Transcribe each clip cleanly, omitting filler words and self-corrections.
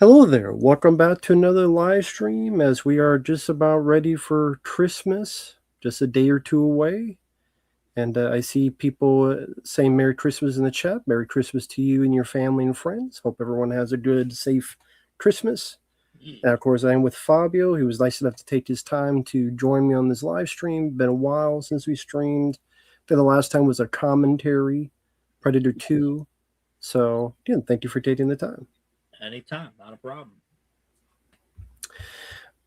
Hello there. Welcome back to another live stream as we are just about ready for Christmas, just a day or two away. And I see people saying Merry Christmas in the chat. Merry Christmas to you and your family and friends. Hope everyone has a good, safe Christmas. Yeah. And of course, I'm with Fabio. He was nice enough to take his time to join me on this live stream. Been a while since we streamed. I think the last time was a commentary, Predator 2. So, again, thank you for taking the time. Anytime, not a problem.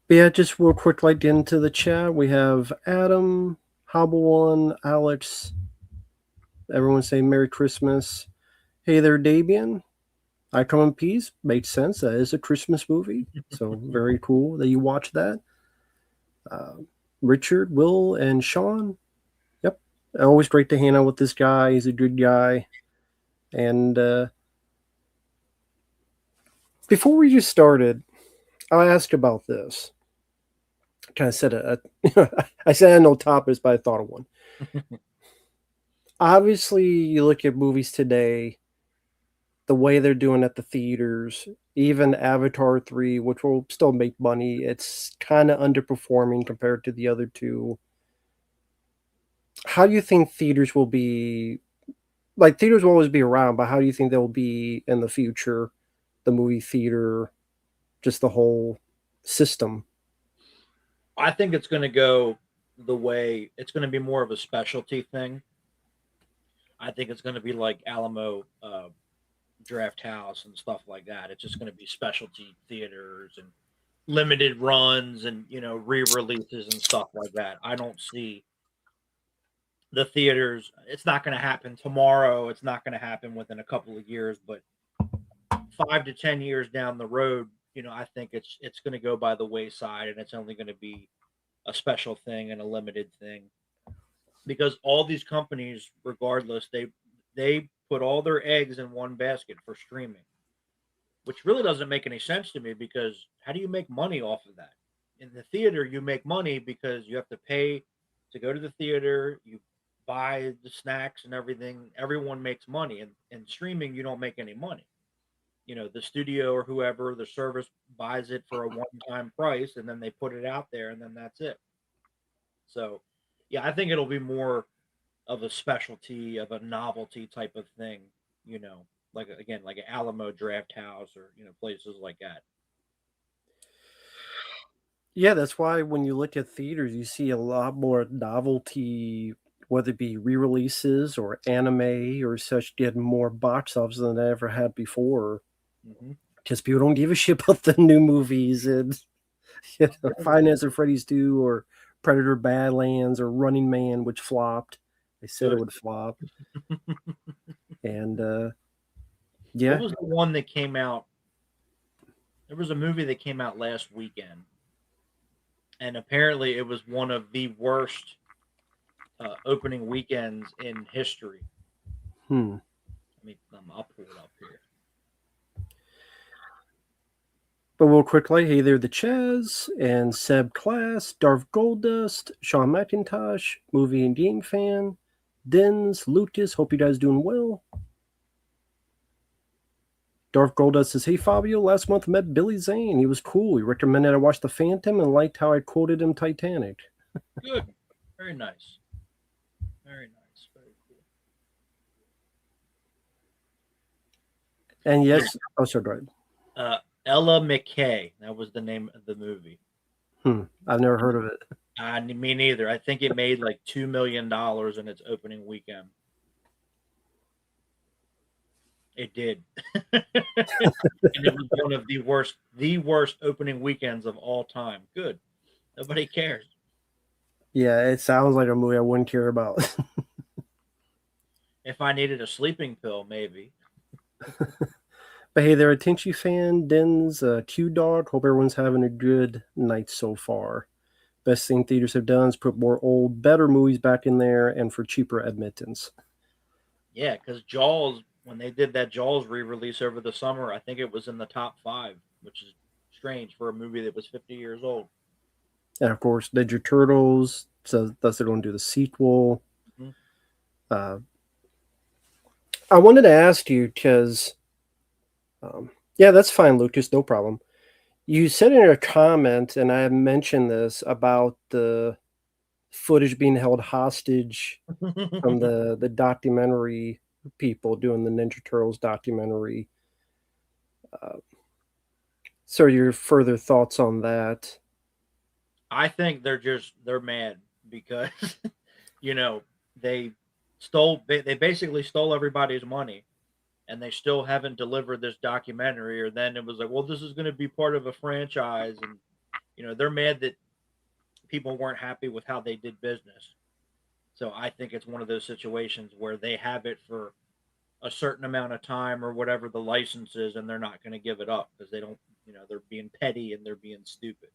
But yeah, just real quick, like into the chat, we have Adam, Hobble1, Alex. Everyone say Merry Christmas. Hey there, Dabian. I Come in Peace. Makes sense. That is a Christmas movie. So very cool that you watched that. Uh, Richard, Will, and Sean. Yep. Always great to hang out with this guy. He's a good guy. And before we just started, I asked about this. Kind of said I said I know topics, but I thought of one. Obviously, you look at movies today, the way they're doing at the theaters, even Avatar 3, which will still make money, it's kind of underperforming compared to the other two. How do you think theaters will be? Like, theaters will always be around, but how do you think they'll be in the future? The movie theater, just the whole system. I think it's going to go the way it's going to be more of a specialty thing. I think it's going to be like Alamo Draft House and stuff like that. It's just going to be specialty theaters and limited runs and re-releases and stuff like that. I don't see the theaters. It's not going to happen tomorrow. It's not going to happen within a couple of years, but 5 to 10 years down the road, I think it's going to go by the wayside, and it's only going to be a special thing and a limited thing because all these companies, regardless, they put all their eggs in one basket for streaming, which really doesn't make any sense to me because how do you make money off of that? In the theater, you make money because you have to pay to go to the theater, you buy the snacks and everything. Everyone makes money, and in streaming, you don't make any money. The studio or whoever the service buys it for a one-time price, and then they put it out there, and then that's it. So yeah, I think it'll be more of a specialty, of a novelty type of thing, like again, like an Alamo Draft House or places like that. Yeah, that's why when you look at theaters, you see a lot more novelty, whether it be re-releases or anime or such, get more box office than they ever had before. Mm-hmm. Because people don't give a shit about the new movies and Five Nights at Freddy's 2 or Predator Badlands or Running Man, which flopped. They said it Good. would flop. And What yeah, was the one that came out? There was a movie that came out last weekend, and apparently it was one of the worst opening weekends in history. hmm. I'll pull it up here. But real quickly, hey there, the Chaz and Seb Class, Darth Goldust, Sean McIntosh, movie and game fan, Dins, Lucas. Hope you guys doing well. Darth Goldust says, "Hey Fabio, last month met Billy Zane. He was cool. He recommended I watch The Phantom and liked how I quoted him Titanic." Good, very nice, very nice, very cool. And Yeah, yes, oh sorry, go ahead. Ella McKay. That was the name of the movie. I've never heard of it. Me neither. I think it made like $2 million in its opening weekend. It did, and it was one of the worst opening weekends of all time. Good, nobody cares. Yeah, it sounds like a movie I wouldn't care about. If I needed a sleeping pill, maybe. But hey, they're a Tinchy fan, Dins, Q Dog. Hope everyone's having a good night so far. Best thing theaters have done is put more old, better movies back in there and for cheaper admittance. Yeah, because Jaws, when they did that Jaws re-release over the summer, I think it was in the top five, which is strange for a movie that was 50 years old. And of course, Ninja Turtles, so thus they're going to do the sequel. Mm-hmm. I wanted to ask you because Yeah, that's fine, Lucas. No problem. You said in a comment, and I have mentioned this about the footage being held hostage from the documentary people doing the Ninja Turtles documentary. Uh, so, your further thoughts on that? I think they're mad because you know they they basically stole everybody's money, and they still haven't delivered this documentary. Or then it was like, well, this is going to be part of a franchise, and they're mad that people weren't happy with how they did business. So I think it's one of those situations where they have it for a certain amount of time or whatever the license is, and they're not going to give it up because they don't, they're being petty and they're being stupid.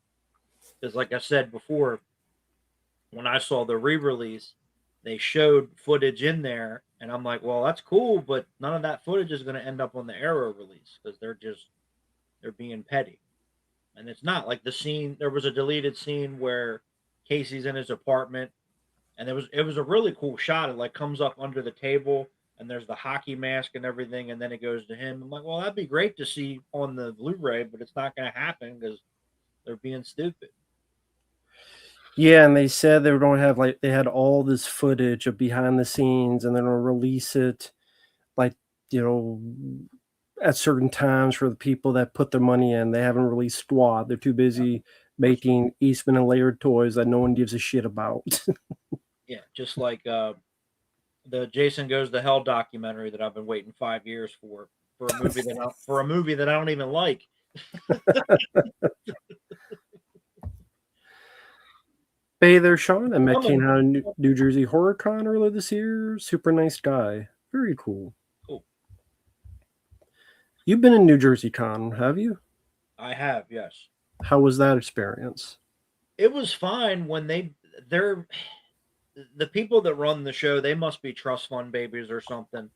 Because, like I said before, when I saw the re-release, they showed footage in there, and I'm like, well, that's cool, but none of that footage is going to end up on the Arrow release because they're being petty, and it's not like the scene. There was a deleted scene where Casey's in his apartment, and it was a really cool shot. It like comes up under the table, and there's the hockey mask and everything, and then it goes to him. I'm like, well, that'd be great to see on the Blu-ray, but it's not going to happen because they're being stupid. Yeah, and they said they were going to have like they had all this footage of behind the scenes, and they're going to release it like you know at certain times for the people that put their money in. They haven't released Squad. They're too busy making Eastman and Laird toys that no one gives a shit about. Yeah, just like the Jason Goes to Hell documentary that I've been waiting 5 years for a movie that I don't even like. Hey there, Sean. I met you Coming. in New Jersey Horror Con earlier this year. Super nice guy. Very cool. Cool. You've been in New Jersey Con, have you? I have, yes. How was that experience? It was fine when they're the people that run the show. They must be trust fund babies or something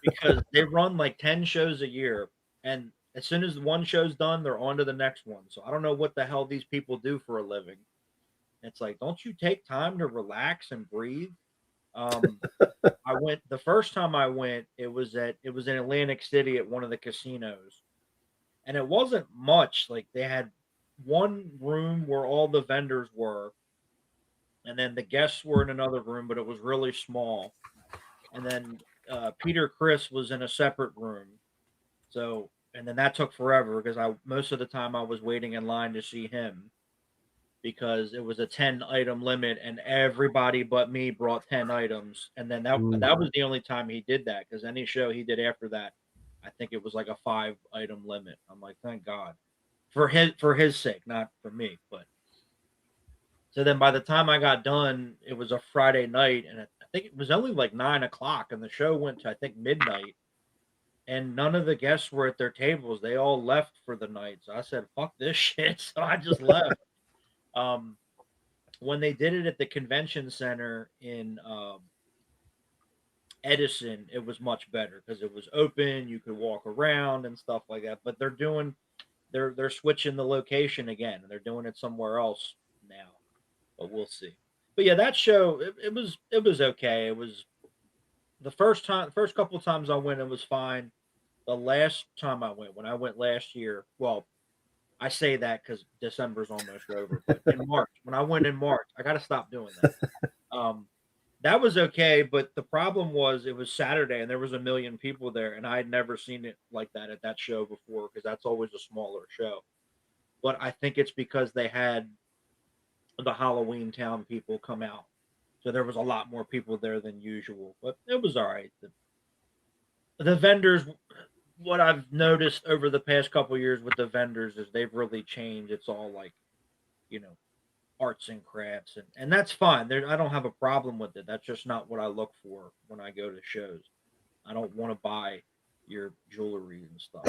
because they run like 10 shows a year, and as soon as one show's done, they're on to the next one. So I don't know what the hell these people do for a living. It's like, don't you take time to relax and breathe? Um, I went the first time I went, it was in Atlantic City at one of the casinos, and it wasn't much. Like they had one room where all the vendors were, and then the guests were in another room, but it was really small. And then Peter Chris was in a separate room. So, and then that took forever because I most of the time I was waiting in line to see him because it was a 10 item limit and everybody but me brought 10 items. And then that Mm. was the only time he did that because any show he did after that, I think it was like a 5 item limit. I'm like, thank God for his sake, not for me. But so then by the time I got done, it was a Friday night and I think it was only like 9 o'clock and the show went to I think midnight and none of the guests were at their tables. They all left for the night. So I said, fuck this shit. So I just left. Um, when they did it at the convention center in Edison, it was much better because it was open. You could walk around and stuff like that. But they're switching the location again, and they're doing it somewhere else now. But we'll see. But yeah, that show it was okay. It was first couple of times I went, it was fine. The last time I went, when I went last year, well, I say that because December's almost over, but in March, when I went in March, I got to stop doing that. That was okay, but the problem was it was Saturday and there was a million people there, and I had never seen it like that at that show before because that's always a smaller show. But I think it's because they had the Halloween Town people come out, so there was a lot more people there than usual. But it was all right. The vendors, what I've noticed over the past couple years with the vendors is they've really changed. It's all like you know arts and crafts, and that's fine. I don't have a problem with it. That's just not what I look for when I go to shows. I don't want to buy your jewelry and stuff.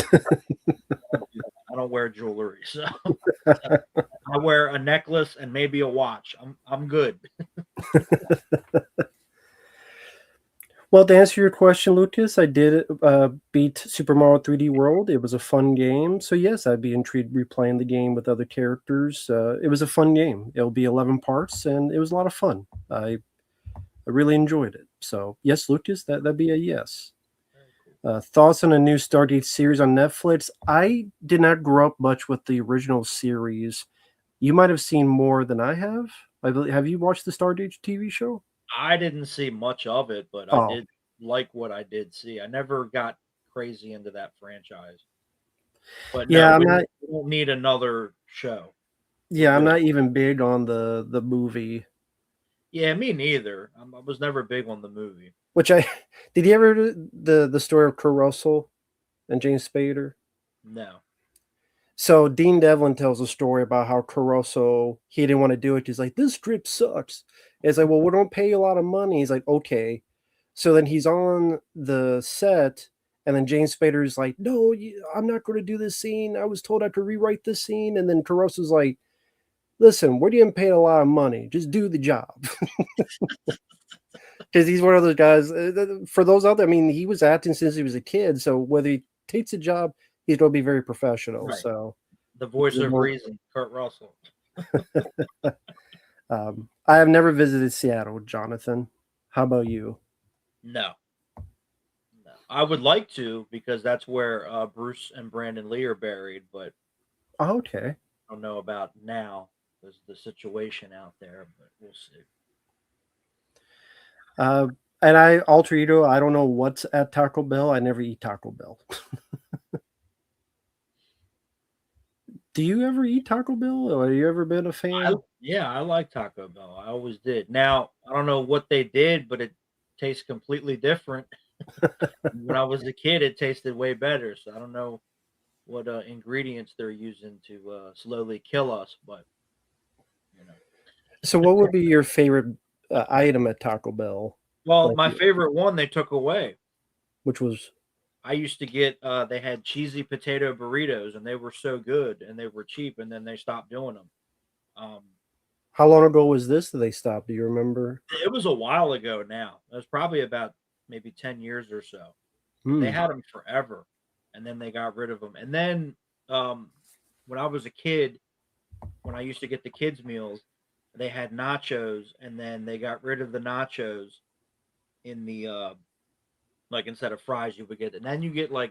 I don't wear jewelry, so I wear a necklace and maybe a watch. I'm good. Well, to answer your question, Lucas, I did beat Super Mario 3D World. It was a fun game. So, yes, I'd be intrigued replaying the game with other characters. It was a fun game. It'll be 11 parts, and it was a lot of fun. I really enjoyed it. So, yes, Lucas, that'd be a yes. Thoughts on a new Stargate series on Netflix? I did not grow up much with the original series. You might have seen more than I have. Have you watched the Stargate TV show? I didn't see much of it, but I Oh, did like what I did see. I never got crazy into that franchise. But no, yeah, I'm not. we don't need another show. We're Yeah, I'm good. not even big on the movie. Yeah, me neither. I was never big on the movie. Which I did you ever do the story of Kurt Russell and James Spader? No. So Dean Devlin tells a story about how Caruso he didn't want to do it. He's like, this script sucks. It's like, well, we don't pay you a lot of money. He's like, okay. So then he's on the set, and then James Spader's like, no, I'm not going to do this scene. I was told I could rewrite this scene. And then Caruso's like, listen, we're getting paid a lot of money. Just do the job. Because he's one of those guys. For those out there, I mean, he was acting since he was a kid. So whether he takes a job, he's going to be very professional. Right. So The voice of reason, Kurt Russell. I have never visited Seattle, Jonathan. How about you? No. No. I would like to because that's where Bruce and Brandon Lee are buried, but Oh, okay. I don't know about now. There's the situation out there, but we'll see. Uh, and I alter ego. I don't know what's at Taco Bell. I never eat Taco Bell. Do you ever eat Taco Bell? Or have you ever been a fan? Yeah, I like Taco Bell. I always did. Now, I don't know what they did, but it tastes completely different. When I was a kid, it tasted way better. So I don't know what ingredients they're using to slowly kill us, but you know. So, what would be your favorite item at Taco Bell? Well, Like, my favorite one they took away. which was I used to get they had cheesy potato burritos and they were so good and they were cheap and then they stopped doing them. Um, how long ago was this that they stopped? Do you remember? it was a while ago now. It was probably about maybe 10 years or so. But they Hmm. had them forever and then they got rid of them. And then um, when I was a kid, when I used to get the kids meals, they had nachos and then they got rid of the nachos in the like instead of fries you would get, and then you get like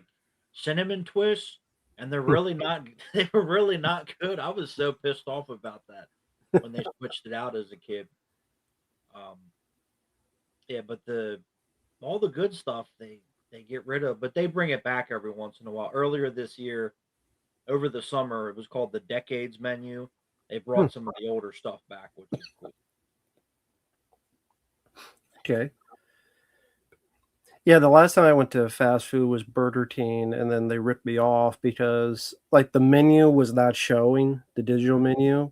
cinnamon twists, and they're really not they were really not good. I was so pissed off about that when they switched it out as a kid. Um, yeah, but the all the good stuff they get rid of, but they bring it back every once in a while. Earlier this year, over the summer, it was called the Decades menu. They Hmm. brought some of the older stuff back, which is cool. Okay. Yeah, the last time I went to fast food was Burger King, and then they ripped me off because like the menu was not showing the digital menu.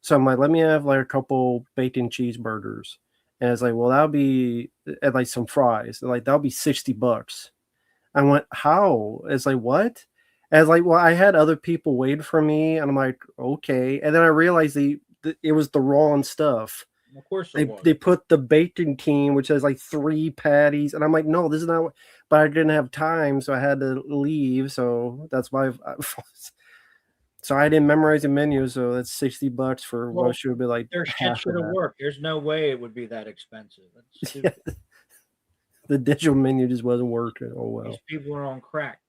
So I'm like, let me have like a couple bacon cheeseburgers. And it's like, well, that'll be and like some fries. And like that'll be $60. I went, how? It's like, what? And it's like, well, I had other people wait for me, and I'm like, okay. And then I realized it was the wrong stuff. Of course, it was. They put the bacon king, which has like 3 patties, and I'm like, no, this is not. But I didn't have time, so I had to leave. So that's why. So I didn't memorize the menu. So that's $60 for what Well, should be like their shit half of should have that. worked. There's no way it would be that expensive. That's Yeah, stupid. the digital menu just wasn't working. Oh These well. people are on crack.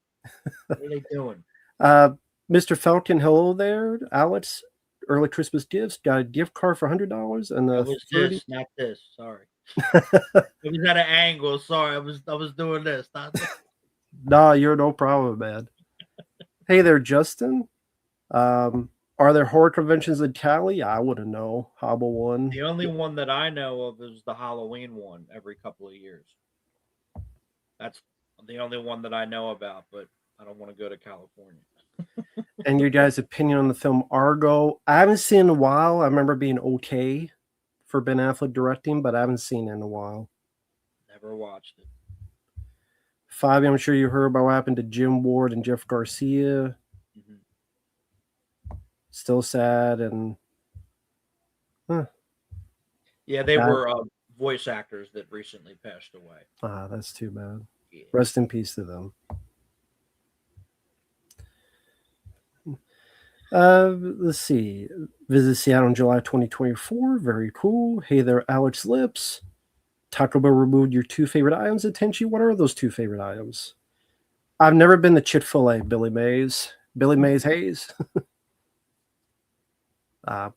What are they doing? Uh, Mr. Falcon, hello there, Alex. Early Christmas gifts. Got a gift card for $100 and That a was 30. this, not this. Sorry. It was at an angle. Sorry, I was doing this. Not this. Nah, you're no problem, man. Hey there, Justin. Um, are there horror conventions in Cali? I wouldn't know. Hobble one. The only one that I know of is the Halloween one every couple of years. That's the only one that I know about, but I don't want to go to California. And your guys' opinion on the film Argo? I haven't seen it in a while. I remember being okay for Ben Affleck directing, but I haven't seen it in a while. Never watched it. Fabi, I'm sure you heard about what happened to Jim Ward and Jeff Garcia. Mhm. Still sad and Yeah, they that, were voice actors that recently passed away. that's too bad. Yeah. Rest in peace to them. Let's see. Visit Seattle in July 2024. Very cool. Hey there, Alex Lips. Taco Bell removed your two favorite items at Tenchi. What are those two favorite items? I've never been to Chick-fil-A, Billy Mays. Billy Mays Hayes. Uh,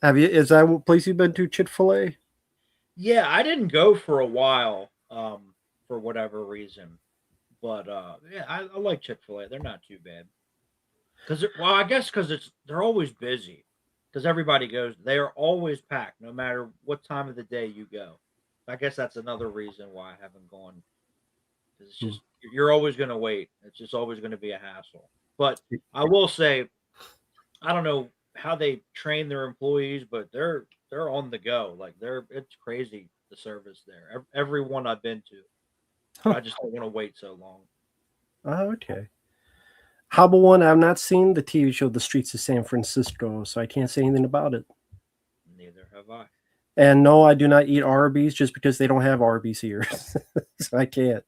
have you? Is that what place you've been to, Chick-fil-A? Yeah, I didn't go for a while, for whatever reason. But yeah, I like Chick-fil-A. They're not too bad. Because well, I guess because they're always busy. Because everybody goes, they are always packed, no matter what time of the day you go. I guess that's another reason why I haven't gone. Because it's Hmm. just you're always going to wait. It's just always going to be a hassle. But I will say, I don't know how they train their employees, but they're on the go. Like it's crazy the service there. Every one I've been to, but Huh. I just don't want to wait so long. Oh, okay. How about one? I've not seen the TV show The Streets of San Francisco, so I can't say anything about it. Neither have I. And no, I do not eat Arby's just because they don't have Arby's here. So I can't.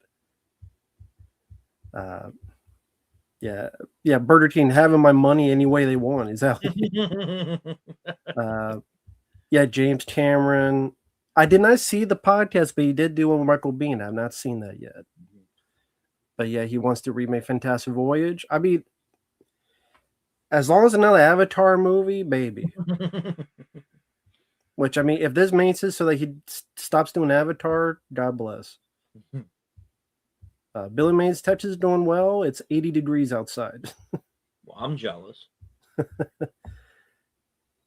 Uh, yeah, yeah. Burger King having my money any way they want. Is that? Uh, yeah, James Cameron. I did not see the podcast, but he did do one with Michael Bean. I've not seen that yet. But yeah, he wants to remake Fantastic Voyage. I mean, as long as another Avatar movie, baby. Which I mean, if this makes it so that he stops doing Avatar, God bless. Billy Mays Touch is doing well. It's 80 degrees outside. Well, I'm jealous.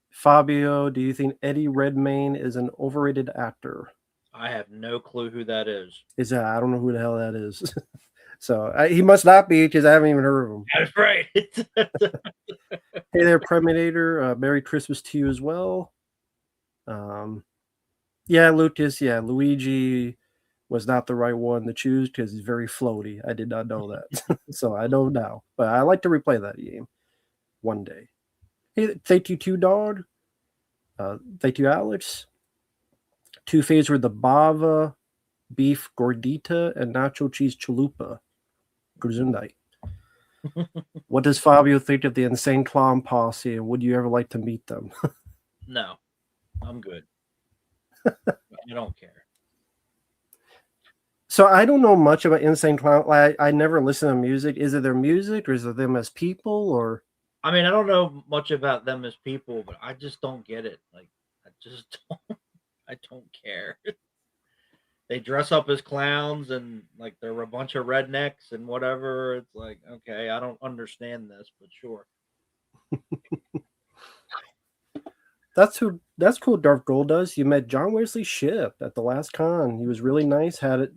Fabio, do you think Eddie Redmayne is an overrated actor? I have no clue who that is. Is that I don't know who the hell that is. So he must not be because I haven't even heard of him. That's right. Hey there, Predator. Merry Christmas to you as well. Yeah, Lucas. Yeah, Luigi was not the right one to choose because he's very floaty. I did not know that. So I know now. But I like to replay that game one day. Hey, thank you, Two Dog. Thank you, Alex. Two faves were the Bava beef gordita and nacho cheese chalupa. Gesundheit. What does Fabio think of the Insane Clown Posse, and would you ever like to meet them? No, I'm good. I don't care. So I don't know much about Insane Clown. I never listen to music. Is it their music, or is it them as people, or? I mean, I don't know much about them as people, but I just don't get it. Like, I just don't. I don't care. They dress up as clowns and like they're a bunch of rednecks and whatever. It's like, okay, I don't understand this, but sure. That's cool. Darth Gold does. You met John Wesley Shipp at the last con. He was really nice. Had it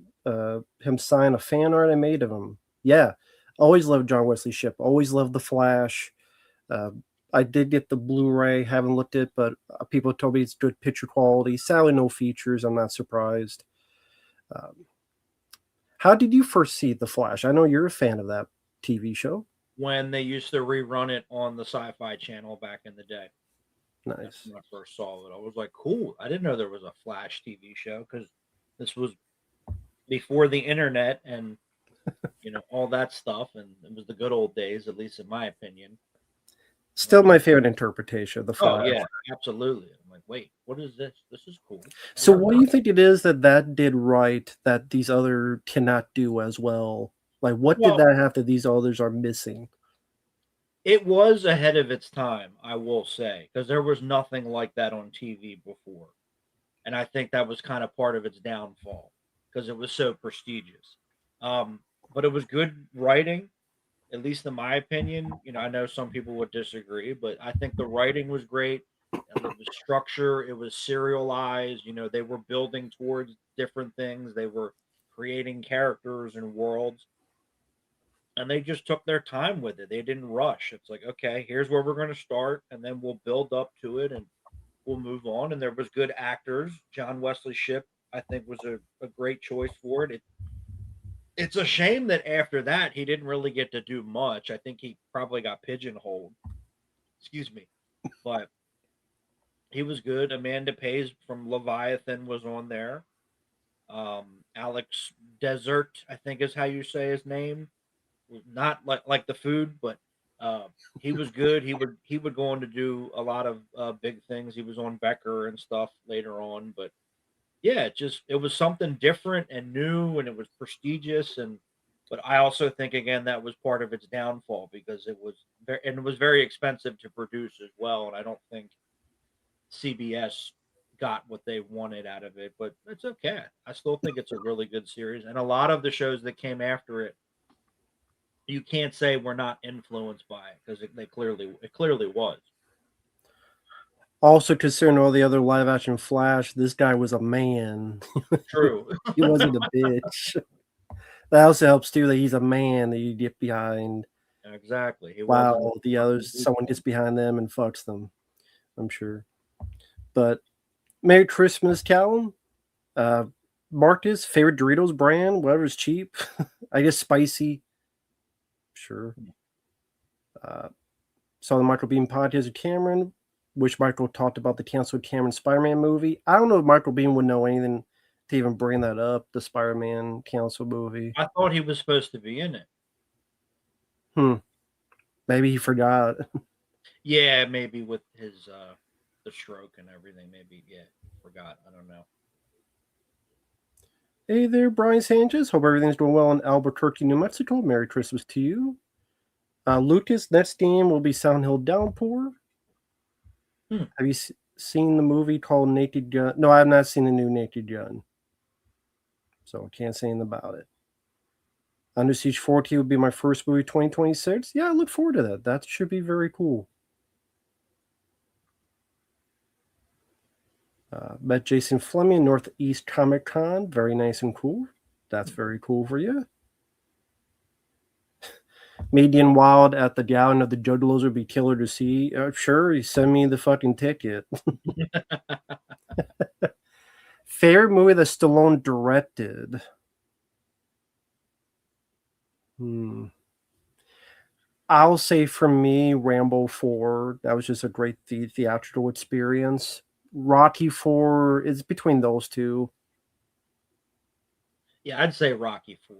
him sign a fan art I made of him. Yeah, always loved John Wesley Shipp. Always loved the Flash. Uh, I did get the Blu-ray. Haven't looked at it, but people told me it's good picture quality. Sadly, no features. I'm not surprised. Um, how did you first see the Flash? I know you're a fan of that TV show. When they used to rerun it on the Sci-Fi Channel back in the day, that's Nice. when I first saw it. I was like, cool. I didn't know there was a Flash TV show because this was before the internet and all that stuff, and it was the good old days, at least in my opinion. And I Still was my like, favorite interpretation of the oh Flash. yeah, absolutely. I'm like, wait, what is this? This is cool. I So, learned what do you think it is that did right that these other cannot do as well? Like, what did well, that have that these others are missing? it was ahead of its time, I will say, because there was nothing like that on TV before. And I think that was kind of part of its downfall because it was so prestigious. But it was good writing, at least in my opinion. I know some people would disagree, but I think the writing was great. It was structure, it was serialized. They were building towards different things, they were creating characters and worlds, and they just took their time with it. They didn't rush. It's like, okay, here's where we're going to start, and then we'll build up to it and we'll move on. And there was good actors. John Wesley Shipp, I think, was a great choice for it. It's a shame that after that he didn't really get to do much. I think he probably got pigeonholed. Excuse me, but he was good. Amanda Pays from Leviathan was on there. Alex Desert, I think is how you say his name. Not like the food, but uh, he was good. He would go on to do a lot of big things. He was on Becker and stuff later on, but yeah, it was something different and new, and it was prestigious, and But I also think again that was part of its downfall because it was very expensive to produce as well, and I don't think CBS got what they wanted out of it. But it's okay. I still think it's a really good series, and a lot of the shows that came after it, you can't say we're not influenced by it because it clearly was. Also, considering all the other live action Flash, this guy was a man. True. He wasn't a bitch. That also helps too that he's a man that you get behind. Exactly. He wasn't. While the others, someone gets behind them and fucks them. I'm sure. But Merry Christmas, Callum. Marcus, favorite Doritos brand, whatever's cheap. I guess spicy. Sure. Saw the Michael Bean podcast with Cameron, which Michael talked about the canceled Cameron Spider-Man movie. I don't know if Michael Bean would know anything to even bring that up, the Spider-Man canceled movie. I thought he was supposed to be in it. Maybe he forgot. Yeah, maybe with his the stroke and everything. Maybe forgot. I don't know. Hey there, Brian Sanchez. Hope everything's going well in Albuquerque, New Mexico. Merry Christmas to you. Lucas, next game will be Silent Hill Downpour. Have you seen the movie called Naked Gun? No, I have not seen the new Naked Gun. So I can't say anything about it. Under Siege 4T would be my first movie 2026. Yeah, I look forward to that. That should be very cool. Met Jason Fleming, Northeast Comic Con. Very nice and cool. That's very cool for you. Median Wild at the Gallon of the Juggalos would be killer to see. Sure, you send me the fucking ticket. Favorite movie that Stallone directed? I'll say for me, Rambo 4. That was just a great theatrical experience. Rocky 4 is between those two. Yeah, I'd say Rocky 4.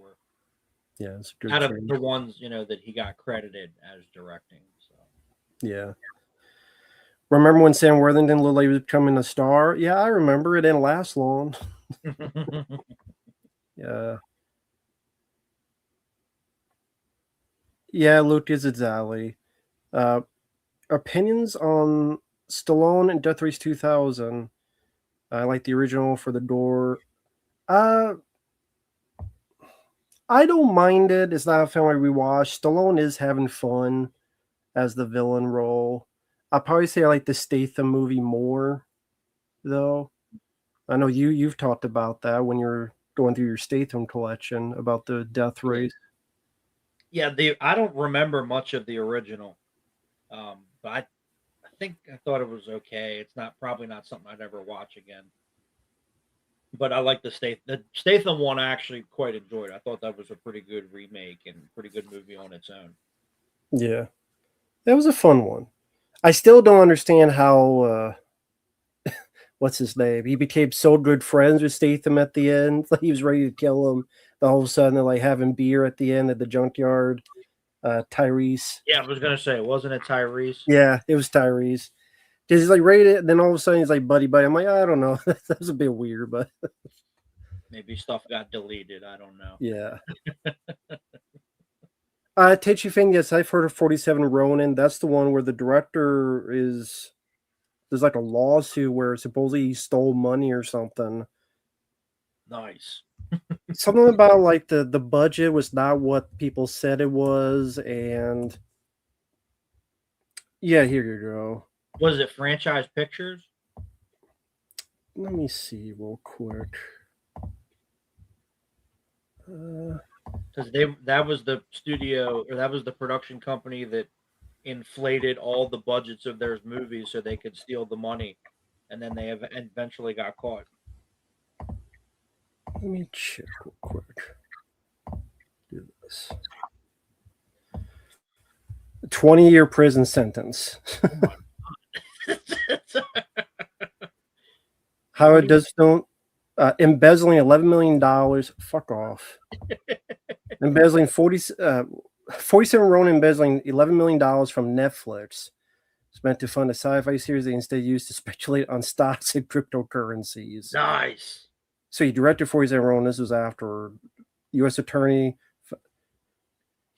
Yeah, it's a good out of choice. the ones that he got credited as directing. So yeah. Remember when Sam Worthington looked like he was becoming a star? Yeah, I remember. It didn't last long. Yeah. Yeah, Lucas, exactly. Opinions on Stallone and Death Race 2000. I like the original for The Door. I don't mind it. It's not a film I rewatch. Stallone is having fun as the villain role. I'll probably say I like the Statham movie more, though. I know you've talked about that when you're going through your Statham collection about the Death Race. Yeah, I don't remember much of the original, but I thought it was okay. It's probably not something I'd ever watch again. But I like the Statham one. I actually quite enjoyed. I thought that was a pretty good remake and pretty good movie on its own. Yeah, that was a fun one. I still don't understand how what's his name? He became so good friends with Statham at the end. Like he was ready to kill him. Then all of a sudden they're like having beer at the end at the junkyard. Tyrese. Yeah, I was gonna say, wasn't it Tyrese? Yeah, it was Tyrese. Because he's like rated, and then all of a sudden he's like buddy. I'm like, I don't know. That's a bit weird, but maybe stuff got deleted. I don't know. Yeah. Teichi Fan, yes, I've heard of 47 Ronin. That's the one where the director there's like a lawsuit where supposedly he stole money or something. Nice. Something about like the budget was not what people said it was, and yeah, here you go. Was it Franchise Pictures? Let me see real quick. Because that was the studio, or that was the production company that inflated all the budgets of their movies so they could steal the money, and then they eventually got caught. Let me check real quick. Do this. 20-year prison sentence. Howard does don't embezzling $11 million. Fuck off. Embezzling 47 Ronin embezzling $11 million from Netflix. It's meant to fund a sci-fi series they instead used to speculate on stocks and cryptocurrencies. Nice. So he directed 47 Ronin. This was after U.S. Attorney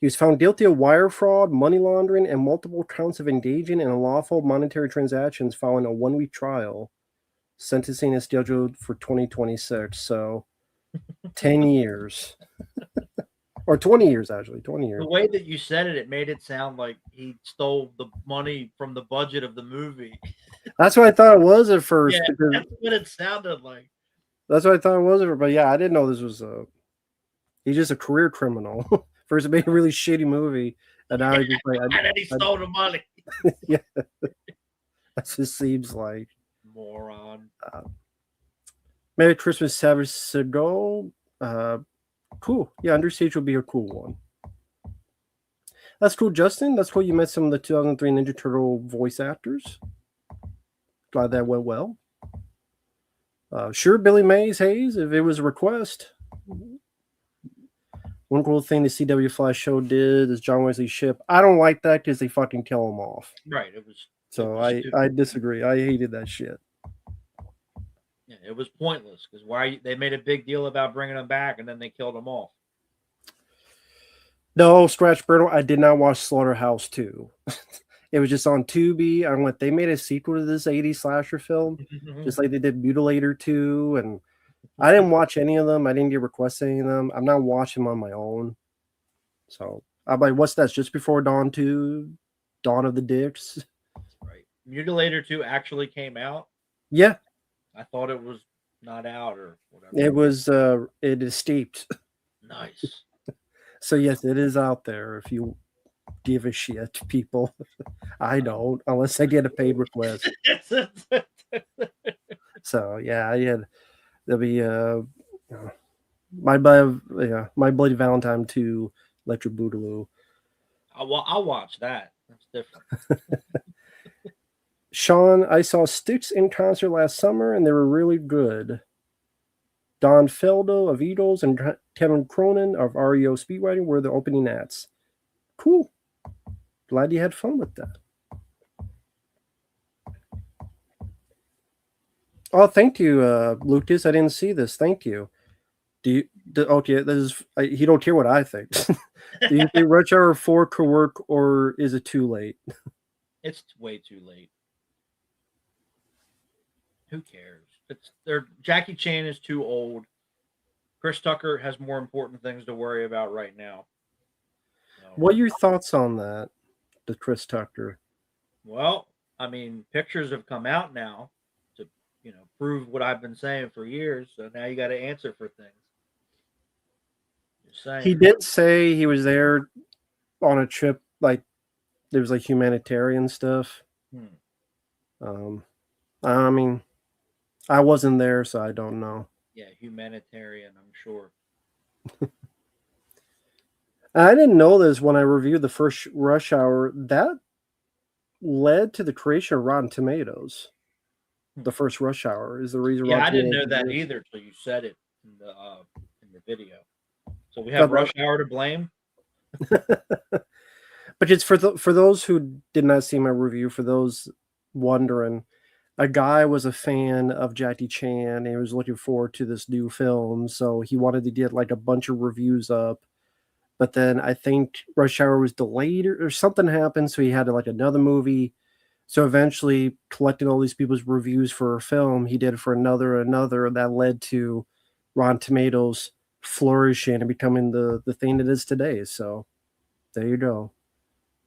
He was found guilty of wire fraud, money laundering, and multiple counts of engaging in unlawful monetary transactions following a 1-week trial. Sentencing is scheduled for 2026, so 10 years. Or 20 years, actually. 20 years. The way that you said it, it made it sound like he stole the money from the budget of the movie. That's what I thought it was at first. Yeah, Because that's what it sounded like. that's what I thought it was. But yeah, I didn't know this was he's just a career criminal. First, he made a really shitty movie, and now he just like, And then he stole the money. yeah, that just seems like Moron. Merry Christmas, Savage Seagull. Cool. Yeah, Understage would be a cool one. That's cool, Justin. That's cool. You met some of the 2003 Ninja Turtle voice actors. Glad that went well. Sure, Billy Mays Hayes, if it was a request. One cool thing the CW Flash show did is John Wesley Shipp. I don't like that because they fucking kill him off. Right. It was. So it was I disagree. I hated that shit. Yeah, it was pointless because they made a big deal about bringing him back and then they killed him off. No, Scratch Burnell. I did not watch Slaughterhouse 2. It was just on Tubi. I went. They made a sequel to this 80s slasher film, just like they did Mutilator 2, and I didn't watch any of them. I didn't get requests any of them. I'm not watching them on my own. So I'm like, what's that? Just before Dawn 2, Dawn of the Dicks. Right. Mutilator 2 actually came out. Yeah, I thought it was not out or whatever. it was. It escaped. Nice. So yes, it is out there. If you give a shit, people. I don't, unless I get a paid request. So yeah, I had. There'll be my Bloody Valentine 2, Electric Boogaloo. I'll watch that. That's different. Sean, I saw Styx in concert last summer, and they were really good. Don Feldo of Eagles and Kevin Cronin of REO Speedwriting were the opening acts. Cool. Glad you had fun with that. Oh, thank you, Lucas. I didn't see this. Thank you. Okay, this is he don't care what I think. Do you think Rush Hour 4 could work, or is it too late? It's way too late. Who cares? Jackie Chan is too old. Chris Tucker has more important things to worry about right now. So, what are your thoughts on that, the Chris Tucker? Well, I mean, pictures have come out now to, prove what I've been saying for years. So now you got to answer for things. Just saying. He did say he was there on a trip, like there was like humanitarian stuff. I mean, I wasn't there, so I don't know. Yeah, humanitarian, I'm sure. I didn't know this when I reviewed the first Rush Hour. That led to the creation of Rotten Tomatoes. The first Rush Hour is the reason. Yeah, Rotten I didn't know Tomatoes that either until you said it in the video. So we have Rush Hour to blame. But it's for those who did not see my review. For those wondering, a guy was a fan of Jackie Chan and he was looking forward to this new film, so he wanted to get like a bunch of reviews up. But then I think Rush Hour was delayed or something happened, so he had like another movie. So eventually, collecting all these people's reviews for a film, he did it for another, and that led to Rotten Tomatoes flourishing and becoming the thing it is today. So there you go.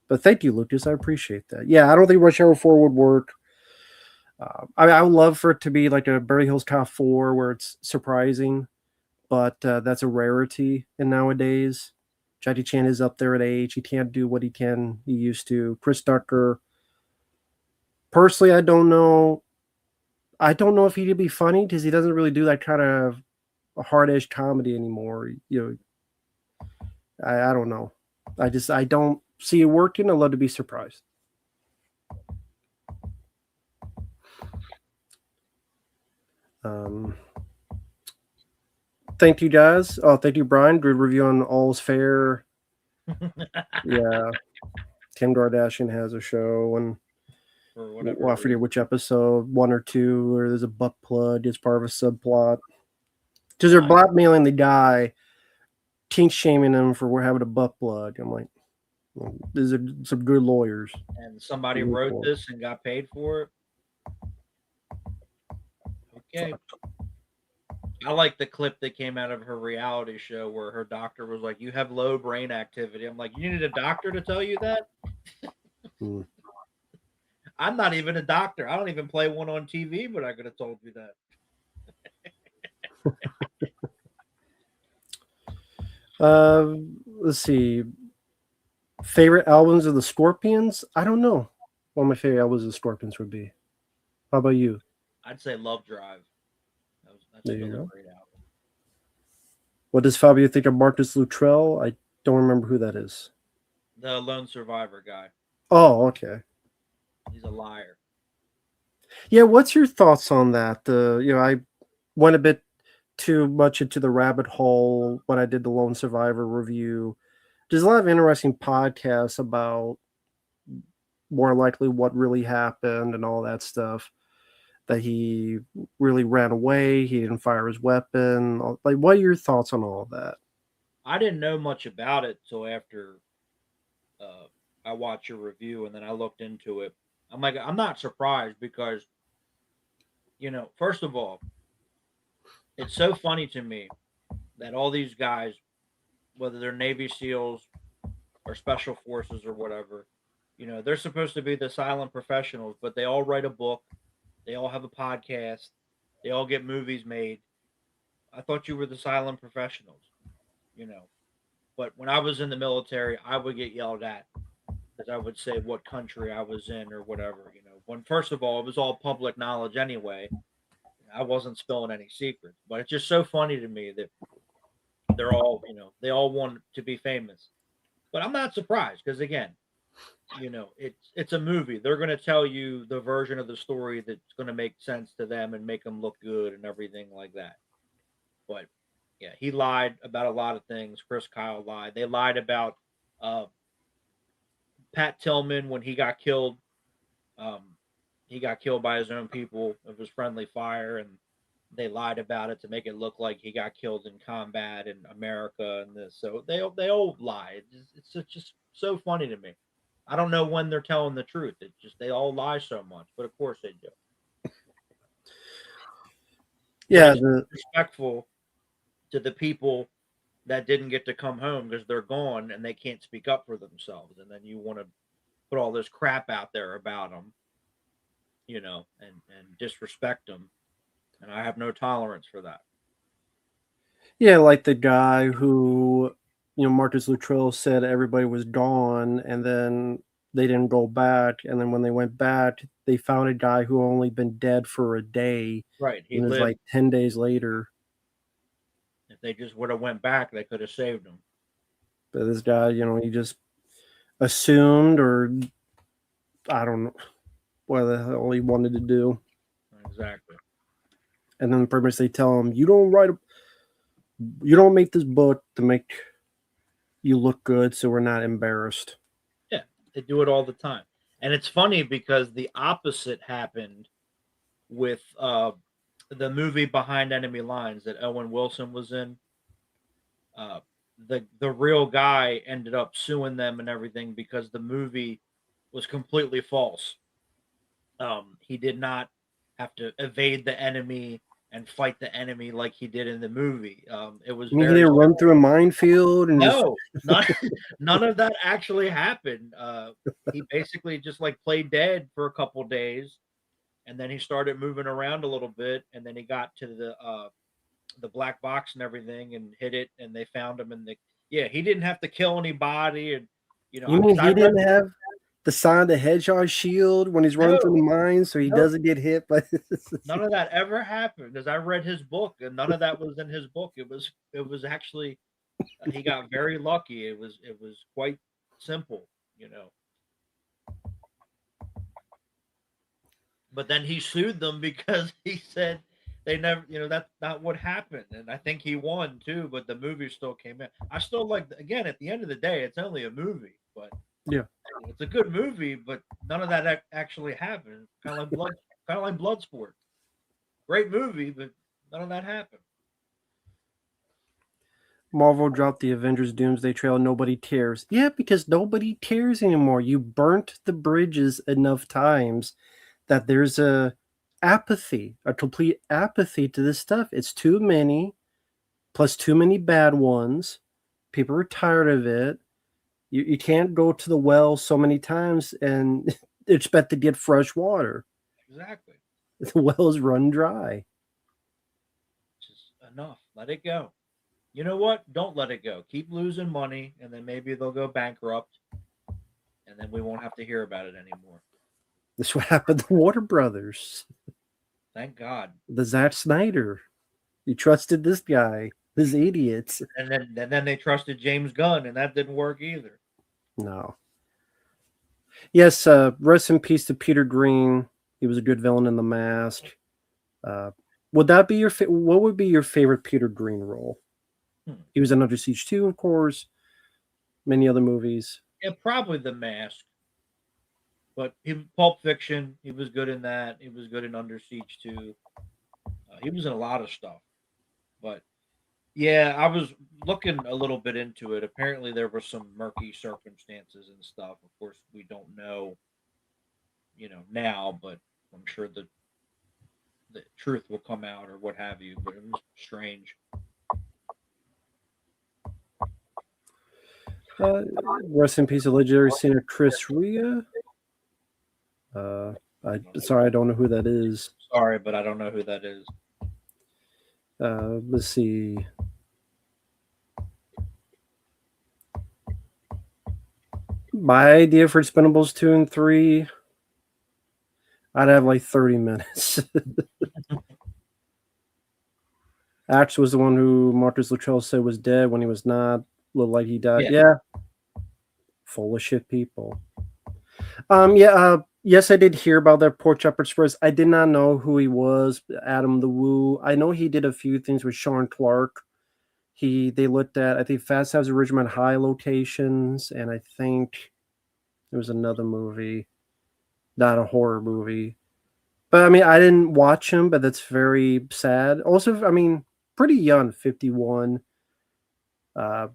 But thank you, Lucas. I appreciate that. Yeah, I don't think Rush Hour 4 would work. I would love for it to be like a Beverly Hills Cop 4 where it's surprising, but that's a rarity in nowadays. Jackie Chan is up there at age. He can't do what he used to. Chris Tucker, personally, I don't know. I don't know if he'd be funny because he doesn't really do that kind of a hard-edged comedy anymore. I don't know. I don't see it working. I'd love to be surprised. Thank you, guys. Oh, thank you, Brian. Good review on All's Fair. Yeah. Kim Kardashian has a show, and I forget which episode, 1 or 2, where there's a butt plug. It's part of a subplot. Because they're blackmailing the guy kink shaming him for having a butt plug. I'm like, well, these are some good lawyers. And somebody wrote this and got paid for it. Okay. I like the clip that came out of her reality show where her doctor was like, "You have low brain activity." I'm like, "You needed a doctor to tell you that?" Hmm. I'm not even a doctor. I don't even play one on TV, but I could have told you that. Let's see. Favorite albums of the Scorpions? I don't know what my favorite albums of the Scorpions would be. How about you? I'd say Love Drive. That's There you still a go. great album. What does Fabio think of Marcus Luttrell? I don't remember who that is. The Lone Survivor guy. Oh, okay. He's a liar. Yeah, what's your thoughts on that? I went a bit too much into the rabbit hole when I did the Lone Survivor review. There's a lot of interesting podcasts about more likely what really happened and all that stuff. That he really ran away, he didn't fire his weapon. Like, what are your thoughts on all of that? I didn't know much about it till after uh, I watched your review and then I looked into it. I'm like, I'm not surprised because, first of all, it's so funny to me that all these guys, whether they're Navy SEALs or Special Forces or whatever, they're supposed to be the silent professionals, but they all write a book, they all have a podcast, they all get movies made. I thought you were the silent professionals, you know. But when I was in the military, I would get yelled at because I would say what country I was in or whatever. When first of all, it was all public knowledge anyway. I wasn't spilling any secrets, but it's just so funny to me that they're all, they all want to be famous. But I'm not surprised because again, it's a movie. They're going to tell you the version of the story that's going to make sense to them and make them look good and everything like that. But yeah, he lied about a lot of things. Chris Kyle lied. They lied about uh, Pat Tillman when he got killed. Um, he got killed by his own people. It was friendly fire, and they lied about it to make it look like he got killed in combat in America and this. So they all lie. It's just so funny to me. I don't know when they're telling the truth. It's just they all lie so much, but of course they do. But Yeah, it's respectful to the people that didn't get to come home because they're gone and they can't speak up for themselves. And then you want to put all this crap out there about them, and disrespect them. And I have no tolerance for that. yeah, like the guy who, Marcus Luttrell said everybody was gone, and then they didn't go back, and then when they went back, they found a guy who only been dead for a day, Right. He and it was lived. like 10 days later. If they just would have went back, they could have saved him. But this guy, he just assumed, or I don't know what the hell he wanted to do. Exactly. And then pretty much they tell him, you don't make this book to make you look good, so we're not embarrassed. Yeah. They do it all the time. And it's funny because the opposite happened with the movie Behind Enemy Lines that Owen Wilson was in. Uh, the real guy ended up suing them and everything because the movie was completely false. He did not have to evade the enemy and fight the enemy like he did in the movie. It was I mean, he very didn't run through a minefield and just. no, none, none of that actually happened. He basically just like played dead for a couple days, and then he started moving around a little bit, and then he got to the black box and everything and hit it, and they found him. And yeah, he didn't have to kill anybody, and You mean because I he read didn't have the sign of the hedgehog shield when he's running through no, the mines, so he no, doesn't get hit by. none of that ever happened because I read his book and none of that was in his book. It was actually he got very lucky. It was quite simple, you know. But then he sued them because he said they never, that's not what happened. And I think he won too, but the movie still came in. I still like again at the end of the day, it's only a movie, but Yeah. it's a good movie. But none of that actually happened. Kind of like Bloodsport. Great movie, but none of that happened. Marvel dropped the Avengers Doomsday Trail. Nobody cares. Yeah, because nobody cares anymore. You burnt the bridges enough times that there's a complete apathy to this stuff. It's too many, plus too many bad ones. People are tired of it. You can't go to the well so many times and expect to get fresh water. Exactly. The wells run dry. Just enough. Let it go. You know what? Don't let it go. Keep losing money, and then maybe they'll go bankrupt, and then we won't have to hear about it anymore. That's what happened to Warner Brothers. Thank God. The Zack Snyder. You trusted this guy. This idiot. And then they trusted James Gunn, and that didn't work either. No. Yes, rest in peace to Peter Green. He was a good villain in The Mask. Uh, would that be your what would be your favorite Peter Green role? He was in Under Siege 2, of course. Many other movies. Yeah, probably The Mask. But Pulp Fiction, he was good in that. He was good in Under Siege too. He was in a lot of stuff. But yeah, I was looking a little bit into it. Apparently, there were some murky circumstances and stuff. Of course, we don't know, now, but I'm sure the truth will come out or what have you. But it was strange. Rest in peace, a legendary singer Chris Rea. Sorry, I don't know who that is. Sorry, but I don't know who that is. Let's see. My idea for Expendables 2 and 3, I'd have like 30 minutes. Axe was the one who Marcus Luttrell said was dead when he was not. Looked like he died. Yeah. Full of shit people. Yes, I did hear about that Pork Chop Express. I did not know who he was, Adam the Woo. I know he did a few things with Sean Clark. They looked at, I think, Fast Times at Ridgemont High locations, and I think there was another movie, not a horror movie. But I mean, I didn't watch him, but that's very sad. Also, I mean, pretty young, 51. For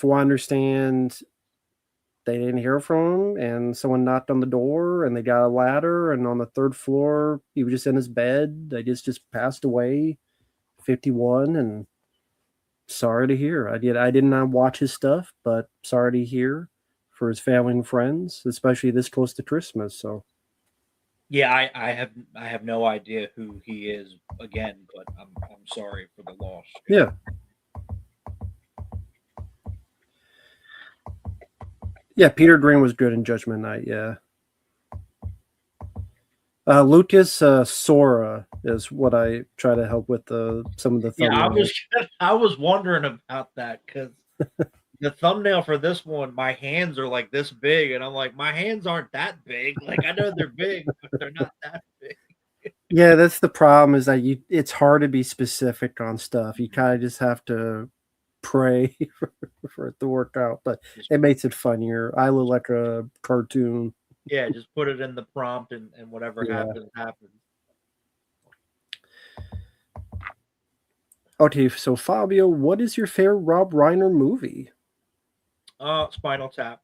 what I understand, they didn't hear from him, and someone knocked on the door, and they got a ladder, and on the third floor, he was just in his bed. I just passed away, 51, and sorry to hear. I did not watch his stuff, but sorry to hear for his family and friends, especially this close to Christmas. So yeah, I have no idea who he is again, but I'm sorry for the loss. Yeah. Yeah, Peter Green was good in Judgment Night, yeah. Lucas Sora is what I try to help with some of the thumbnails. Yeah, I was wondering about that because the thumbnail for this one, my hands are like this big, and I'm like, my hands aren't that big. Like I know they're big, but they're not that big. Yeah, that's the problem is that it's hard to be specific on stuff. You kind of just have to pray for it to work out, but it makes it funnier. I look like a cartoon. Yeah, just put it in the prompt and whatever happens, happens. Okay, so Fabio, what is your favorite Rob Reiner movie? Spinal Tap.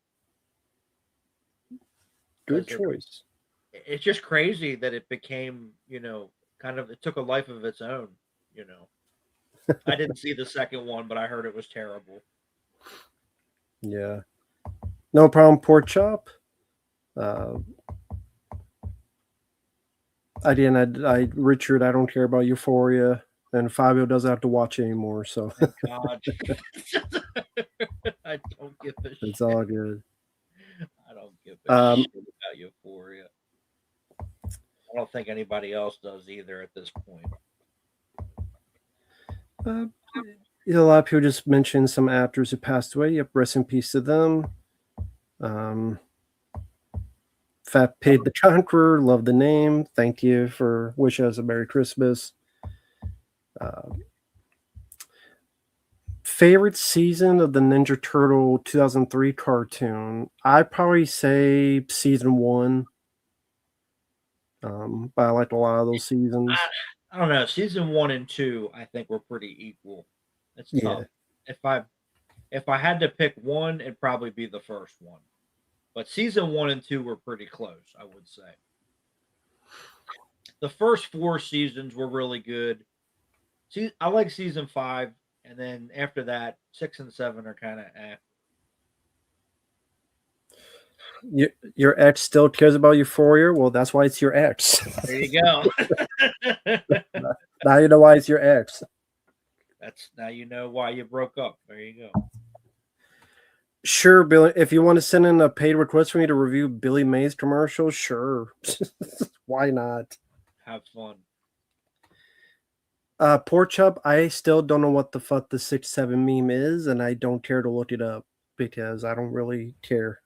Good choice. It's just crazy that it became, kind of, it took a life of its own, I didn't see the second one, but I heard it was terrible. Yeah. No problem, Pork Chop. Richard, I don't care about Euphoria, and Fabio doesn't have to watch anymore. So thank God. I don't give a shit. It's all good. I don't give a shit about Euphoria. I don't think anybody else does either at this point. A lot of people just mentioned some actors who passed away. Yep, rest in peace to them. Fat Pig the Conqueror, love the name. Thank you for wishing us a Merry Christmas. Favorite season of the Ninja Turtle 2003 cartoon? I'd probably say season 1. But I liked a lot of those seasons. I don't know. Season 1 and 2, I think, were pretty equal. It's tough. if I had to pick one, it'd probably be the first one. But season 1 and 2 were pretty close, I would say. The first 4 seasons were really good. See, I like season 5, and then after that, 6 and 7 are kind of eh. Your ex still cares about Euphoria? Well, that's why it's your ex. There you go. Now you know why it's your ex. That's now you know why you broke up. There you go. Sure, Billy. If you want to send in a paid request for me to review Billy Mays commercials, sure. Why not? Have fun. Pork chop, I still don't know what the fuck the 6-7 meme is, and I don't care to look it up because I don't really care.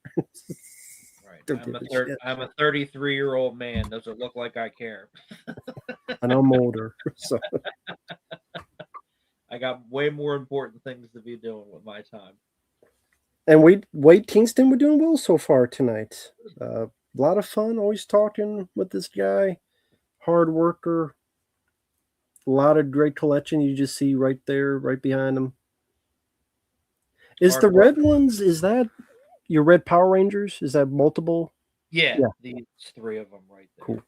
Right. I'm a 33-year-old man. Does it look like I care? And I'm older, so I got way more important things to be doing with my time. and Wade Kingston, we're doing well so far tonight. A lot of fun, always talking with this guy, hard worker. A lot of great collection you just see right there, right behind him. Is Hard the work. red ones? Is that your red Power Rangers? Is that multiple? Yeah, Yeah. these 3 of them right there. Cool.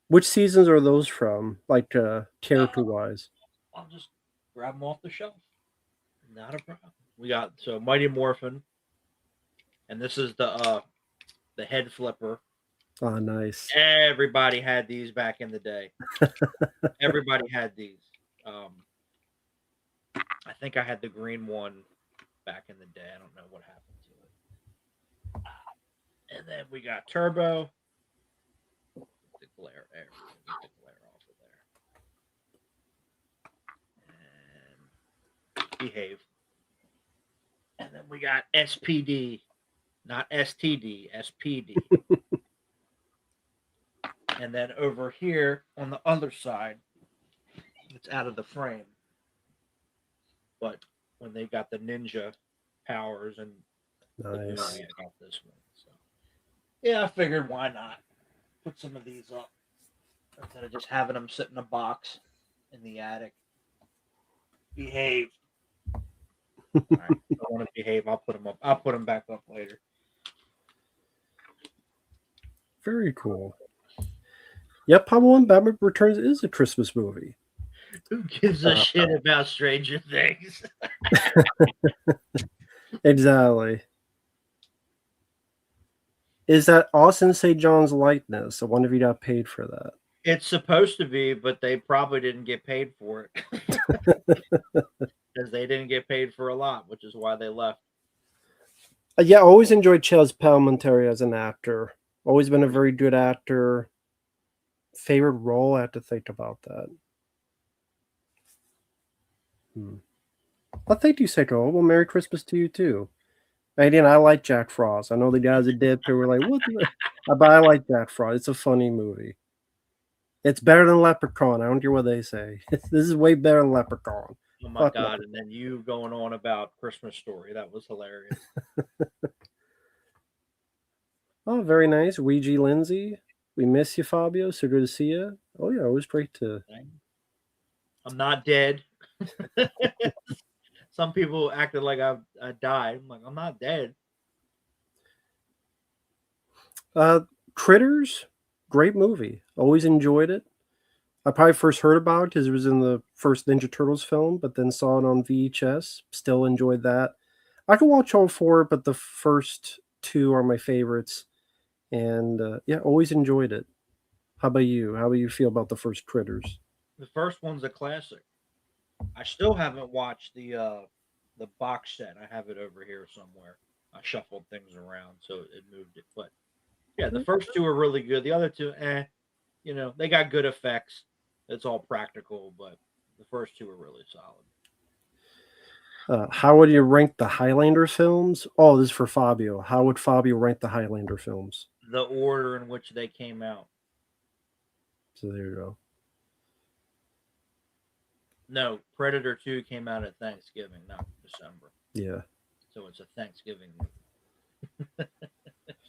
Which seasons are those from? Like character wise? I'll just grab them off the shelf. Not a problem. We got Mighty Morphin, and this is the head flipper. Oh, nice. Everybody had these back in the day. Everybody had these. I think I had the green one back in the day. I don't know what happened to it. And then we got Turbo. The glare air. Get the glare off of there. And behave. And then we got SPD, not STD, SPD. And then over here on the other side, it's out of the frame. But when they got the ninja powers and Nice. I got this one. So yeah, I figured why not put some of these up instead of just having them sit in a box in the attic. Behave. All right, if I want to behave, I'll put them up. I'll put them back up later. Very cool. Yep, Pablo and Batman Returns is a Christmas movie. Who gives a shit about Stranger Things? Exactly. Is that Austin St. John's likeness? I wonder if you got paid for that. It's supposed to be, but they probably didn't get paid for it because they didn't get paid for a lot, which is why they left. Yeah, I always enjoyed Chaz Palminteri as an actor. Always been a very good actor. Favorite role? I have to think about that. Well, thank you, Seiko. Well, Merry Christmas to you too. And I like Jack Frost. I know the guys that did who were like, "What?" But I like Jack Frost. It's a funny movie. It's better than Leprechaun. I don't care what they say. This is way better than Leprechaun. Oh my God! And then you going on about Christmas Story. That was hilarious. Oh, very nice. Ouija Lindsay. We miss you, Fabio. So good to see you. Oh, yeah. It was great to. I'm not dead. Some people acted like I died. I'm like, I'm not dead. Critters. Great movie. Always enjoyed it. I probably first heard about it because it was in the first Ninja Turtles film, but then saw it on VHS. Still enjoyed that. I can watch all 4, but the first 2 are my favorites. And yeah, always enjoyed it. How about you? How do you feel about the first Critters? The first one's a classic. I still haven't watched the box set. I have it over here somewhere. I shuffled things around, so it moved it. But yeah, the first 2 are really good. The other 2, they got good effects. It's all practical, but the first 2 are really solid. How would you rank the Highlander films? Oh, this is for Fabio. How would Fabio rank the Highlander films? The order in which they came out. So there you go. No, Predator 2 came out at Thanksgiving, not December. Yeah. So it's a Thanksgiving movie.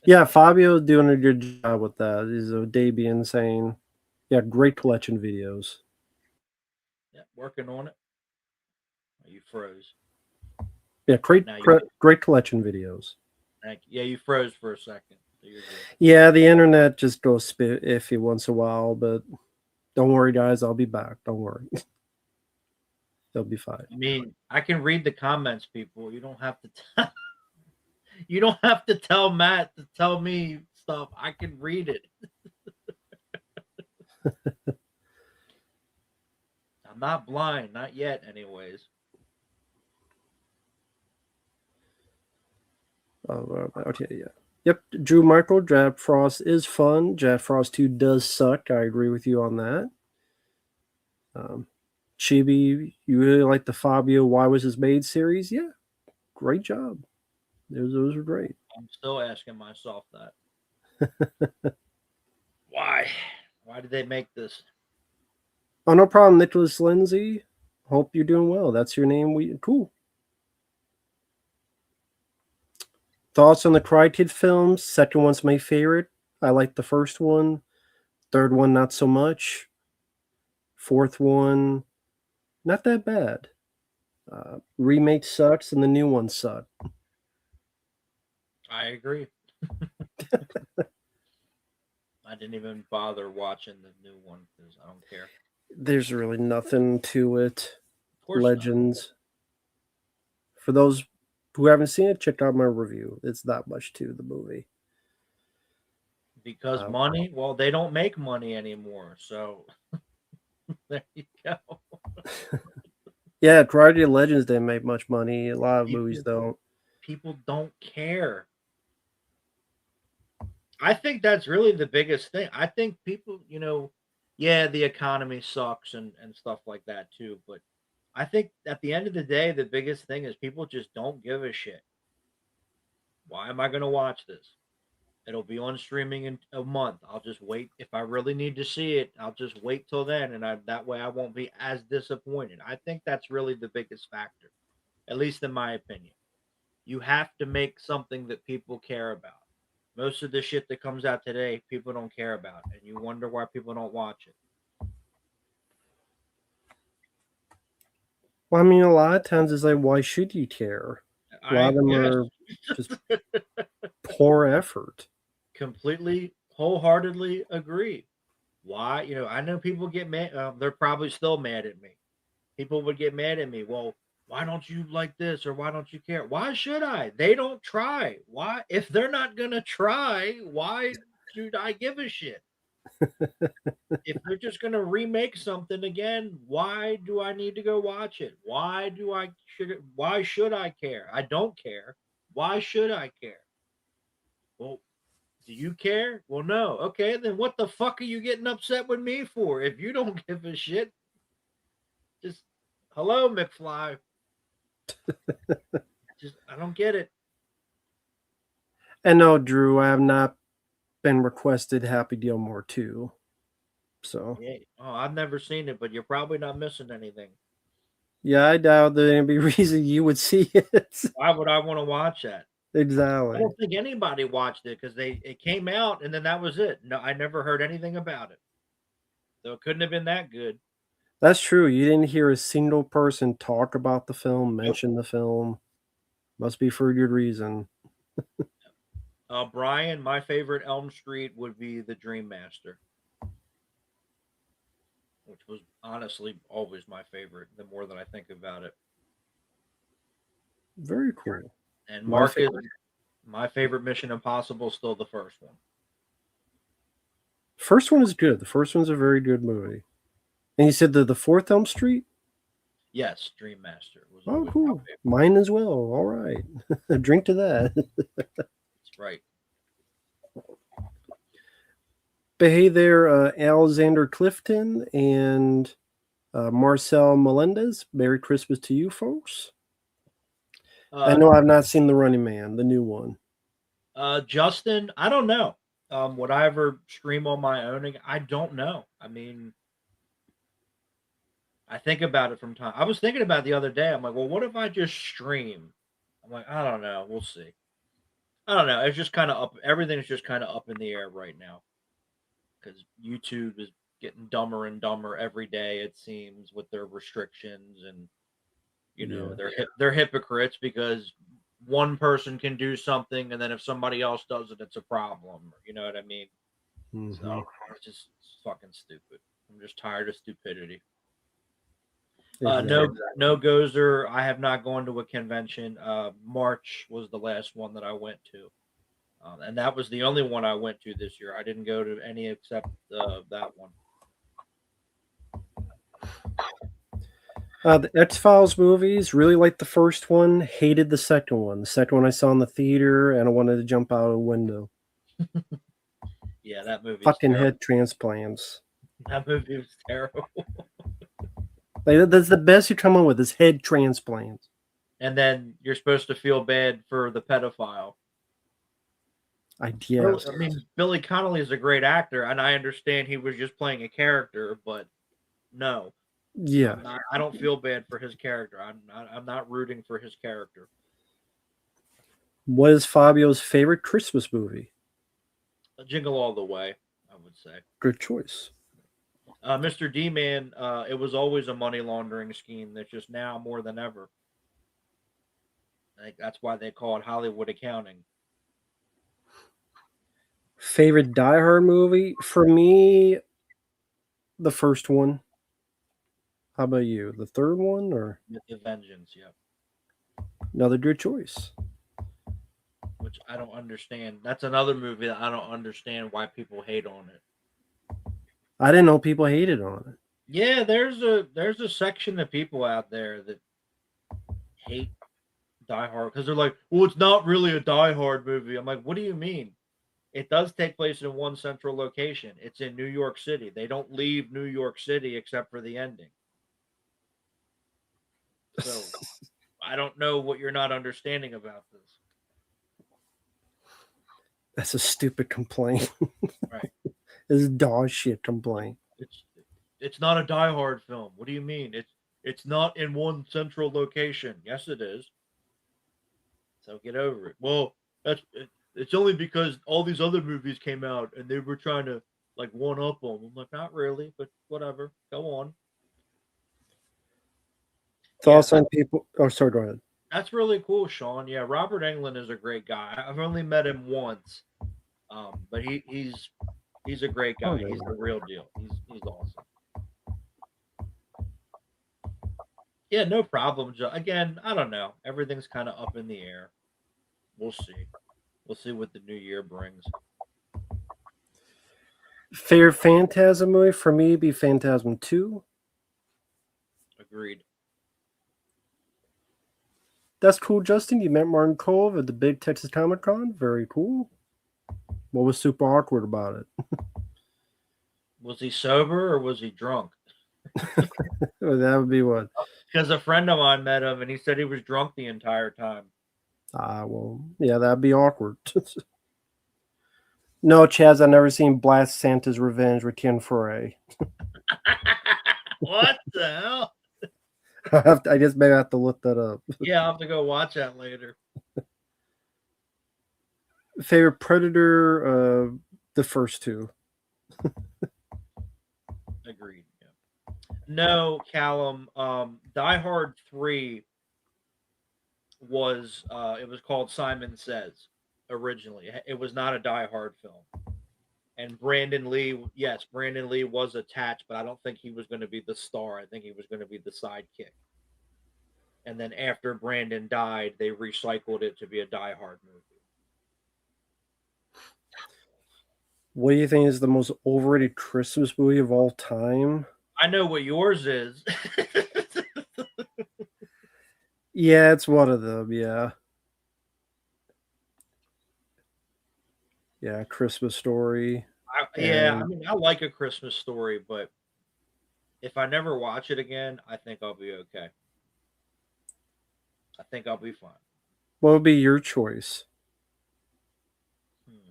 Yeah, Fabio's doing a good job with that. He's a Dabian saying, yeah, great collection videos. Yeah, working on it. froze. Yeah, great, Now you great collection videos. yeah, you froze for a second. So you're good. Yeah, the internet just goes spit iffy once in a while, but don't worry, guys. I'll be back. Don't worry. They'll be fine. I mean, I can read the comments, people. You don't have to you don't have to tell Matt to tell me stuff. I can read it. I'm not blind, not yet anyways. Okay, yeah. Yep, Drew Michael, Jack Frost is fun. Jack Frost 2 does suck. I agree with you on that. Chibi, you really like the Fabio Why Was His Made series? Yeah, great job. Those are great. I'm still asking myself that. Why? Why did they make this? Oh, no problem, Nicholas Lindsay. Hope you're doing well. That's your name. Cool. Thoughts on the Cry Kid films? Second one's my favorite. I like the first one. Third one, not so much. Fourth one, not that bad. Remake sucks, and the new one sucked. I agree. I didn't even bother watching the new one because I don't care. There's really nothing to it. Of course Legends. For those who haven't seen it, check out my review. It's that much to the movie. not. Because money, well, they don't make money anymore. So there you go. Yeah, Karate Legends didn't make much money. A lot of movies don't. People don't care. I think that's really the biggest thing. I think people, yeah, the economy sucks and stuff like that too. But I think at the end of the day, the biggest thing is people just don't give a shit. Why am I going to watch this? It'll be on streaming in a month. I'll just wait. If I really need to see it, I'll just wait till then. And that way I won't be as disappointed. I think that's really the biggest factor, at least in my opinion. You have to make something that people care about. Most of the shit that comes out today, people don't care about, and you wonder why people don't watch it. Well, I mean, a lot of times it's like, why should you care? A lot of I them yes, are just poor effort. completely, wholeheartedly agree. Why? I know people get mad. They're probably still mad at me. People would get mad at me. Well, why don't you like this or why don't you care? Why should I? They don't try. Why? If they're not gonna try, why should I give a shit? If they're just going to remake something again, why do I need to go watch it? Why should I care? I don't care. Why should I care? Well, do you care? Well, no. Okay, then what the fuck are you getting upset with me for? If you don't give a shit, just hello, McFly. I don't get it. And no, Drew, I have not been requested Happy Gilmore 2. So, Yeah. Oh, I've never seen it, but you're probably not missing anything. yeah, I doubt there'd any reason you would see it. Why would I want to watch that? I Exactly. don't think anybody watched it because it came out and then that was it. No, I never heard anything about it. So it couldn't have been that good. That's true. You didn't hear a single person talk about the film, Nope. mention the film. Must be for a good reason. Brian, my favorite Elm Street would be The Dream Master, which was honestly always my favorite. The more that I think about it, Very cool. and Marcus, my favorite Mission Impossible is still the first one. First one is good. The first one's a very good movie. And you said the fourth Elm Street? Yes, Dream Master was Oh, always my cool. favorite. Mine as well. All right. Drink to that. That's right. But hey there, Alexander Clifton and Marcel Melendez. Merry Christmas to you folks. I know I've not seen The Running Man, the new one. Justin, I don't know. Would I ever stream on my own? I don't know. I mean, I think about it from time. I was thinking about it the other day. I'm like, well, what if I just stream? I'm like, I don't know. We'll see. I don't know. It's just kind of up. Everything's just kind of up in the air right now because YouTube is getting dumber and dumber every day. It seems with their restrictions and Yeah. They're hypocrites because one person can do something, and then if somebody else does it, it's a problem. You know what I mean? So Hmm. it's fucking stupid. I'm just tired of stupidity. Exactly. No Gozer. I have not gone to a convention. March was the last one that I went to, and that was the only one I went to this year. I didn't go to any except that one. The X Files movies, really liked the first one, hated the second one. The second one I saw in the theater, and I wanted to jump out of the window. Yeah, that movie is Fucking terrible. head transplants. That movie was terrible. Like, that's the best you come up with is head transplants. And then you're supposed to feel bad for the pedophile. I Really, guess. I mean, Billy Connolly is a great actor, and I understand he was just playing a character, but no, Yeah. I'm not. I don't feel bad for his character. I'm not rooting for his character. What is Fabio's favorite Christmas movie? Jingle all the way, I would say. Good choice. Mr. D Man, it was always a money laundering scheme. That's just now more than ever. I think that's why they call it Hollywood accounting. Favorite Die Hard movie? For me, the first one. How about you? The third one or With the Vengeance, yeah. another good choice? Which I don't understand. That's another movie that I don't understand why people hate on it. I didn't know people hated on it. Yeah, there's a section of people out there that hate Die Hard because they're like, well, it's not really a Die Hard movie. I'm like, what do you mean? It does take place in one central location. It's in New York City. They don't leave New York City except for the ending. So I don't know what you're not understanding about this. That's a stupid complaint. Right. This is dog shit complaint. It's it's not a Die Hard film. What do you mean? It's not in one central location. Yes, it is. So get over it. Well, it's only because all these other movies came out and they were trying to like one up them. I'm like, not really, but whatever. Go on. Yeah, Thoughts on people? Oh, sorry. Go ahead. that's really cool, Sean. Yeah, Robert Englund is a great guy. I've only met him once, but he's a great Oh, guy. no. He's the real deal. He's awesome. Yeah, no problem. Again, I don't know. Everything's kind of up in the air. We'll see. We'll see what the new year brings. Favorite Phantasm movie for me be Phantasm 2. Agreed. That's cool, Justin. You met Martin Cove at the Big Texas Comic Con. Very cool. What was super awkward about it? Was he sober or was he drunk? That would be what? Because a friend of mine met him and he said he was drunk the entire time. Well, yeah, that'd be awkward. No, Chaz, I've never seen Blast Santa's Revenge with Ken Foray. What the hell? I guess maybe I have to look that up. Yeah, I'll have to go watch that later. Favorite Predator? The first two. Agreed. Yeah. No, Callum. Die Hard 3 was it was called Simon Says originally. It was not a Die Hard film. And Brandon Lee, yes, Brandon Lee was attached, but I don't think he was going to be the star. I think he was going to be the sidekick. And then after Brandon died, they recycled it to be a Die Hard movie. What do you think is the most overrated Christmas movie of all time? I know what yours is. Yeah, it's one of them. Yeah. Yeah, Christmas Story. Yeah, I And mean, I like A Christmas Story, but if I never watch it again, I think I'll be okay. I think I'll be fine. what would be your choice? Hmm.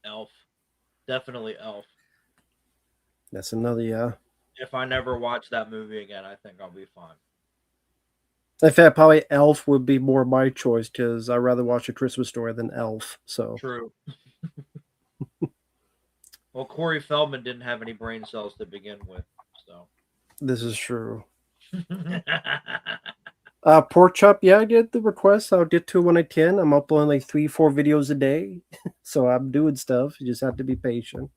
Elf, definitely Elf. That's another, yeah. If I never watch that movie again, I think I'll be fine. In fact, probably Elf would be more my choice because I'd rather watch A Christmas Story than Elf. So True. Well, Corey Feldman didn't have any brain cells to begin with, so this is true. Pork chop, yeah, I get the request. I'll get to it when I can. I'm uploading like 3, 4 videos a day, so I'm doing stuff. You just have to be patient.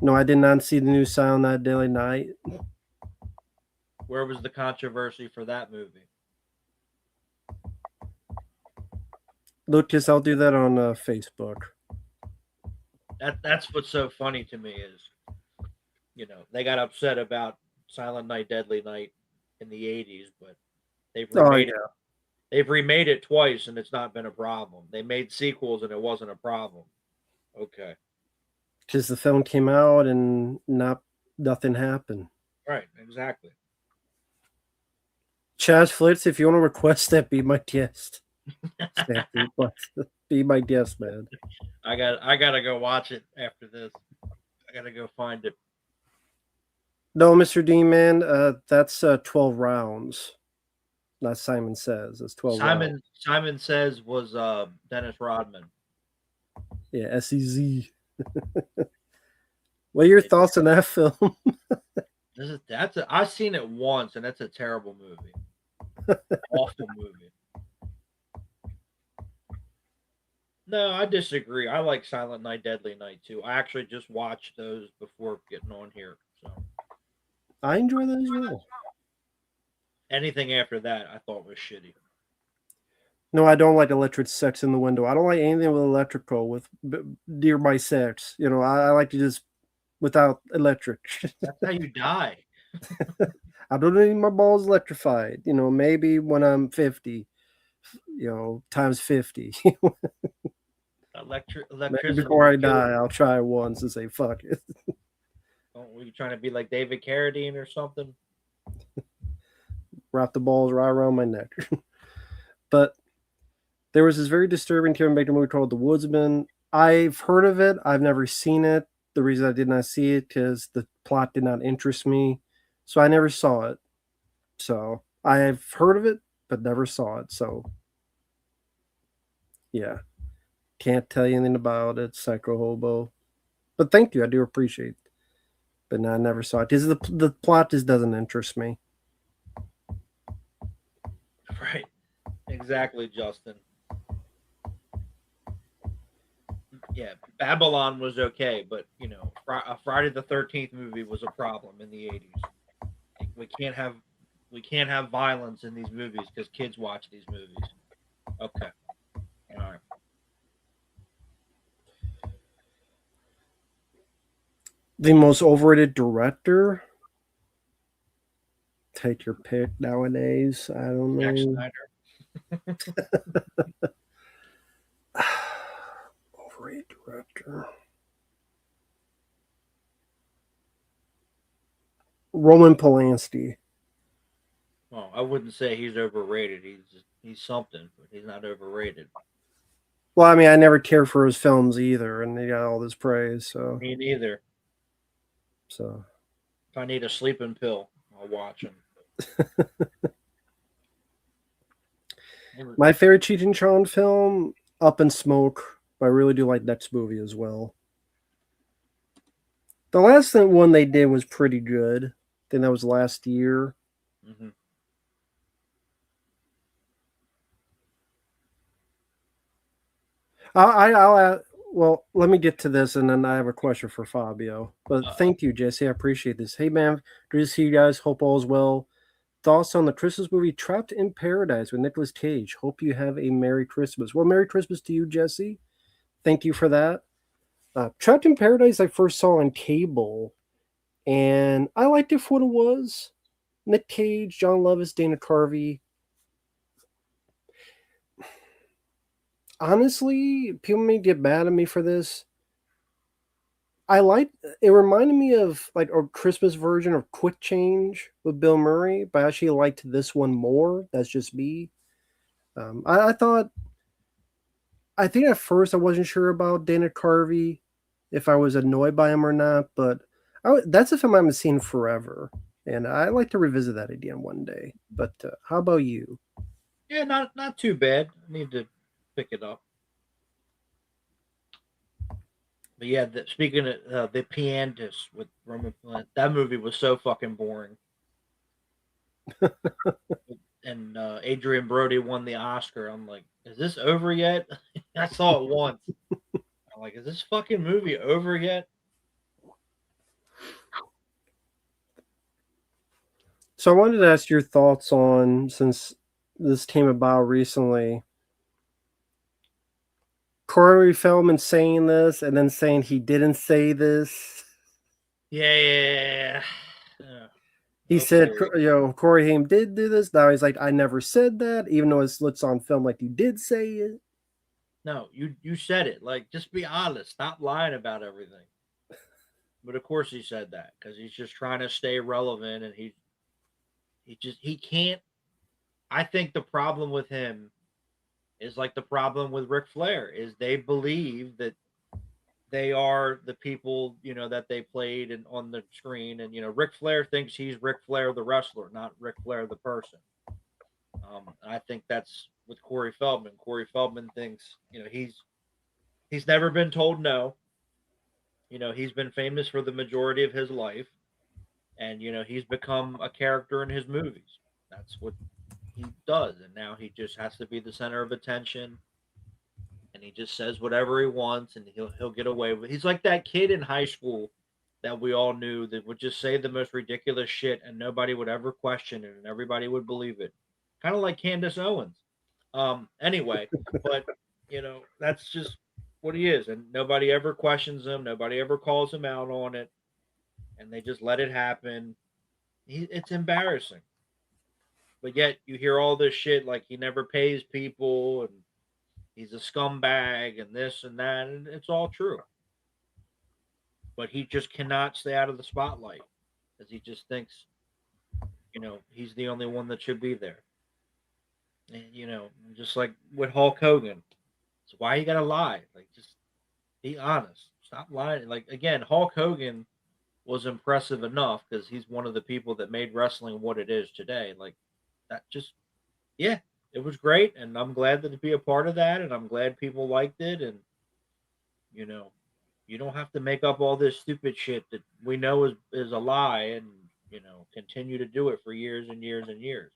No, I did not see the new Silent Night, Deadly Night. Where was the controversy for that movie? Lucas, I'll do that on Facebook. That's what's so funny to me is, they got upset about Silent Night, Deadly Night in the '80s, but they've Oh remade it. yeah, They've remade it twice, and it's not been a problem. They made sequels, and it wasn't a problem. Okay, because the film came out and nothing happened. right, exactly. Chaz Flitz, if you want to request that, be my guest. Be my guest, man. I gotta go watch it after this. I gotta go find it. No, Mr. D, man, that's 12 rounds. Not Simon Says. It's 12 rounds. Simon Says was Dennis Rodman. Yeah, SEZ. What are your thoughts on that film? I've seen it once, and that's a terrible movie. Awful movie. No, I disagree. I like Silent Night, Deadly Night too. I actually just watched those before getting on here. So I enjoy that as well. anything after that, I thought was shitty. No, I don't like electric sex in the window. I don't like anything with electrical, with nearby sex. I like to just without electric. That's how you die. I don't need my balls electrified. Maybe when I'm 50, times 50. Maybe Electricity before will I kill die, you. I'll try once and say, fuck it. Were you trying to be like David Carradine or something? Wrap the balls right around my neck. But there was this very disturbing Kevin Bacon movie called The Woodsman. I've heard of it. I've never seen it. The reason I did not see it because the plot did not interest me. So I never saw it. So I have heard of it, but never saw it. So yeah, can't tell you anything about it. Psycho Hobo. But thank you. I do appreciate it. But no, I never saw it because the plot just doesn't interest me. Right. Exactly, Justin. Yeah, Babylon was okay, but a Friday the 13th movie was a problem in the '80s. We can't have violence in these movies because kids watch these movies. Okay, all right. The most overrated director? Take your pick nowadays. I don't Zack know. Snyder. Overrated director. Roman Polanski. Well, I wouldn't say he's overrated. He's something, but he's not overrated. Well, I mean, I never cared for his films either, and he got all this praise. So, Me neither. so If I need a sleeping pill, I'll watch him. my favorite Cheech and Chong film, Up in Smoke. But I really do like Next movie as well. The last one they did was pretty good. I think that was last year. Mm-hmm. I'll add, well, let me get to this, and then I have a question for Fabio. But thank you, Jesse. I appreciate this. Hey, man, good to see you guys. Hope all is well. Thoughts on the Christmas movie Trapped in Paradise with Nicolas Cage. Hope you have a Merry Christmas. Well, Merry Christmas to you, Jesse. Thank you for that. Trapped in Paradise, I first saw on cable, and I liked it for what it was. Nick Cage, John Lovitz, Dana Carvey. Honestly, people may get mad at me for this. I like it. Reminded me of like a Christmas version of Quick Change with Bill Murray, but I actually liked this one more. That's just me. I thought. I think at first I wasn't sure about Dana Carvey, if I was annoyed by him or not. But that's a film I haven't seen forever, and I like to revisit that again one day. But how about you? Yeah, not too bad. I need to pick it up. But yeah, speaking of the pianist with Roman, that movie was so fucking boring. And Adrian Brody won the Oscar. I'm like, is this over yet? I saw it once. I'm like, is this fucking movie over yet? So I wanted to ask your thoughts on, since this came about recently, Corey Feldman saying this and then saying he didn't say this. Yeah. He said, Okay. Corey Haim did do this. Now he's like, I never said that, even though it's on film like he did say it. No, you said it. Like, just be honest. Stop lying about everything. But of course he said that because he's just trying to stay relevant, and he can't. I think the problem with him is like the problem with Ric Flair is they believe that they are the people, that they played and on the screen, and Ric Flair thinks he's Ric Flair the wrestler, not Ric Flair the person. I think that's with Corey Feldman. Corey Feldman thinks he's never been told no. He's been famous for the majority of his life, and he's become a character in his movies. That's what he does, and now he just has to be the center of attention, and he just says whatever he wants, and he'll get away with it. He's like that kid in high school that we all knew that would just say the most ridiculous shit, and nobody would ever question it, and everybody would believe it. Kind of like Candace Owens. Anyway, but that's just what he is, and nobody ever questions him. Nobody ever calls him out on it, and they just let it happen. It's embarrassing. But yet you hear all this shit like he never pays people and he's a scumbag and this and that, and it's all true. But he just cannot stay out of the spotlight because he just thinks, he's the only one that should be there. And just like with Hulk Hogan, so why you gotta lie? Like, just be honest. Stop lying. Like, again, Hulk Hogan was impressive enough because he's one of the people that made wrestling what it is today. Like, that just, yeah, it was great, and I'm glad to be a part of that, and I'm glad people liked it, and you know, you don't have to make up all this stupid shit that we know is a lie, and continue to do it for years and years and years.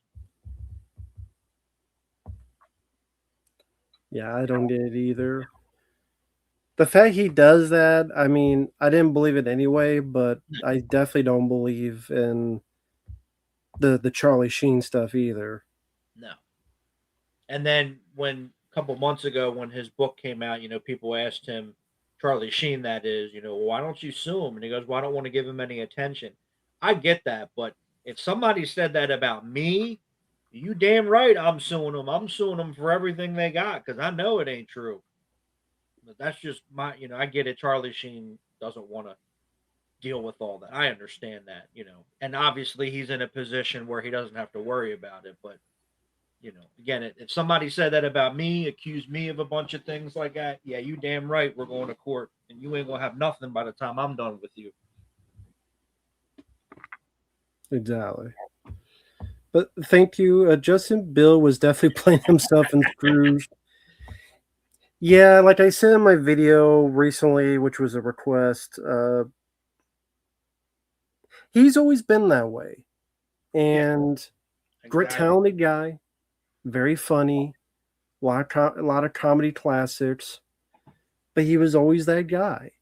Yeah, I don't get it either. The fact he does that, I mean, I didn't believe it anyway, but I definitely don't believe in the Charlie Sheen stuff either. No. And then when a couple months ago, when his book came out, people asked him, Charlie Sheen, that is, why don't you sue him? And he goes, well, I don't want to give him any attention. I get that, but if somebody said that about me, you damn right I'm suing them. I'm suing them for everything they got because I know it ain't true. But that's just my, I get it. Charlie Sheen doesn't want to deal with all that. I understand that, and obviously he's in a position where he doesn't have to worry about it. But again, if somebody said that about me, accused me of a bunch of things like that, yeah, you damn right we're going to court, and you ain't gonna have nothing by the time I'm done with you. Exactly. But thank you. Justin Bill was definitely playing himself in Scrooge. Yeah, like I said in my video recently, which was a request, he's always been that way. Yeah, And great, exactly. talented guy, very funny, a lot of comedy classics, but he was always that guy.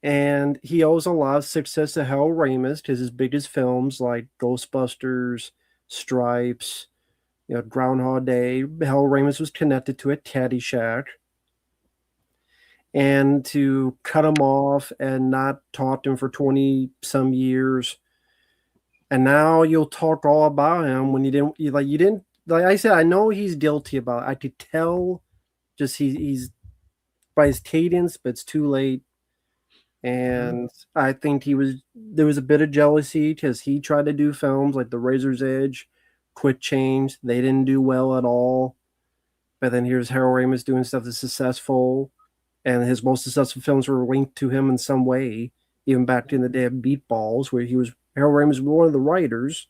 And he owes a lot of success to Harold Ramis because his biggest films like Ghostbusters, Stripes, Groundhog Day, Harold Ramis was connected to it, Caddyshack. And to cut him off and not talk to him for 20 some years, and now you'll talk all about him when you didn't, like I said, I know he's guilty about it. I could tell, just he's by his cadence, but it's too late. And I think there was a bit of jealousy because he tried to do films like The Razor's Edge, Quick Change. They didn't do well at all. But then here's Harold Ramis doing stuff that's successful, and his most successful films were linked to him in some way. Even back in the day of Meatballs, where Harold Ramis was one of the writers.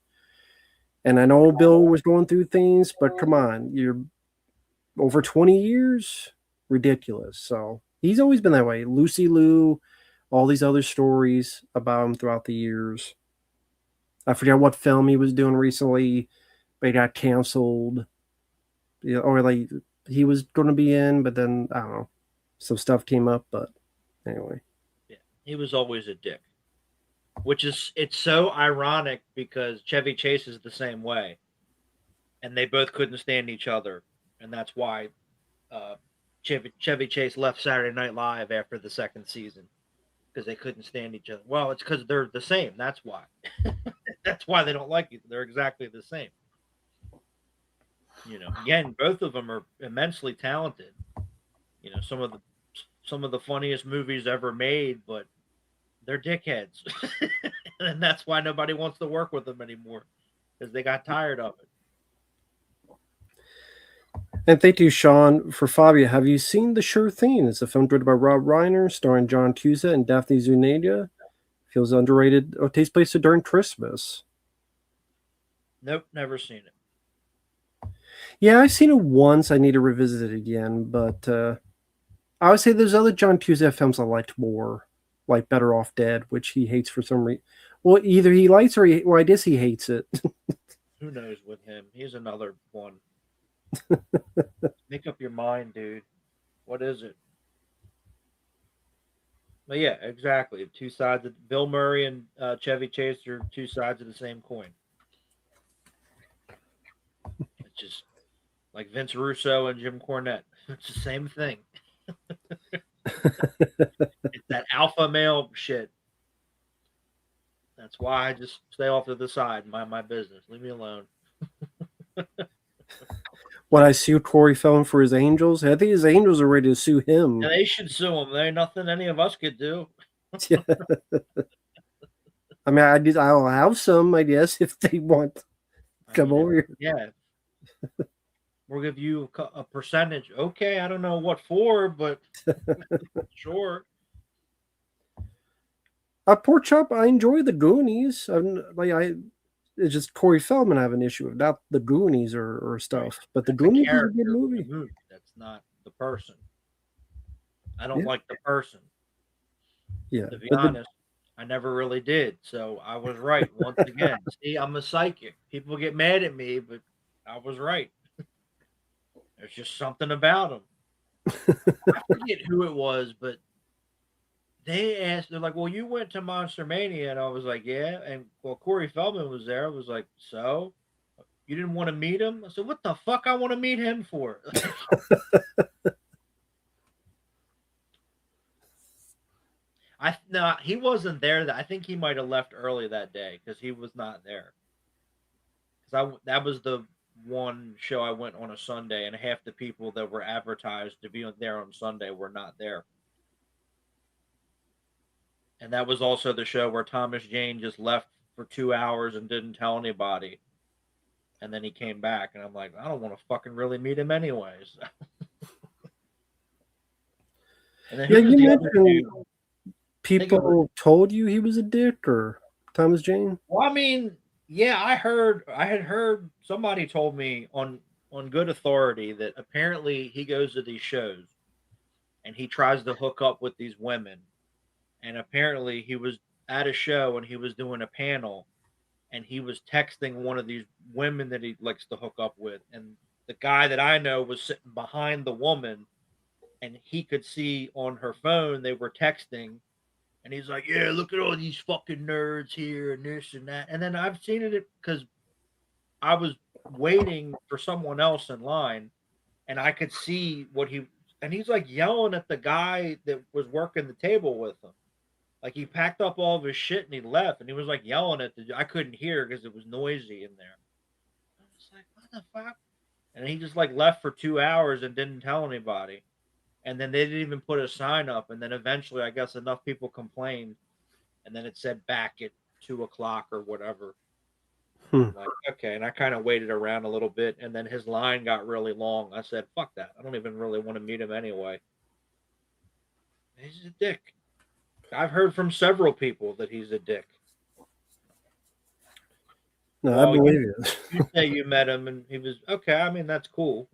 And I know Bill was going through things, but come on, you're over 20 years, ridiculous. So he's always been that way. Lucy Liu, all these other stories about him throughout the years. I forget what film he was doing recently, but he got canceled. Or like he was going to be in, but then I don't know, some stuff came up. But anyway, Yeah, he was always a dick. Which is it's so ironic because Chevy Chase is the same way, and they both couldn't stand each other, and that's why uh, Chevy Chase left Saturday Night Live after the second season because they couldn't stand each other. Well, it's because they're the same. That's why. That's why they don't like you. They're exactly the same. Again, both of them are immensely talented. Some of the funniest movies ever made, but they're dickheads, and that's why nobody wants to work with them anymore because they got tired of it. and thank you, Sean, for Fabio. Have you seen The Sure Thing? It's a film directed by Rob Reiner, starring John Cusack and Daphne Zuniga. Feels underrated. Oh, it takes place during Christmas. Nope, never seen it. Yeah, I've seen it once. I need to revisit it again, but I would say there's other John Cusack films I liked more, like Better Off Dead, which he hates for some reason. Well, either he likes or I guess he hates it. Who knows with him? He's another one. Make up your mind, dude. What is it? But yeah, exactly. Two sides of Bill Murray and Chevy Chase are two sides of the same coin. It's just like Vince Russo and Jim Cornette. It's the same thing. It's that alpha male shit. That's why I just stay off to the side and mind my business. Leave me alone. When I sued Corey Feldman for his Angels, I think his Angels are ready to sue him. And they should sue him. There ain't nothing any of us could do. Yeah. I mean, I'll have some, I guess, if they want to come over here. Yeah, we'll give you a percentage. Okay, I don't know what for, but sure. Pork chop, I enjoy the Goonies. It's just Corey Feldman I have an issue with, not the Goonies or Right. stuff. But the That's a Goonies is a good character in movie. the movie. That's not the person. I don't Yeah, like the person. yeah. To be But the honest, I never really did. So I was right once again. See, I'm a psychic. People get mad at me, but I was right. There's just something about him. I forget who it was, but they're like, "Well, you went to Monster Mania," and I was like, "Yeah." And well, Corey Feldman was there. I was like, "So, you didn't want to meet him?" I said, "What the fuck? I want to meet him for?" I no, he wasn't there. I think he might have left early that day because he was not there. Because that was the one show I went on a Sunday, and half the people that were advertised to be there on Sunday were not there. And that was also the show where Thomas Jane just left for 2 hours and didn't tell anybody. And then he came back, and I'm like, I don't want to fucking really meet him anyways. And then yeah, who was you the other mentioned dude? I think it was. people told you he was a dick or Thomas Jane. Well, I mean, yeah, I had heard somebody told me on good authority that apparently he goes to these shows and he tries to hook up with these women. And apparently he was at a show and he was doing a panel and he was texting one of these women that he likes to hook up with. And the guy that I know was sitting behind the woman and he could see on her phone they were texting. And he's like, "Yeah, look at all these fucking nerds here and this and that." And then I've seen it because I was waiting for someone else in line and I could see and he's like yelling at the guy that was working the table with him. Like he packed up all of his shit and he left and he was like yelling at I couldn't hear because it was noisy in there. I was like, what the fuck? And he just like left for 2 hours and didn't tell anybody. And then they didn't even put a sign up. And then eventually, I guess enough people complained, and then it said back at 2 o'clock or whatever. Hmm. I'm like, okay. And I kind of waited around a little bit, and then his line got really long. I said, fuck that. I don't even really want to meet him anyway. He's a dick. I've heard from several people that he's a dick. No, I Well, believe you you. you say you met him, and he was okay. I mean, that's cool.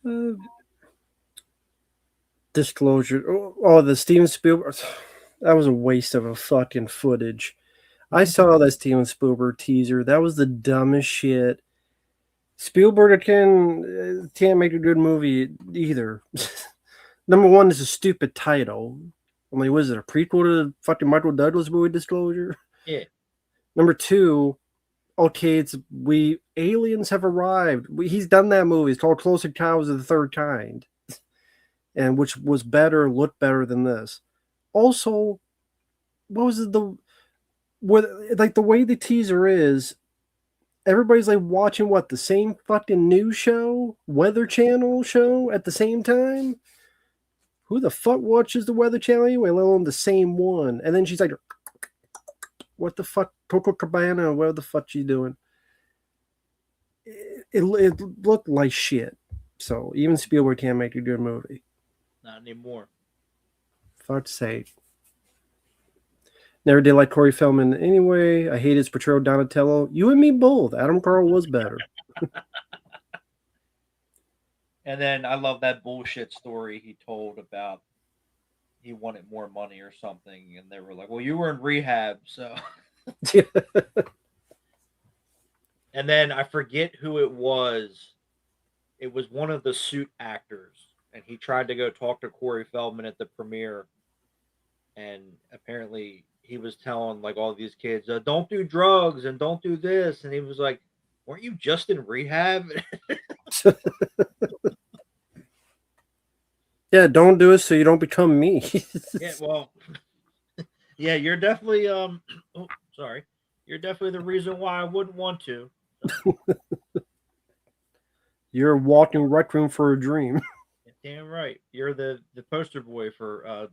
Uh, Disclosure. Oh, the Steven Spielberg. That was a waste of a fucking footage. I saw that Steven Spielberg teaser. That was the dumbest shit. Spielberg can't make a good movie either. Number one is a stupid title. I mean, was it a prequel to the fucking Michael Douglas movie Disclosure? Yeah. Number two, okay, it's we aliens have arrived. He's done that movie. It's called Close Encounters of the Third Kind, and which was better, looked better than this. Also, what was it, the what like the way the teaser is? Everybody's like watching what the same fucking news show, Weather Channel show at the same time. Who the fuck watches the Weather Channel anyway? Let alone the same one. And then she's like, "What the fuck, Coco Cabana? What the fuck she doing?" It looked like shit. So even Spielberg can't make a good movie. Not anymore. Fuck's sake. Never did like Corey Feldman anyway. I hate his portrayal of Donatello. You and me both. Adam Carl was better. And then I love that bullshit story he told about he wanted more money or something, and they were like, "Well, you were in rehab, so." And then I forget who it was. It was one of the suit actors, and he tried to go talk to Corey Feldman at the premiere, and apparently he was telling like all these kids, "Don't do drugs and don't do this," and he was like, "Weren't you just in rehab?" Yeah, don't do it so you don't become me. Yeah, well, yeah, you're definitely oh, sorry, you're definitely the reason why I wouldn't want to. So, You're a walking rec room for a dream. damn right, you're the poster boy for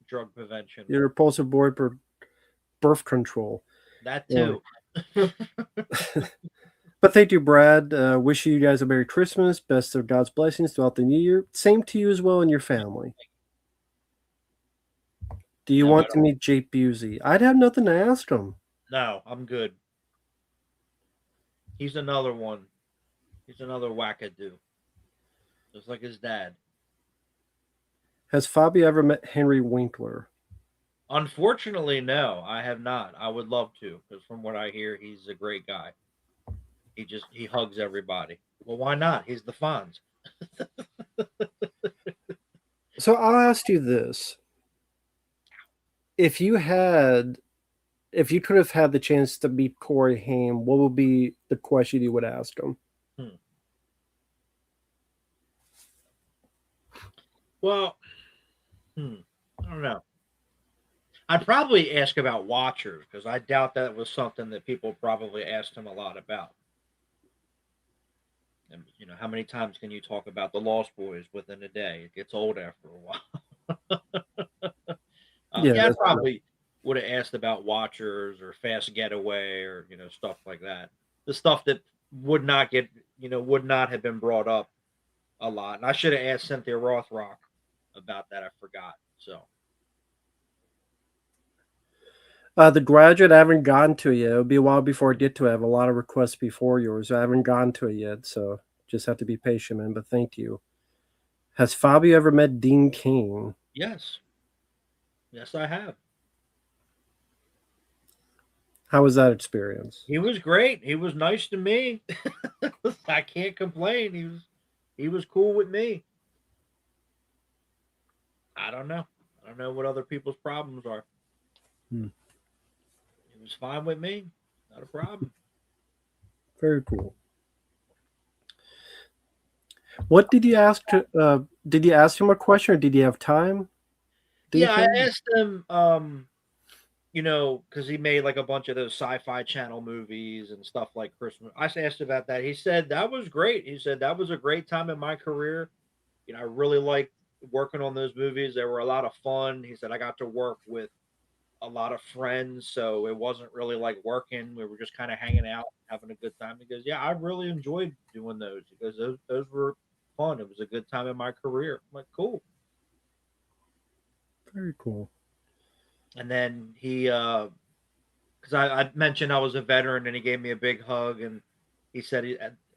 drug prevention. You're a poster boy for birth control. That Yeah. too. But thank you, Brad. Wish you guys a Merry Christmas. Best of God's blessings throughout the new year. Same to you as well and your family. Do you No, want to meet Jake Busey? I'd have nothing to ask him. no, I'm good. He's another one. He's another wackadoo, just like his dad. Has Fabi ever met Henry Winkler? Unfortunately, no, I have not. I would love to, because from what I hear, he's a great guy. He hugs everybody. Well, why not? He's the Fonz. So I'll ask you this. If you could have had the chance to meet Corey Haim, what would be the question you would ask him? Well, I don't know. I'd probably ask about Watchers because I doubt that was something that people probably asked him a lot about. And how many times can you talk about the Lost Boys within a day? It gets old after a while. Yeah, I probably would have asked about Watchers or Fast Getaway or stuff like that. The stuff that would not have been brought up a lot. And I should have asked Cynthia Rothrock about that. I forgot. So The Graduate, I haven't gotten to it yet. It'll be a while before I get to it. I have a lot of requests before yours. I haven't gotten to it yet, so just have to be patient, man. But thank you. Has Fabio ever met Dean Cain? yes, I have. How was that experience? He was great. He was nice to me. I can't complain. He was cool with me. I don't know. I don't know what other people's problems are. It was fine with me. Not a problem. Very cool. What did you ask? Did you ask him a question, or did you have time? Yeah, I asked him. Because he made like a bunch of those sci-fi channel movies and stuff like Christmas. I asked about that. He said that was great. He said that was a great time in my career. I really liked working on those movies. They were a lot of fun. He said I got to work with a lot of friends, so it wasn't really like working. We were just kind of hanging out, having a good time. Because yeah, I really enjoyed doing those because those were fun. It was a good time in my career. I'm like, cool. Very cool. And then he, because I mentioned I was a veteran, and he gave me a big hug, and he said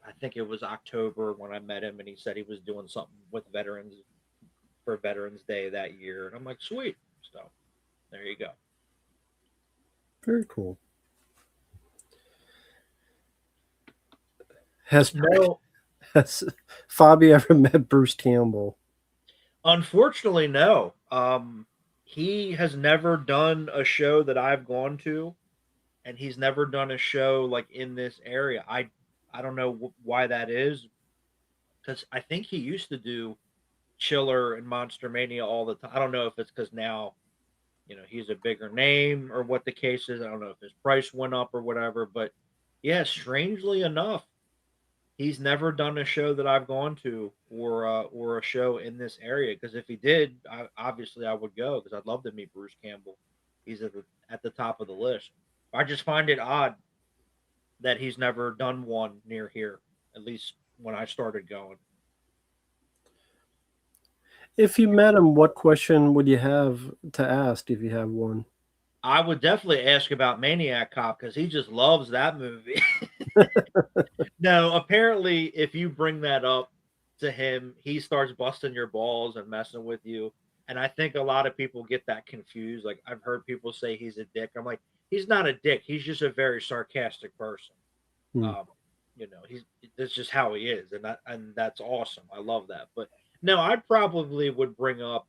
I think it was October when I met him, and he said he was doing something with veterans for Veterans Day that year, and I'm like, sweet. So there you go. Very cool. Has No, has Fabi ever met Bruce Campbell? unfortunately, no. He has never done a show that I've gone to, and he's never done a show like in this area. I don't know why that is, because I think he used to do Chiller and Monster Mania all the time. I don't know if it's because now he's a bigger name or what the case is. I don't know if his price went up or whatever, but yeah, strangely enough, he's never done a show that I've gone to or a show in this area. Because if he did, obviously I would go because I'd love to meet Bruce Campbell. He's at the top of the list. I just find it odd that he's never done one near here. At least when I started going, If you met him, what question would you have to ask if you have one? I would definitely ask about Maniac Cop because he just loves that movie. No, apparently, if you bring that up to him, he starts busting your balls and messing with you. And I think a lot of people get that confused. Like I've heard people say he's a dick. I'm like, he's not a dick. He's just a very sarcastic person. Hmm. Um, he's that's just how he is, and that's awesome. I love that. But no, I probably would bring up,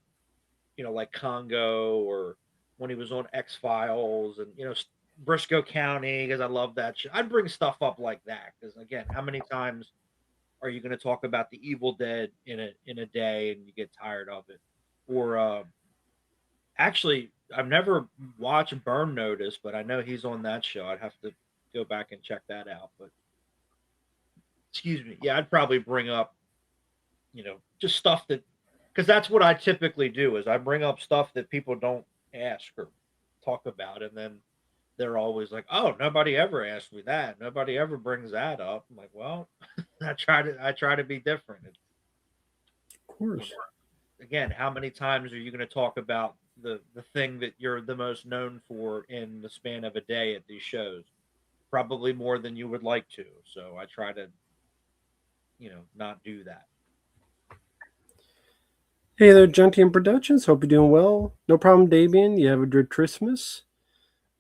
like Congo or when he was on X Files and Briscoe County because I love that shit. I'd bring stuff up like that because again, how many times are you going to talk about the Evil Dead in a day and you get tired of it? Or actually, I've never watched Burn Notice, but I know he's on that show. I'd have to go back and check that out. But excuse me, yeah, I'd probably bring up just stuff that because that's what I typically do is I bring up stuff that people don't ask or talk about, and then they're always like, "Oh, nobody ever asked me that. Nobody ever brings that up." I'm like, "Well, I try to be different." Of You course. know, again, how many times are you going to talk about the thing that you're the most known for in the span of a day at these shows? Probably more than you would like to. So I try to, not do that. Hey there, Junkian Productions. Hope you're doing well. No problem, Davian. You have a good Christmas.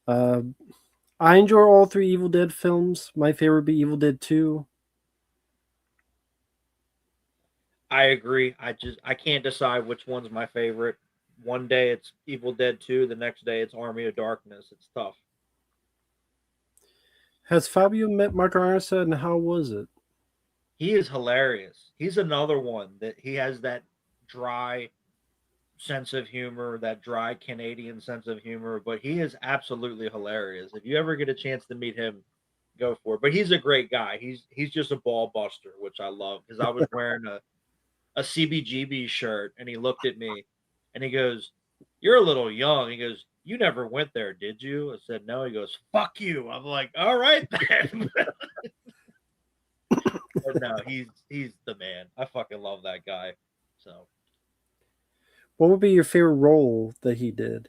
Uh, I enjoy all three Evil Dead films. My favorite would be Evil Dead 2. I agree. I can't decide which one's my favorite. One day it's Evil Dead 2, the next day it's Army of Darkness. It's tough. Has Fabio met Mark Arnesa and how was it? He is hilarious. He's another one that he has that dry sense of humor, that dry Canadian sense of humor, but he is absolutely hilarious. If you ever get a chance to meet him, go for it. But he's a great guy. He's just a ball buster, which I love because I was wearing a CBGB shirt and he looked at me and he goes, "You're a little young." He goes, "You never went there, did you?" I said, "No." He goes, "Fuck you." I'm like, "All right then." But no, he's the man. I fucking love that guy. So What would be your favorite role that he did?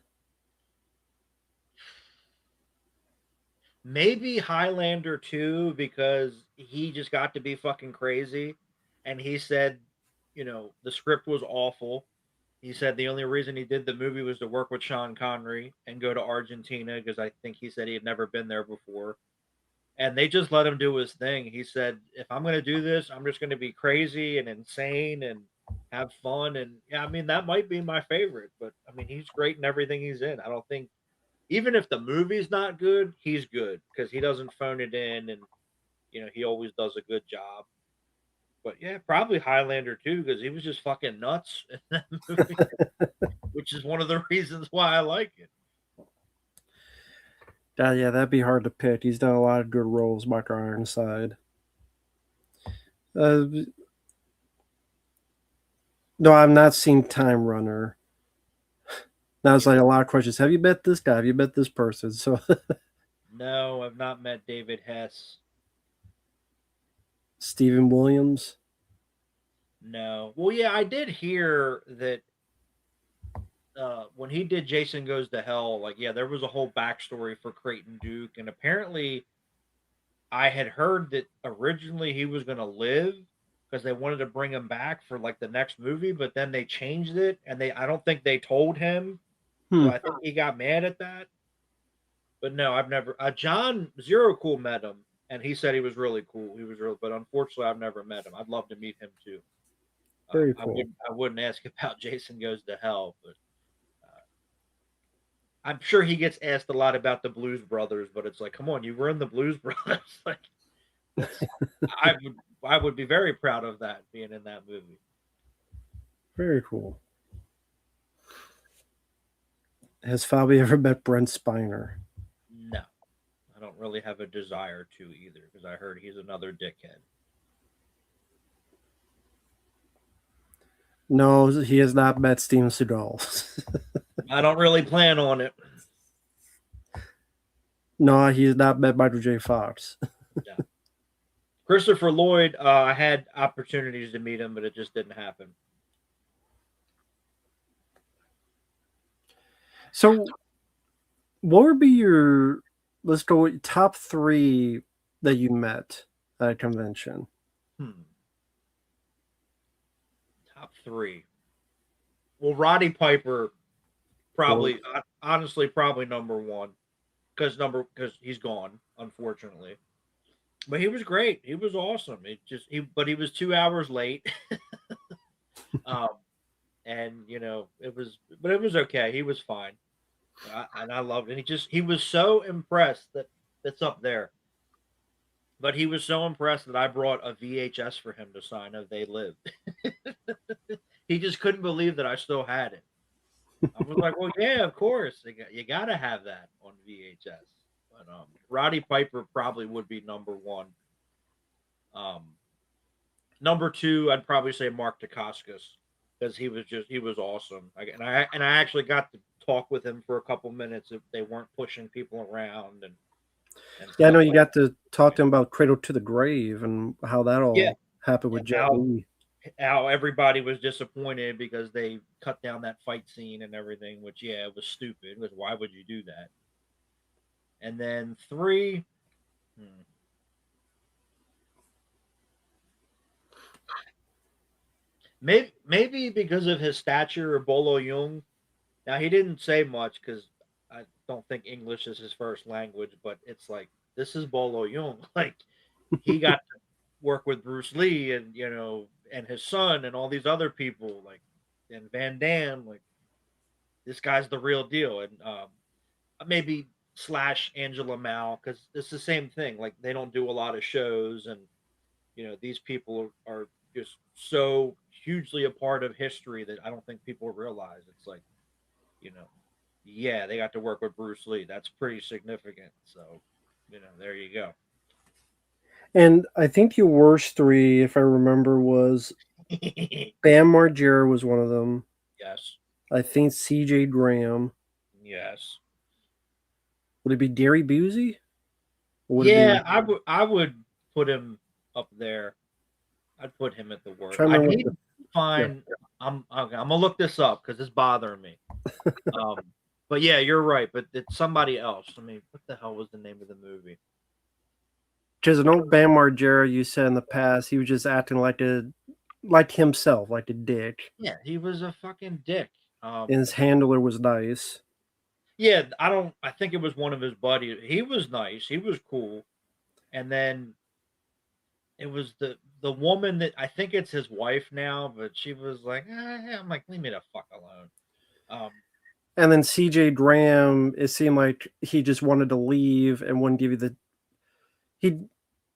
maybe Highlander too, because he just got to be fucking crazy. And he said, the script was awful. He said the only reason he did the movie was to work with Sean Connery and go to Argentina because I think he said he had never been there before. And they just let him do his thing. He said, if I'm going to do this, I'm just going to be crazy and insane and have fun. And yeah, I mean, that might be my favorite, but I mean, he's great in everything he's in. I don't think, even if the movie's not good, he's good because he doesn't phone it in and, he always does a good job. But yeah, probably Highlander too because he was just fucking nuts in that movie, which is one of the reasons why I like it. Yeah, that'd be hard to pick. He's done a lot of good roles, Mark Ironside. Uh, no, I've not seen Time Runner. Now it's Yeah. like a lot of questions. Have you met this guy? Have you met this person? So No, I've not met David Hess. Stephen Williams. No. Well, yeah, I did hear that when he did Jason Goes to Hell, like, yeah, there was a whole backstory for Creighton Duke, and apparently I had heard that originally he was going to live because they wanted to bring him back for like the next movie, but then they changed it, and I don't think they told him, so Hmm. I think he got mad at that. But no, I've never. John Zero Cool met him, and he said he was really cool. He was real, but unfortunately, I've never met him. I'd love to meet him too. Very I cool. wouldn't ask about Jason Goes to Hell, but I'm sure he gets asked a lot about the Blues Brothers. But it's like, come on, you were in the Blues Brothers. Like that's I would be very proud of that being in that movie. Very cool. Has Fabi ever met Brent Spiner? No, I don't really have a desire to either because I heard he's another dickhead. No, he has not met Steven Seagal. I don't really plan on it. No, he has not met Michael J. Fox. Yeah. Christopher Lloyd, I had opportunities to meet him, but it just didn't happen. So, what would be your, let's go, top three that you met at a convention? Top three. Well, Roddy Piper, probably, honestly, probably number one because he's gone, unfortunately. But he was great. He was awesome. But he was 2 hours late. um, and but it was okay. He was fine. And I loved it. He was so impressed that's up there. But he was so impressed that I brought a VHS for him to sign of They Live. He just couldn't believe that I still had it. I was like, well, yeah, of course. You got to have that on VHS. But Roddy Piper probably would be number one. Um, Number two, I'd probably say Mark Dacascos because he was awesome. And I actually got to talk with him for a couple minutes if they weren't pushing people around and Yeah, I know stuff you like got to talk to him about Cradle to the Grave and how that yeah, all happened with and Jet Li. how everybody was disappointed because they cut down that fight scene and everything, which yeah, it was stupid. Because why would you do that? And then three, hmm, maybe because of his stature, Bolo Jung. Now he didn't say much because I don't think English is his first language, but it's like this is Bolo Jung. Like he got to work with Bruce Lee and and his son and all these other people like and Van Damme. Like this guy's the real deal. And maybe slash Angela Mao because it's the same thing. Like they don't do a lot of shows, and these people are just so hugely a part of history that I don't think people realize. It's like you know, yeah, they got to work with Bruce Lee. That's pretty significant. So, there you go. And I think your worst three, if I remember, was Bam Margera was one of them. Yes. I think CJ Graham. Yes. Would it be Gary Busey? Or would it be Yeah, I would put him up there. I'd put him at the worst. trying to I'd remember need what to find. I'm gonna look this up because it's bothering me. Um, but yeah, you're right. But it's somebody else. I mean, what the hell was the name of the movie? because I know Bam Margera, you said in the past, he was just acting like himself, like a dick. Yeah, he was a fucking dick. And his handler was nice. Yeah, I don't. I think it was one of his buddies. He was nice. He was cool. And then it was the woman that I think it's his wife now, but she was like, I'm like, leave me the fuck alone. Um, And then CJ Graham, it seemed like he just wanted to leave and wouldn't give you the he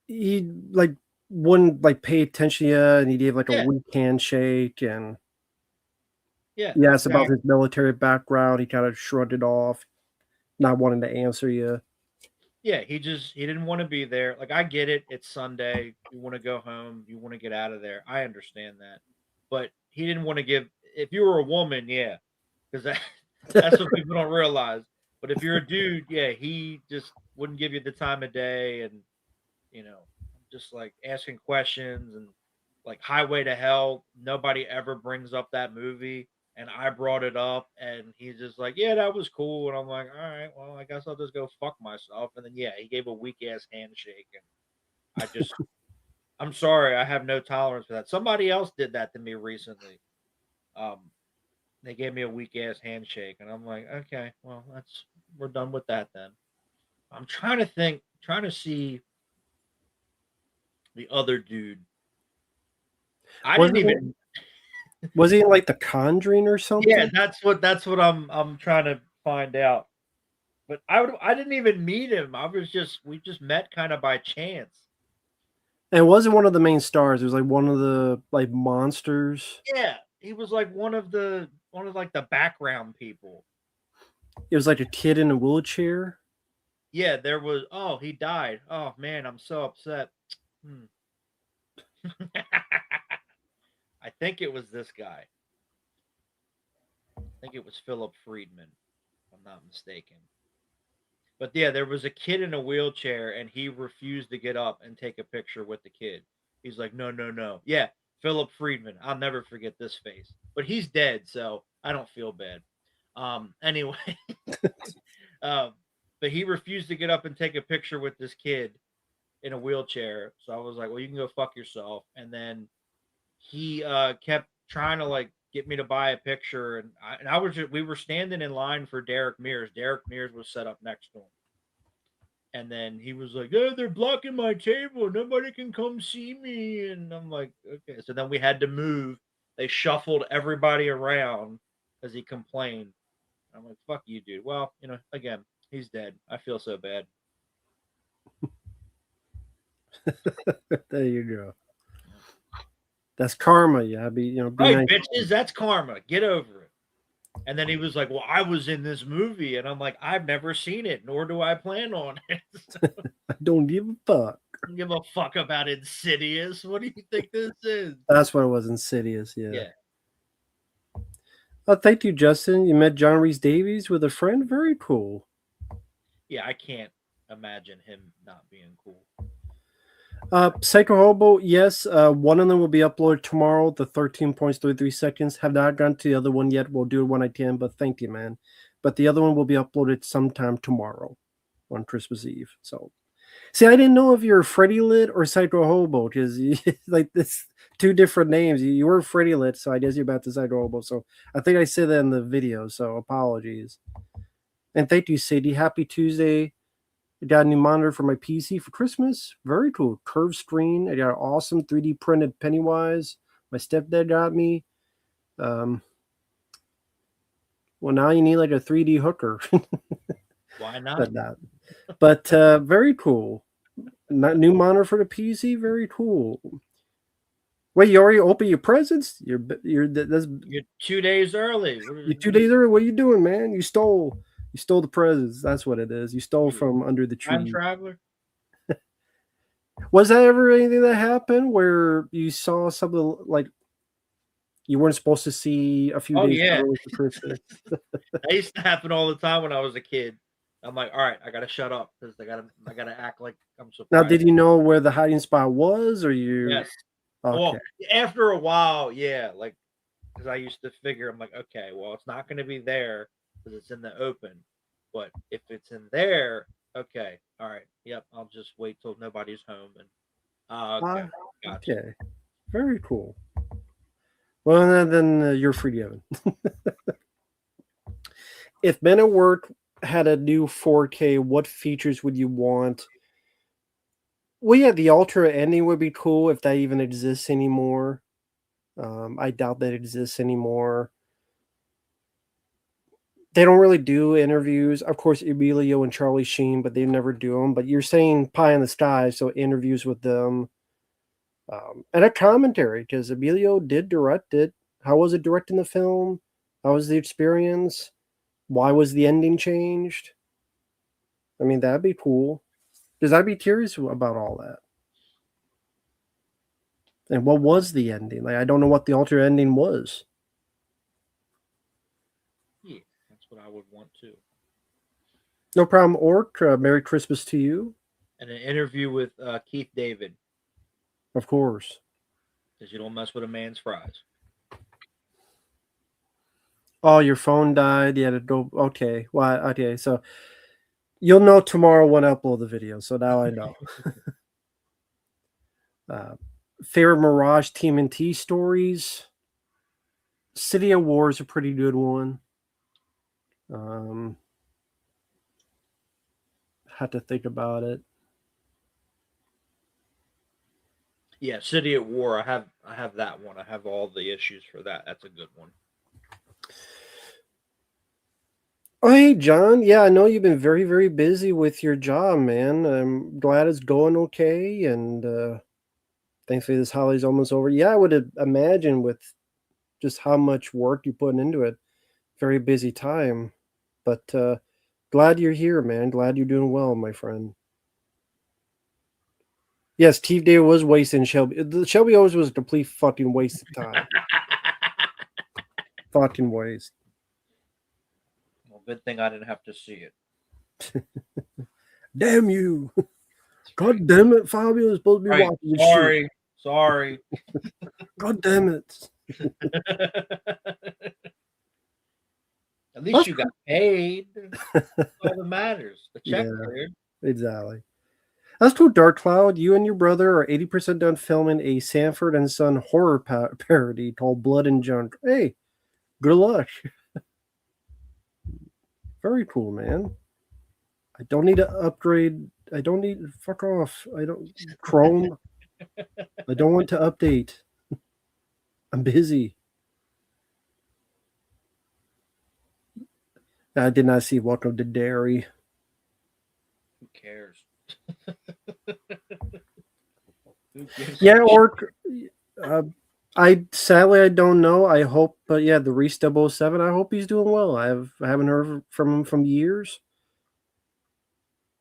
he like wouldn't like pay attention to you, and he gave like a yeah, weak handshake, and yeah, you asked about exactly. his military background, he kind of shrugged it off, not wanting to answer you. Yeah, he didn't want to be there. Like I get it. It's Sunday. You want to go home. You want to get out of there. I understand that. But he didn't want to give if you were a woman, yeah. Because that's what people don't realize. But if you're a dude, yeah, he just wouldn't give you the time of day and just like asking questions and like Highway to Hell. Nobody ever brings up that movie, and I brought it up, and he's just like, "Yeah, that was cool," and I'm like, "All right, well, I guess I'll just go fuck myself." And then yeah, he gave a weak ass handshake, and I just I'm sorry, I have no tolerance for that. Somebody else did that to me recently. Um, they gave me a weak ass handshake, and I'm like, okay, well, we're done with that then. I'm trying to think, trying to see the other dude. I Was didn't it, even. was he in like The Conjuring or Yeah, something? that's what I'm trying to find out. But I didn't even meet him. We just met kind of by chance. And it wasn't one of the main stars. It was like one of the like monsters. Yeah, he was like one of like the background people. It was like a kid in a wheelchair. Yeah, there was. Oh, he died. Oh man, I'm so upset. Hmm. I think it was this guy. I think it was Philip Friedman, if I'm not mistaken. But yeah, there was a kid in a wheelchair, and he refused to get up and take a picture with the kid. He's like, no, no, no. Yeah, Philip Friedman. I'll never forget this face. But he's dead, so I don't feel bad. Anyway, um, but he refused to get up and take a picture with this kid in a wheelchair. So I was like, well, you can go fuck yourself. And then he kept trying to like get me to buy a picture, and I was we were standing in line for Derek Mears. Derek Mears was set up next to him, and then he was like, "Yeah, they're blocking my table. Nobody can come see me." And I'm like, "Okay." So then we had to move. They shuffled everybody around because he complained. I'm like, "Fuck you, dude." Well, again, he's dead. I feel so bad. There you go. That's karma. Yeah, be Right, nice. bitches. That's karma. Get over it. And then he was like, "Well, I was in this movie," and I'm like, "I've never seen it, nor do I plan on it." I don't give a fuck. I don't give a fuck about Insidious. What do you think this is? That's what it was. Insidious. Yeah. Yeah, Thank you, Justin. You met John Reese Davies with a friend. Very cool. yeah. I can't imagine him not being cool. Psycho Hobo, yes. One of them will be uploaded tomorrow. The 13.33 seconds. Have not gone to the other one yet. We'll do it when I can, but thank you, man. But the other one will be uploaded sometime tomorrow on Christmas Eve. So, see, I didn't know if you're Freddy Lit or Psycho Hobo because like this two different names. You were Freddy Lit, so I guess you're about to Psycho Hobo. So I think I said that in the video. So apologies. And thank you, Sadie. Happy Tuesday. I got a new monitor for my PC for Christmas. Very cool. Curved screen. I got an awesome 3D printed Pennywise. My stepdad got me. Well, now you need like a 3D hooker. Why not? but not. But very cool. New monitor for the PC. Very cool. Wait, you already opened your presents? You're 2 days early. you're 2 days early. What are you doing, man? You stole the presents. That's what it is. You stole from under the Time tree. traveler. Was that ever anything that happened where you saw something like you weren't supposed to see a few Oh days yeah, early for Christmas? that used to happen all the time when I was a kid. I'm like, all right, I gotta shut up because I gotta act like I'm Now, surprised. did you know where the hiding spot was, or you? Yes. Okay, Well, after a while, yeah, like because I used to figure, I'm like, okay, well, it's not gonna be there because it's in the open, but if it's in there, okay, all right, yep, I'll just wait till nobody's home and okay, gotcha. okay, very cool. Well, then you're free to heaven. If Men at Work had a new 4K, what features would you want? Well, yeah, the alternate ending would be cool if that even exists anymore. I doubt that exists anymore. They don't really do interviews. Of course, Emilio and Charlie Sheen, but they never do them. But you're saying Pie in the Sky, so interviews with them. And a commentary, because Emilio did direct it. How was it directing the film? How was the experience? Why was the ending changed? I mean, that'd be cool. Because I'd be curious about all that. And what was the ending? Like, I don't know what the alternate ending was. Yeah, that's what I would want too. No problem, Orc. Merry Christmas to you. And an interview with Keith David Of course. because you don't mess with a man's fries. Oh, your phone died. You had to go. Okay. Well, okay. So you'll know tomorrow when I upload the video. So now I know. Favorite Mirage TMNT stories. City of War is a pretty good one. Had to think about it. Yeah, City at War. I have that one. I have all the issues for that. That's a good one. Oh, hey, John. Yeah, I know you've been very, very busy with your job, man. I'm glad it's going okay, and thankfully this holiday's almost over. Yeah, I would imagine with just how much work you're putting into it, very busy time. But glad you're here, man. Glad you're doing well, my friend. Yes, Steve Day was wasting Shelby. Shelby always was a complete fucking waste of time. Fucking waste. Well, good thing I didn't have to see it. Damn you. That's God right. damn it, Fabio is supposed to be Right. watching this shit. Sorry. God damn it. At least you got paid. That's all that matters. The check Yeah, cleared. exactly. That's cool, Dark Cloud. You and your brother are 80% done filming a Sanford and Son horror parody called Blood and Junk. Hey, good luck. Very cool, man. I don't need to upgrade. I don't need. Fuck off. I don't. Chrome. I don't want to update. I'm busy. I did not see Welcome to Dairy. Who cares? Who gives Yeah, a or I sadly I don't know. I hope, but yeah, the Reese 007, I hope he's doing well. I haven't heard from him from years.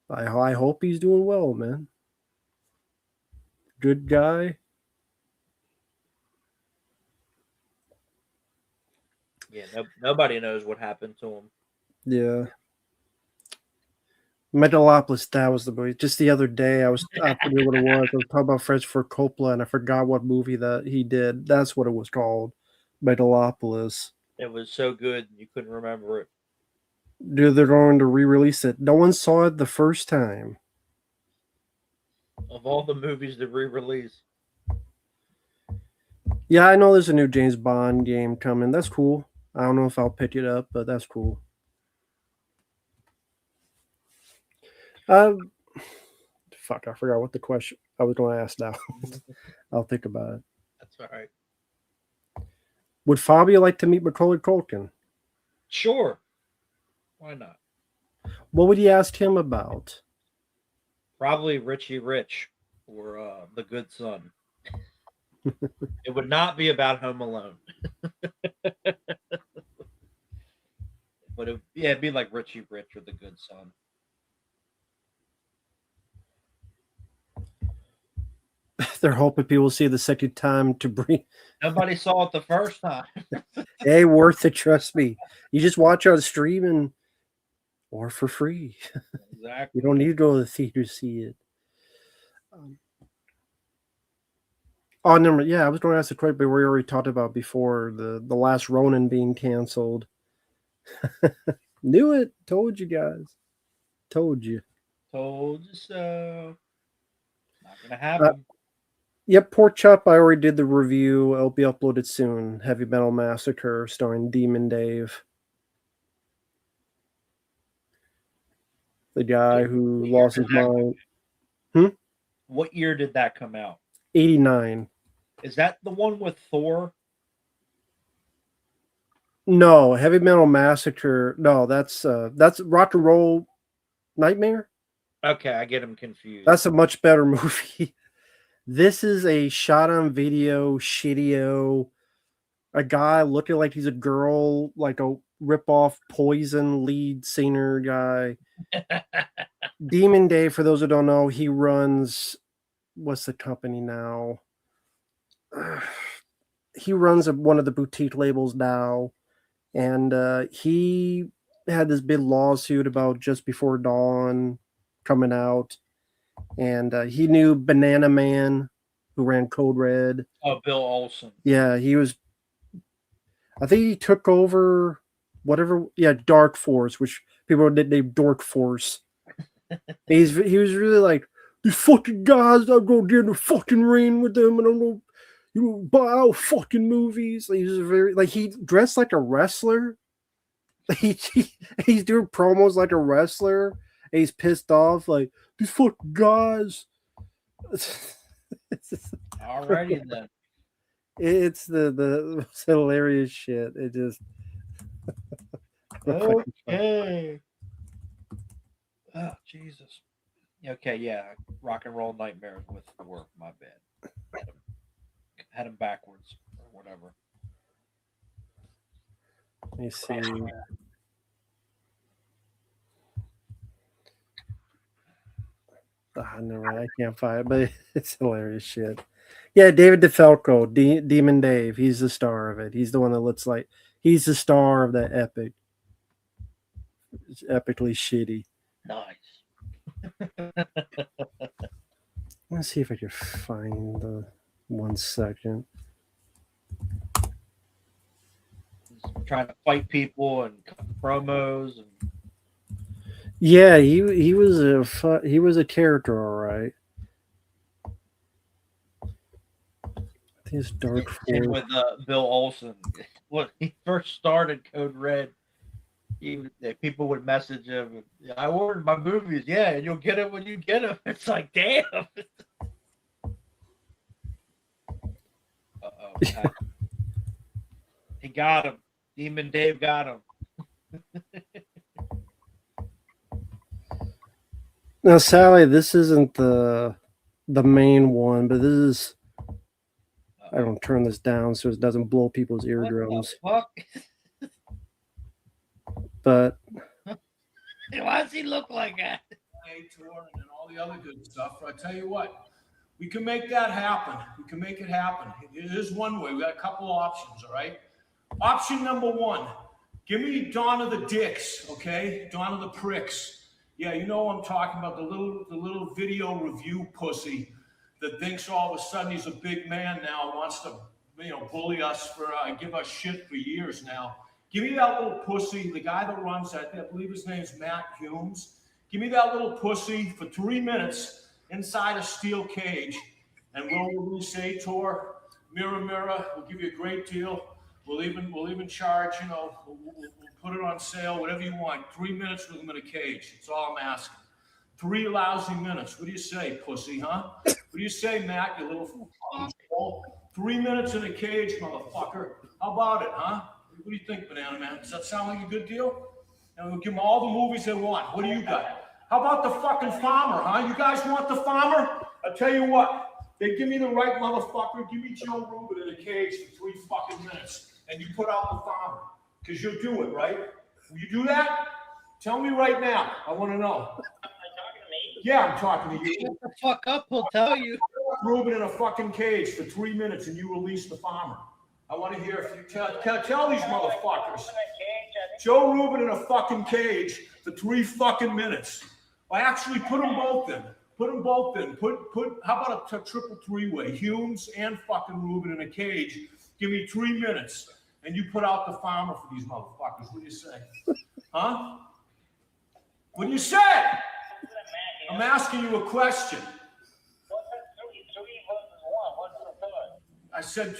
I hope he's doing well, man. Good guy. Yeah, nobody knows what happened to him. Yeah. Metalopolis, that was the movie. Just the other day, I forget what it was. I was talking about French for Coppola, and I forgot what movie that he did. That's what it was called, Metalopolis. It was so good you couldn't remember it. Dude, they're going to re-release it. No one saw it the first time. Of all the movies to re-release, Yeah, I know there's a new James Bond game coming. That's cool. I don't know if I'll pick it up, but that's cool. Fuck, I forgot what the question I was going to ask now. I'll think about it. that's all right. Would Fabio like to meet Macaulay Culkin? Sure, why not? What would you ask him about? Probably Richie Rich or The Good Son. It would not be about Home Alone, but it'd be like Richie Rich or The Good Son. They're hoping people see the second time to bring. Nobody saw it the first time. Hey, worth it. Trust me. You just watch on streaming or for free. Exactly. You don't need to go to the theater to see it. Oh, number yeah, I was going to ask a question, but we already talked about before the last Ronin being canceled. Knew it. Told you guys. Told you. Told you so. Not gonna happen. Yep, Pork Chop. I already did the review. It'll be uploaded soon. Heavy Metal Massacre, starring Demon Dave, the guy who lost his mind. What year did that come out? 89. Is that the one with Thor? No, Heavy Metal Massacre. No, that's Rock and Roll Nightmare. Okay, I get them confused. That's a much better movie. This is a shot on video shitio. A guy looking like he's a girl, like a rip-off Poison lead singer guy. Demon Dave, for those who don't know, he runs what's the company now? He runs one of the boutique labels now, and he had this big lawsuit about Just Before Dawn coming out, and he knew Banana Man, who ran Code Red. Oh, Bill Olsen. Yeah, he was. I think he took over whatever. Yeah, Dark Force, which people did name Dork Force. He was really like, these fucking guys, I'm gonna get in the fucking ring with them, and I'm gonna, buy out fucking movies. Like, he's very like he dressed like a wrestler. He's doing promos like a wrestler. And he's pissed off, like these fucking guys. Alrighty then. It's the most hilarious shit. It just Okay. Oh Jesus. Okay, yeah. Rock and roll nightmares with the work. My bad. Had him backwards or whatever. Let me see. I can't find it, but it's hilarious shit. Yeah, David DeFalco, Demon Dave. He's the star of it. He's the one that looks like he's the star of that epic. It's epically shitty. Nice. Let's see if I can find the 1 second. He's trying to fight people and cut promos and Yeah, he was a character, all right. I think it's Dark Force. with Bill Olsen. When he first started Code Red, people would message him, I ordered my movies, yeah, and you'll get it when you get them. It's like, damn. Uh-oh. He got him. Demon Dave got him. Now, Sally, this isn't the main one, but this is. I don't turn this down so it doesn't blow people's eardrums. What But why does he look like that? Tour and all the other good stuff. I tell you what, we can make that happen. We can make it happen. It is one way. We got a couple options, all right? Option number one, give me Dawn of the Dicks, okay? Dawn of the Pricks. Yeah, you know what I'm talking about, the little video review pussy that thinks all of a sudden he's a big man now, wants to, bully us for, give us shit for years now. Give me that little pussy, the guy that runs that, I believe his name's Matt Humes. Give me that little pussy for 3 minutes inside a steel cage, and we'll release a tour. Mirror, mirror, we'll give you a great deal. We'll even charge, we'll put it on sale, whatever you want. 3 minutes with him in a cage. That's all I'm asking. 3 lousy minutes. What do you say, pussy, huh? What do you say, Matt, you little fool? 3 minutes in a cage, motherfucker. How about it, huh? What do you think, Banana Man? Does that sound like a good deal? And we'll give them all the movies they want. What do you got? How about the fucking farmer, huh? You guys want the farmer? I'll tell you what. They give me the right motherfucker. Give me Joe Rubin in a cage for 3 fucking minutes. And you put out the farmer. Because you'll do it, right? Will you do that? Tell me right now. I want to know. Are you talking to me? Yeah, I'm talking to you. Shut the fuck up, he'll tell you. Rubin in a fucking cage for 3 minutes and you release the farmer. I want to hear if you tell these motherfuckers. Joe Rubin in a fucking cage for 3 fucking minutes. I actually put them both in. Put them both in. How about a triple 3-way? Humes and fucking Rubin in a cage. Give me 3 minutes. And you put out the farmer for these motherfuckers. What do you say? Huh? What do you say? I'm asking you a question. I said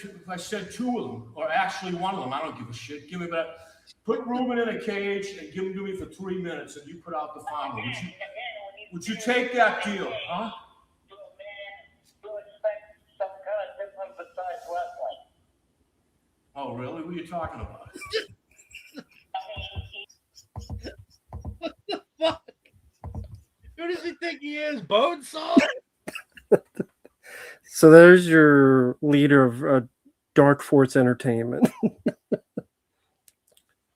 2 of them, or actually 1 of them. I don't give a shit. Give me that. Put Rubin in a cage and give him to me for 3 minutes, and you put out the farmer. Would you take that deal, huh? Oh, really? What are you talking about? What the fuck? Who does he think he is? Bonesaw? So there's your leader of Dark Force Entertainment.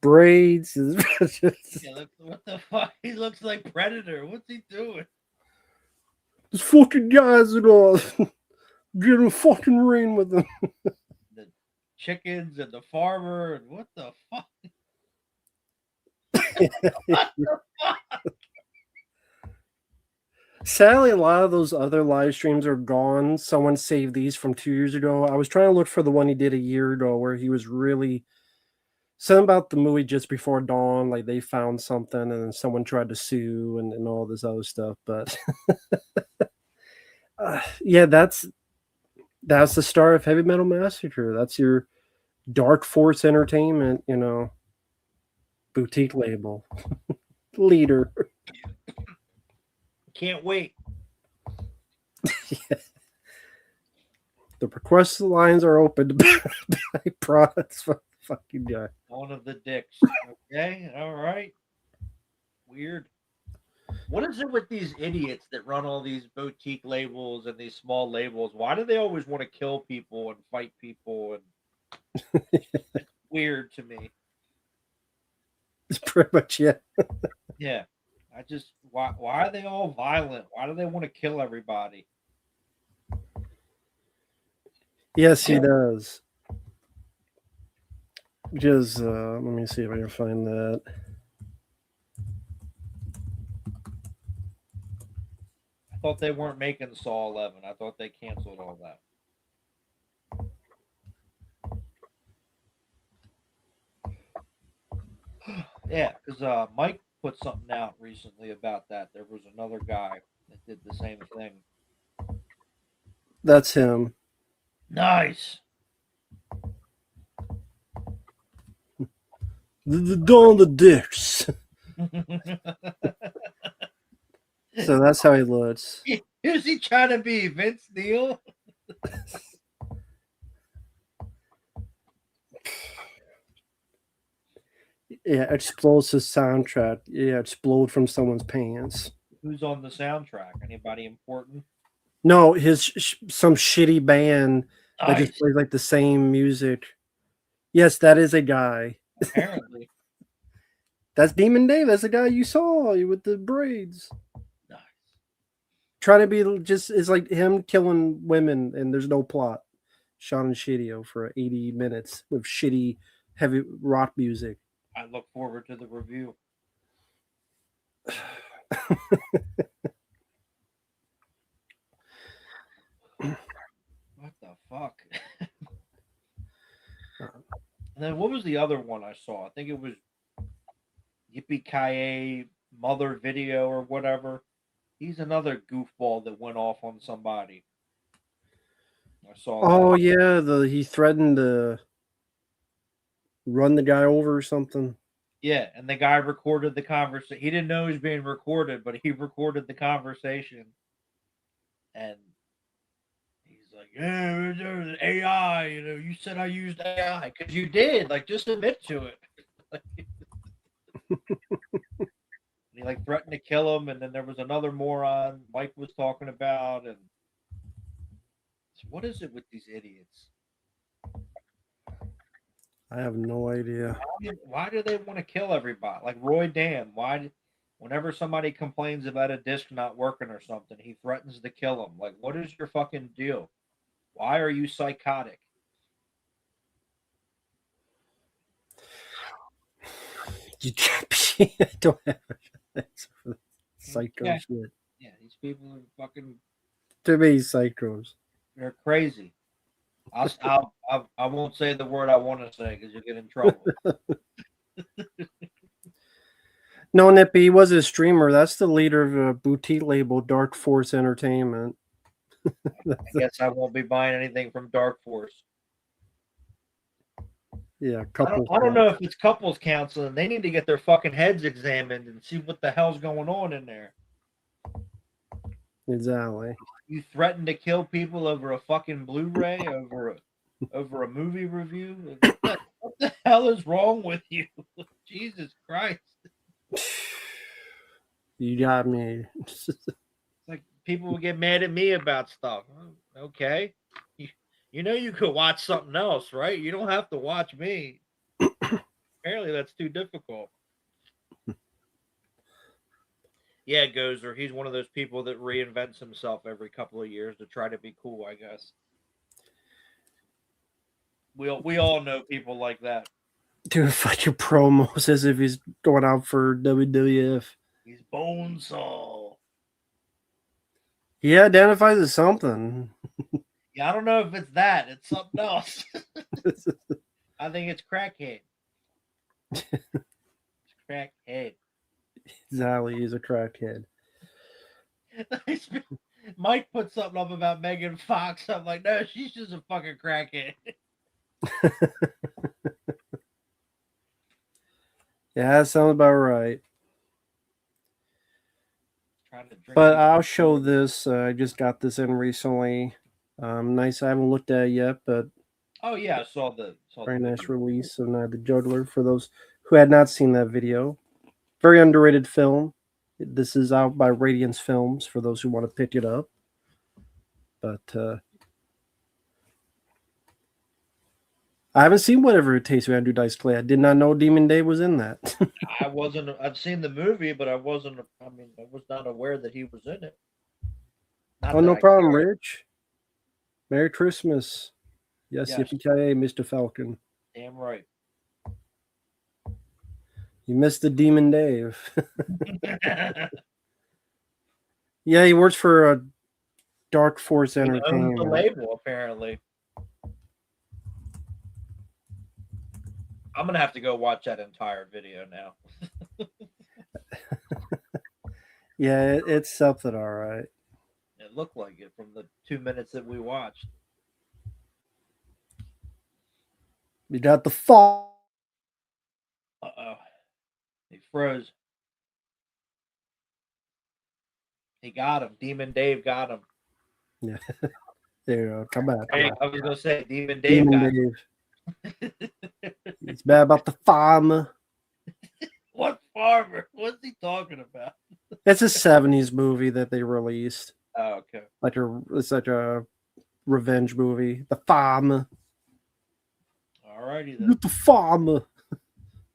Braids. Yeah, what the fuck? He looks like Predator. What's he doing? These fucking guys and all. Get in a fucking ring with them. The chickens and the farmer and what the fuck? What the fuck? Sadly, a lot of those other live streams are gone. Someone saved these from 2 years ago. I was trying to look for the one he did a year ago where he was really something about the movie Just Before Dawn. Like they found something and then someone tried to sue and all this other stuff. But Yeah, that's the star of Heavy Metal Massacre. That's your Dark Force Entertainment, boutique label leader. Can't wait. The request lines are open to buy products from the fucking guy. One of the dicks. Okay, all right. Weird. What is it with these idiots that run all these boutique labels and these small labels? Why do they always want to kill people and fight people? And it's weird to me. It's pretty much it. Yeah, why are they all violent? Why do they want to kill everybody? Yes, he does. Just let me see if I can find that. I thought they weren't making Saw 11. I thought they canceled all that. Yeah, because Mike put something out recently about that. There was another guy that did the same thing. That's him. Nice. The Dawn of the Dicks. So that's how he looks. Is he trying to be Vince Neil? Yeah, explosive soundtrack. Yeah, explode from someone's pants. Who's on the soundtrack? Anybody important? No, some shitty band that Nice. just plays like the same music. Yes, that is a guy. Apparently. That's Demon Dave. That's the guy you saw with the braids. Nice. Trying to be just is like him killing women and there's no plot. Shot in Shitty for 80 minutes with shitty heavy rock music. I look forward to the review. What the fuck? And then what was the other one I saw? I think it was Yippee Ki Mother Video or whatever. He's another goofball that went off on somebody. I saw. Oh yeah, he threatened to run the guy over or something. Yeah, and the guy recorded the conversation. He didn't know he was being recorded, but he recorded the conversation. And he's like, "Yeah, there's AI. You said I used AI because you did. Like, just admit to it." And he like threatened to kill him, and then there was another moron Mike was talking about, and so what is it with these idiots? I have no idea. Why do they want to kill everybody? Like Roy Dam, whenever somebody complains about a disc not working or something, he threatens to kill them. Like, what is your fucking deal? Why are you psychotic? I don't have an answer for that psycho shit. Yeah, these people are fucking. Too many psychos. They're crazy. I won't say the word I want to say because you'll get in trouble. No, Nippy, he was a streamer. That's the leader of a boutique label, Dark Force Entertainment. I guess I won't be buying anything from Dark Force. Yeah, couples. I don't know if it's couples counseling. They need to get their fucking heads examined and see what the hell's going on in there. Exactly. You threaten to kill people over a fucking Blu-ray, over a movie review. What the hell is wrong with you? Jesus Christ! You got me. It's like people will get mad at me about stuff. Okay, you could watch something else, right? You don't have to watch me. Apparently, that's too difficult. Yeah, Gozer, he's one of those people that reinvents himself every couple of years to try to be cool, I guess. We all know people like that. Doing fucking promos as if he's going out for WWF. He's Bonesaw. He identifies as something. Yeah, I don't know if it's that. It's something else. I think it's crackhead. It's crackhead. Exactly, he's a crackhead. Mike put something up about Megan Fox. I'm like, no, she's just a fucking crackhead. Yeah, that sounds about right. Trying to drink. But I'll show this. I just got this in recently. Nice. I haven't looked at it yet, but Oh yeah, I saw the very nice release of Night of the Juggler for those who had not seen that video. Very underrated film. This is out by Radiance Films for those who want to pick it up. But I haven't seen Whatever It Takes to Andrew Dice Clay. I did not know Demon Day was in that. I wasn't. I've seen the movie, but I wasn't. I mean, I was not aware that he was in it. Not Oh, that no I problem, cared. Rich. Merry Christmas. Yes, Yes. yippee-ki-yay, Mr. Falcon. Damn right. You missed the Demon Dave. Yeah, he works for Dark Force He owns the Entertainment. label, apparently. I'm gonna have to go watch that entire video now. Yeah, it's something, all right. It looked like it from the 2 minutes that we watched. You got the fall. Uh-oh. He froze. He got him. Demon Dave got him. Yeah. There you go. Come back. Hey, I was gonna say Demon Dave Demon got Dave. It's bad about the farm. What farmer? What's he talking about? It's a 70s movie that they released. Oh, okay. It's like a revenge movie. The farm. Alrighty then. Get the farm.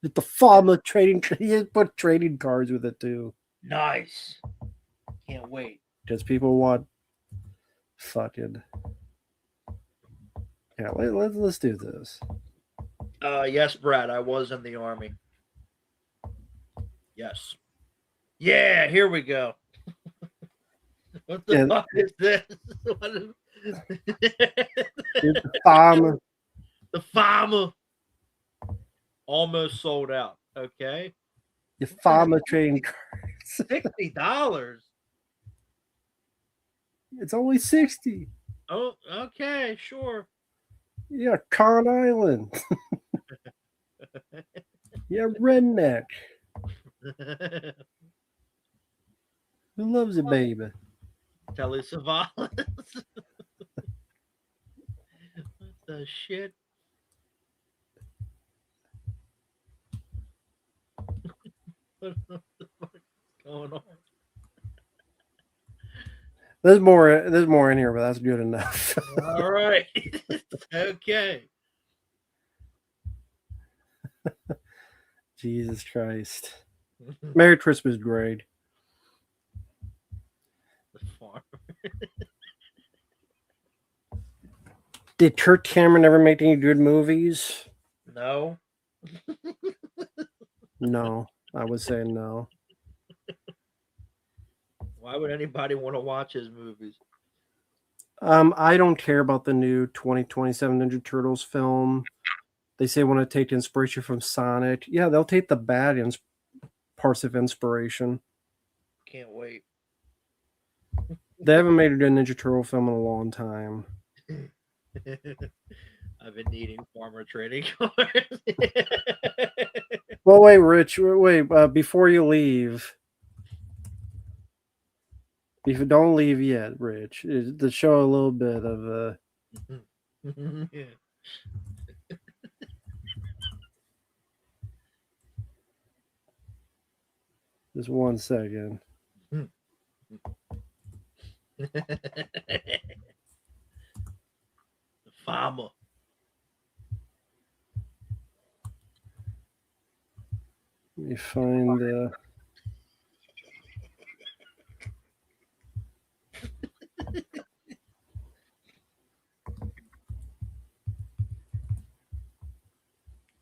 Get the farm trading. You put trading cards with it too. Nice. Can't wait. Because people want fucking. Yeah, let's do this. Yes, Brad, I was in the army. Yes. Yeah, here we go. What the fuck is this? What is... The farm. The farmer. Almost sold out. Okay. Your farmer trading cards. $60. It's only 60. Oh, okay, sure. Yeah, Con Island. Yeah, redneck. Who loves it, baby? Telly Savalas. What the shit? What the fuck is going on? There's more in here, but that's good enough. All right. Okay. Jesus Christ. Merry Christmas, grade. The farm. Did Kirk Cameron ever make any good movies? No. No, I would say no. Why would anybody want to watch his movies? I don't care about the new 2027 Ninja Turtles film. They say want to take inspiration from Sonic. Yeah, they'll take the bad parts of inspiration. Can't wait. They haven't made a good Ninja Turtle film in a long time. I've been needing farmer trading cards. Well, wait, Rich. Wait, before you leave. Don't leave yet, Rich. To show a little bit of Yeah. just 1 second. The farmer. Let me find a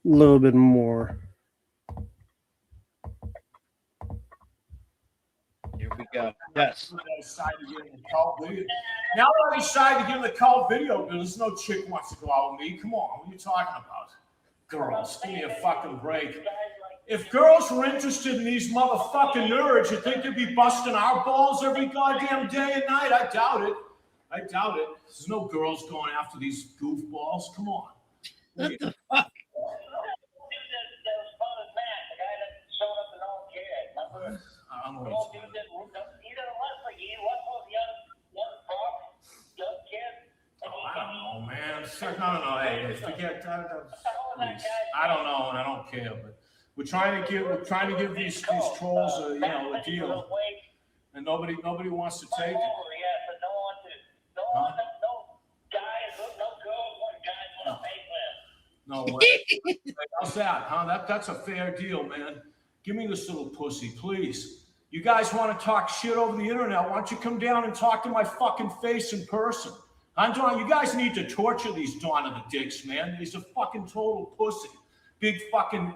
little bit more. Here we go. Yes. Now I decided to get in the cult video because there's no chick wants to go out with me. Come on, what are you talking about? Girls, give me a fucking break. If girls were interested in these motherfucking nerds, you think they'd be busting our balls every goddamn day and night? I doubt it. I doubt it. There's no girls going after these goofballs. Come on. What the fuck? I don't know what's going on. I don't know, man. No. Hey, forget that. Please. I don't know, and I don't care. But we're trying to give these trolls a deal, and nobody wants to take it. Huh? No way. How's that? Huh? That's a fair deal, man. Give me this little pussy, please. You guys want to talk shit over the internet? Why don't you come down and talk to my fucking face in person? You guys need to torture these Dawn of the Dicks, man. He's a fucking total pussy. Big fucking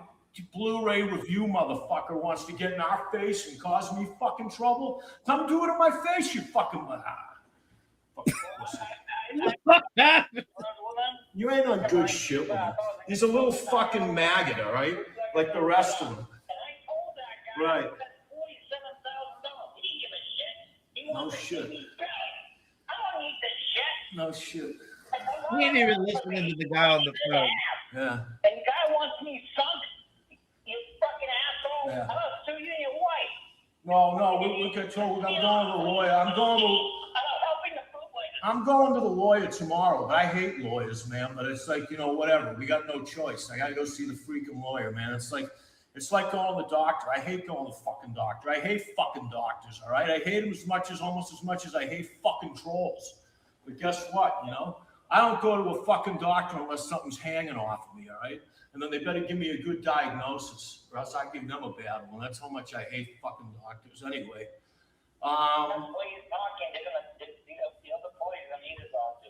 Blu-ray review motherfucker wants to get in our face and cause me fucking trouble. Come do it in my face, you fucking fucking pussy. You ain't on good shit with him. He's a little fucking maggot, all right? Like the rest of them. Right. No shit. No shit. He ain't even listening to the guy on the phone. Yeah. And the guy wants me sunk, you fucking asshole. Yeah. I'm gonna sue you and your wife. No, we get told I'm going to the lawyer. I'm going to the lawyer tomorrow, but I hate lawyers, man. But it's like, whatever. We got no choice. I gotta go see the freaking lawyer, man. It's like going to the doctor. I hate going to the fucking doctor. I hate fucking doctors, all right? I hate them almost as much as I hate fucking trolls. But guess what, I don't go to a fucking doctor unless something's hanging off of me, all right? And then they better give me a good diagnosis, or else I give them a bad one. That's how much I hate fucking doctors. Anyway. The way you're talking, the other boys are gonna need a doctor.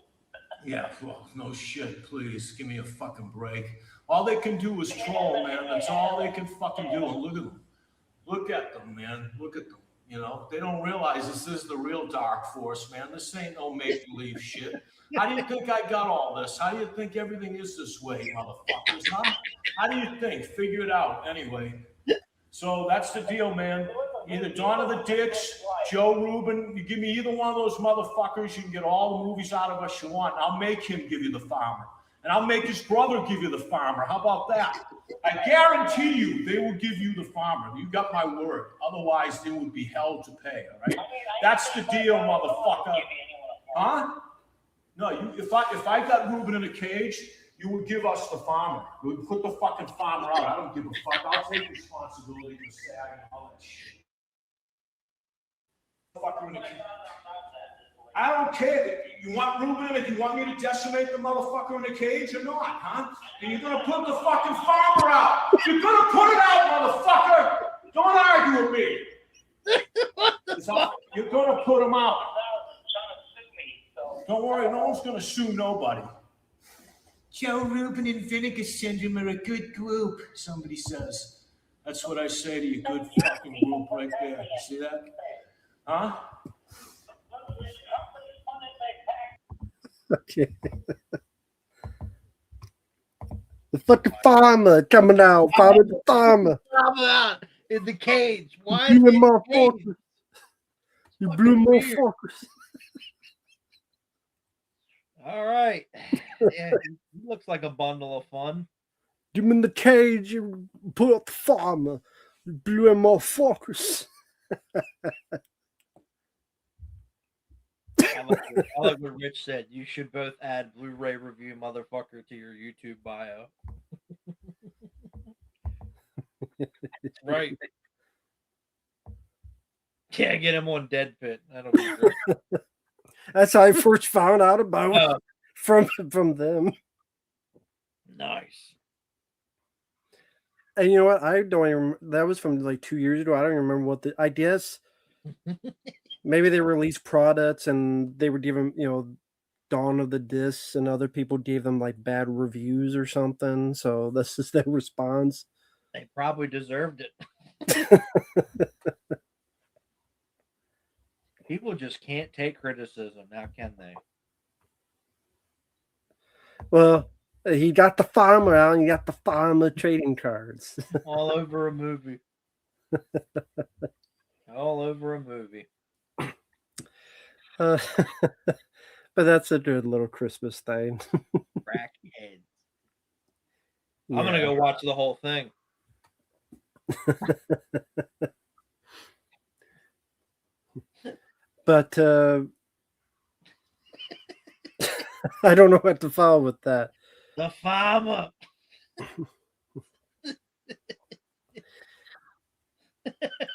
Yeah, well, no shit, please. Give me a fucking break. All they can do is troll, man. That's all they can fucking do. And look at them. Look at them, man. Look at them. They don't realize this is the real dark force, man. This ain't no make-believe shit. How do you think I got all this? How do you think everything is this way, motherfuckers, huh? How do you think? Figure it out. Anyway. So that's the deal, man. Either Dawn of the Dicks, Joe Rubin, you give me either one of those motherfuckers, you can get all the movies out of us you want. And I'll make him give you The Farmer. And I'll make his brother give you The Farmer. How about that? I guarantee you they will give you The Farmer. You got my word. Otherwise, they would be held to pay, all right? That's the deal, motherfucker. Huh? No, if I got Rubin in a cage, you would give us The Farmer. You would put the fucking farmer out. I don't give a fuck. I'll take responsibility for SAG and all that shit. I don't care. You want Rubin if you want me to decimate the motherfucker in the cage or not, huh? And you're gonna put the fucking farmer out. You're gonna put it out, motherfucker. Don't argue with me. You're gonna put him out. Don't worry, no one's gonna sue nobody. Joe Rubin and Vinegar Syndrome are a good group, somebody says. That's what I say to you, good fucking group right there. You see that? Huh? Okay. The fucking farmer coming out. Farmer the farmer. In the cage. Why? You blew motherfuckers. You blew motherfuckers. All right. Yeah, he looks like a bundle of fun. You in the cage. You put up the farmer. You blew him motherfuckers. I like what Rich said. You should both add Blu-ray review motherfucker to your YouTube bio. Right. Yeah, get him on Dead Pit. That'll be great. That's how I first found out about it from them. Nice. And you know what? I don't even. That was from like 2 years ago. I don't even remember what I guess. Maybe they released products and they were giving, Dawn of the Discs, and other people gave them like bad reviews or something. So this is their response. They probably deserved it. People just can't take criticism. Now, can they? Well, He got the farmer out and you got the farmer trading cards. All over a movie. All over a movie. But that's a good little Christmas thing. Crackheads. Yeah. I'm gonna go watch the whole thing. But I don't know what to follow with that. The farmer.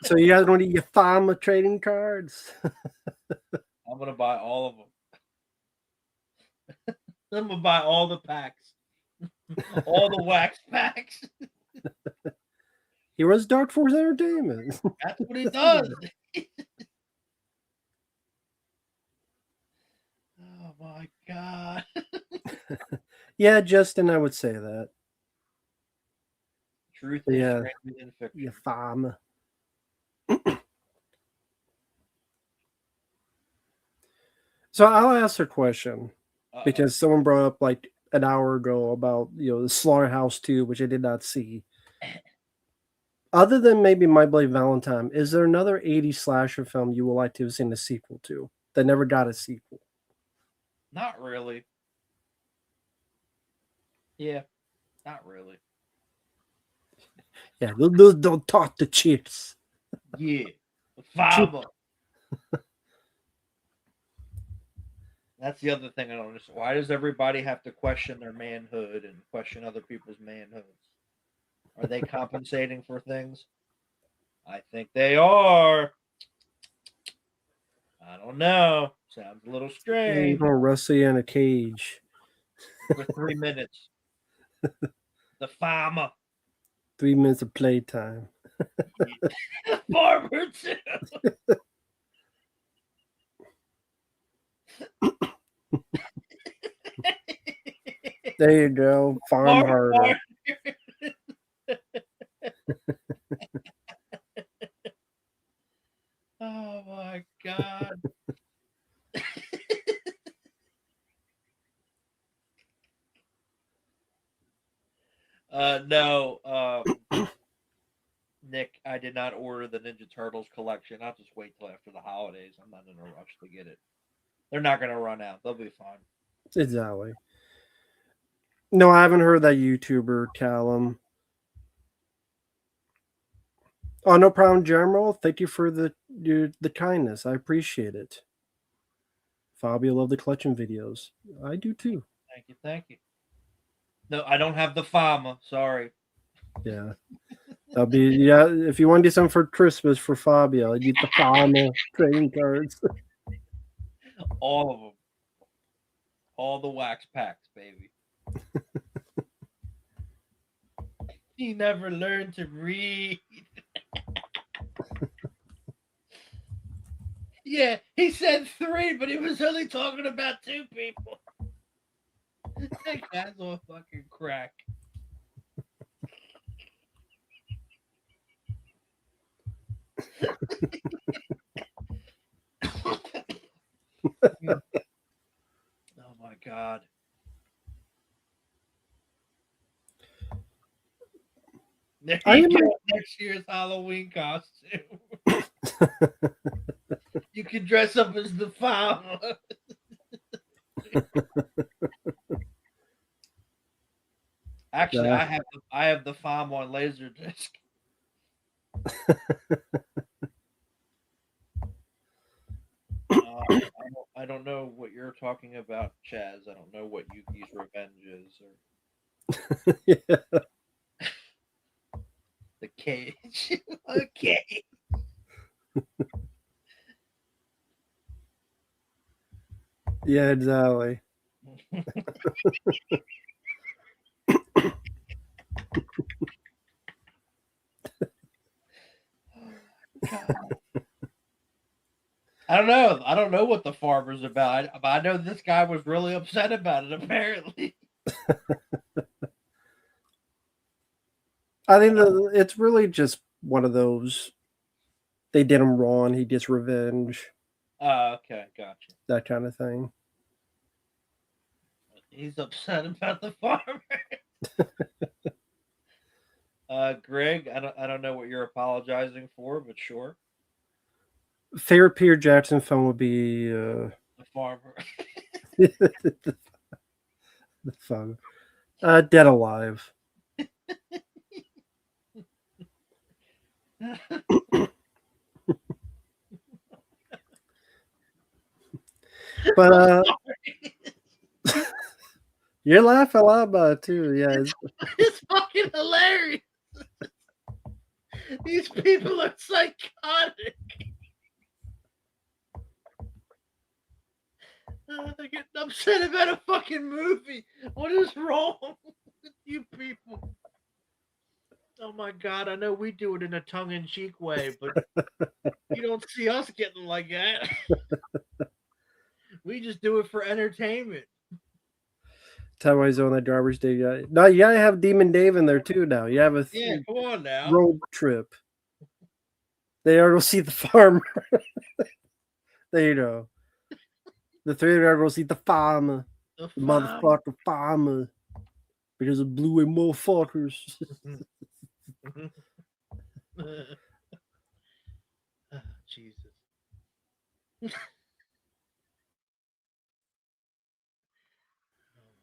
So you guys want to get your farmer trading cards? I'm gonna buy all of them. I'm gonna buy all the packs. All the wax packs. He was Dark Force Entertainment. That's what he does. Oh my god. Yeah, Justin, I would say that. Truth Yeah. is stranger than fiction. Your farmer. So I'll ask a question because someone brought up like an hour ago about the Slaughterhouse 2, which I did not see. Other than maybe My Bloody Valentine, is there another 80s slasher film you would like to have seen a sequel to that never got a sequel? Not really. Yeah, not really. Yeah, those don't talk to chicks. Yeah, the farmer. That's the other thing I don't understand. Why does everybody have to question their manhood and question other people's manhoods? Are they compensating for things? I think they are. I don't know. Sounds a little You're strange. gonna wrestle you in a cage. For 3 minutes. The farmer. 3 minutes of playtime. Farmer too. There you go. Farm harder. Oh my god. No, Nick, I did not order the Ninja Turtles collection. I'll just wait till after the holidays. I'm not in a rush to get it. They're not going to run out. They'll be fine. Exactly. No, I haven't heard that YouTuber, Callum. Oh, no problem, General. Thank you for the kindness. I appreciate it. Fabio, love the collection videos. I do too. Thank you. Thank you. No, I don't have the farmer. Sorry. Yeah. That'll be, if you want to do something for Christmas for Fabio, I get the farmer trading cards. All of them. All the wax packs, baby. He never learned to read. Yeah, he said 3, but he was only talking about 2 people. That guy's on fucking crack. Oh my god. There you go. Next year's Halloween costume. You can dress up as the farmer. Actually, I have the farm on Laserdisc. I don't know what you're talking about, Chaz. I don't know what Yuki's Revenge is. Or... Yeah. The cage. Okay. Yeah, exactly. I don't know. I don't know what the farmer's about. But I know this guy was really upset about it, apparently. I think it's really just one of those. They did him wrong. He gets revenge. Okay, gotcha. That kind of thing. He's upset about the farmer. Greg, I don't know what you're apologizing for, but sure. Favorite Peter Jackson film would be The farmer. the fun. Dead Alive. But you're laughing a lot about it too. Yeah, It's fucking hilarious. These people are psychotic. They're getting upset about a fucking movie. What is wrong with you people? Oh my god, I know we do it in a tongue-in-cheek way, but you don't see us getting like that. We just do it for entertainment. time I was on that garbage day. No, you gotta have Demon Dave in there too. Now you have a Yeah, come on now. road trip. They are to see the farmer. There you go. The three are going to see the farmer, The the farm. motherfucker farmer, because of blue and motherfuckers. Oh, Jesus. Oh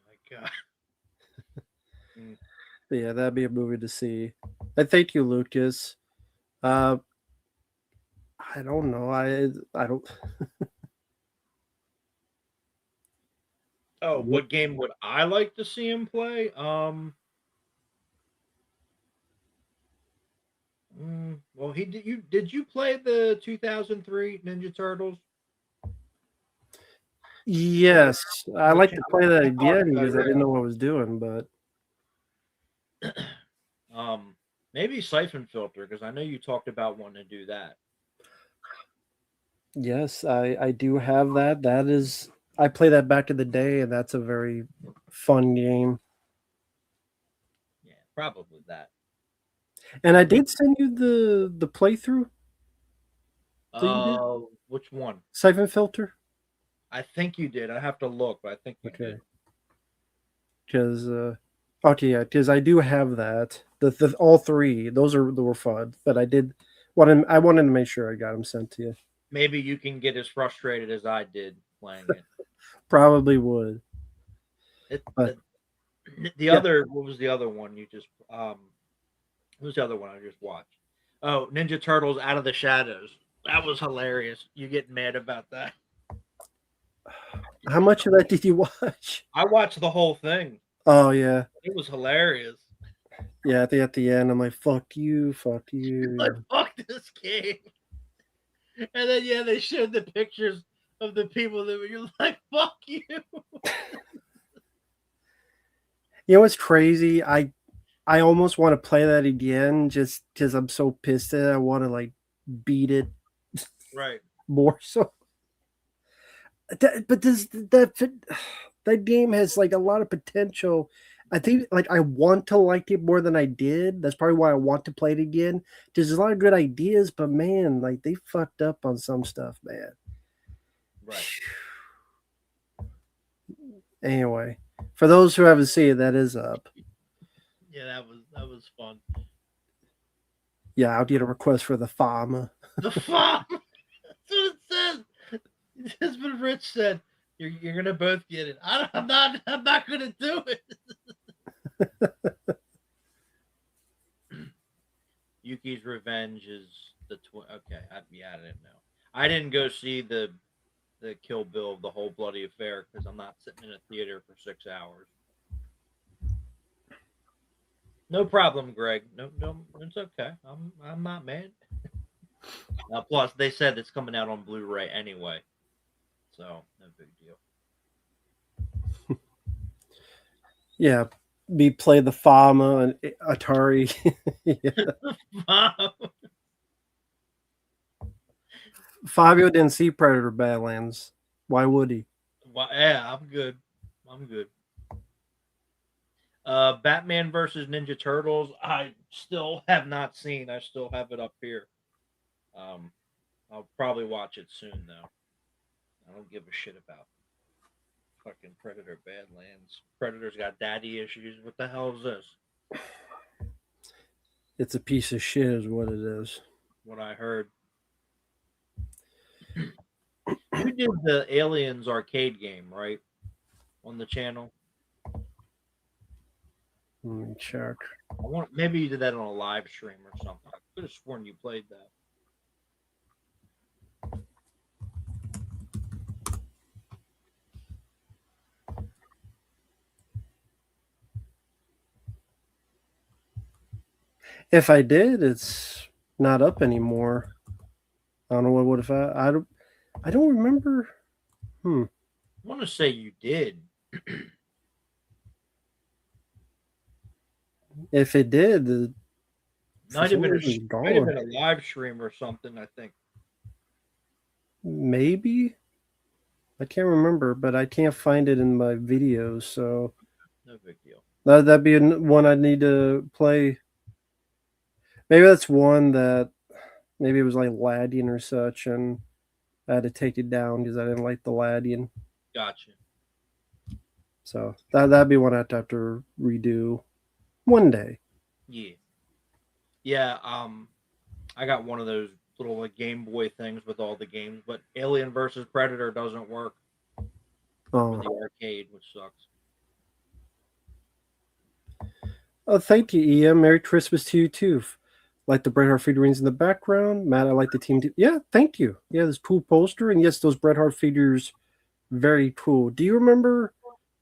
my god. But yeah, that'd be a movie to see. And thank you, Lucas. I don't know. I don't. Oh, what game would I like to see him play? Well, he did. Did you play the 2003 Ninja Turtles? Yes, I like to play that I thought again so, because I yeah. didn't know what I was doing. But Maybe Siphon Filter because I know you talked about wanting to do that. yes, I do have that. That is, I play that back in the day, and that's a very fun game. Yeah, probably that. And I did send you the playthrough. So you did Which one? Siphon Filter. I think you did. I have to look, but I think you Okay. did. Because okay, yeah, because I do have that. The all three, those were fun. But I wanted to make sure I got them sent to you. Maybe you can get as frustrated as I did playing it. Probably would. But The yeah. other, what was the other one you just what was the other one I just watched? Oh, Ninja Turtles Out of the Shadows. That was hilarious. You get mad about that? How much of that did you watch? I watched the whole thing. Oh yeah, It was hilarious. yeah. At the end, I'm like, fuck you. Like, fuck this game. And then yeah, they showed the pictures of the people that were you're like, fuck you. You know what's crazy? I almost want to play that again just because I'm so pissed at it. I want to like beat it Right. more so. But does that game has like a lot of potential. I think like I want to like it more than I did. That's probably why I want to play it again. There's a lot of good ideas, but man, like they fucked up on some stuff, man. Right. Anyway, for those who haven't seen it, that is up. Yeah, that was fun. Yeah, I'll get a request for the farmer. The fuck? That's what it says. That's what Rich said. You're gonna both get it. I'm not gonna do it. Yuki's Revenge is the okay. I didn't know. I didn't go see the Kill Bill of the whole bloody affair because I'm not sitting in a theater for 6 hours. No problem, Greg. No, it's okay. I'm not mad. Plus, they said it's coming out on Blu-ray anyway, so no big deal. Yeah, me play the farmer and Atari. Yeah. Fabio didn't see Predator Badlands. Why would he? Well, yeah, I'm good. Batman versus Ninja Turtles. I still have not seen. I still have it up here. I'll probably watch it soon though. I don't give a shit about Fucking Predator Badlands. Predator's got daddy issues. What the hell is this? It's a piece of shit, is what it is. What I heard. You did the Aliens arcade game, right? On the channel. Let me check. Maybe you did that on a live stream or something. I could have sworn you played that. If I did, it's not up anymore. I don't know what if I don't remember. I want to say you did. If it did, the Might have been facility was might have gone. been a live stream or something, I think. Maybe. I can't remember, but I can't find it in my videos, so No big deal. that'd be one I'd need to play. Maybe that's one that maybe it was like lagging or such, and I had to take it down because I didn't like the lagging. Gotcha. So that'd be one I'd have to redo one day. Yeah. Yeah, I got one of those little like Game Boy things with all the games, but Alien versus Predator doesn't work for the arcade, which sucks. Oh, thank you, EM. Merry Christmas to you too. Like the Bret Hart figurines in the background. Matt, I like the team too. Yeah, thank you. Yeah, this cool poster. And yes, those Bret Hart figures, very cool. Do you remember?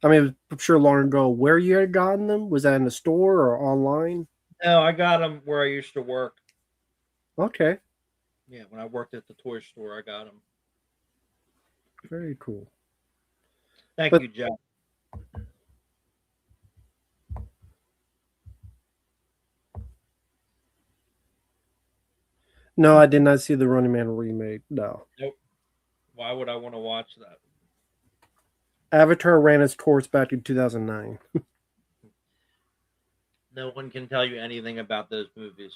I mean, I'm sure long ago where you had gotten them. Was that in the store or online? No, I got them where I used to work. Okay. Yeah, when I worked at the toy store, I got them. Very cool. Thank you, Jeff. No, I did not see the Running Man remake. No. Nope. Why would I want to watch that? Avatar ran its course back in 2009. No one can tell you anything about those movies.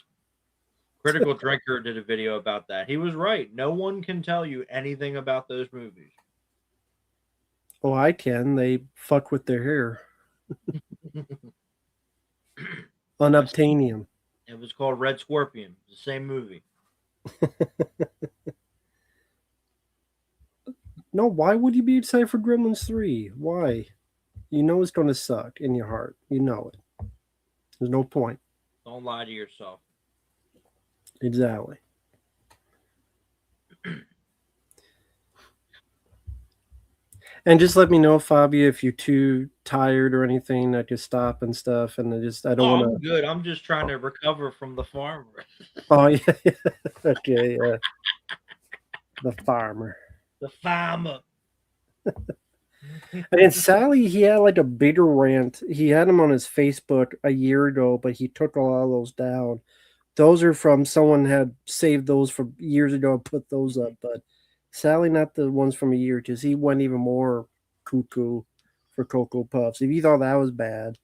Critical Drinker did a video about that. He was right. No one can tell you anything about those movies. Oh, I can. They fuck with their hair. Unobtainium. It was called Red Scorpion. The same movie. No, why would you be excited for Gremlins 3? Why? You know it's going to suck in your heart. You know it. There's no point. Don't lie to yourself. Exactly. And just let me know, Fabio, if you're too tired or anything. I could stop and stuff. And I don't want I'm good. I'm just trying to recover from the farmer. Oh, yeah. Okay, yeah. The farmer. The farmer. And Sally, he had like a bigger rant. He had him on his Facebook a year ago, but he took a lot of those down. Those are from someone had saved those from years ago and put those up. But Sally, not the ones from a year, because he went even more cuckoo for Cocoa Puffs. If you thought that was bad,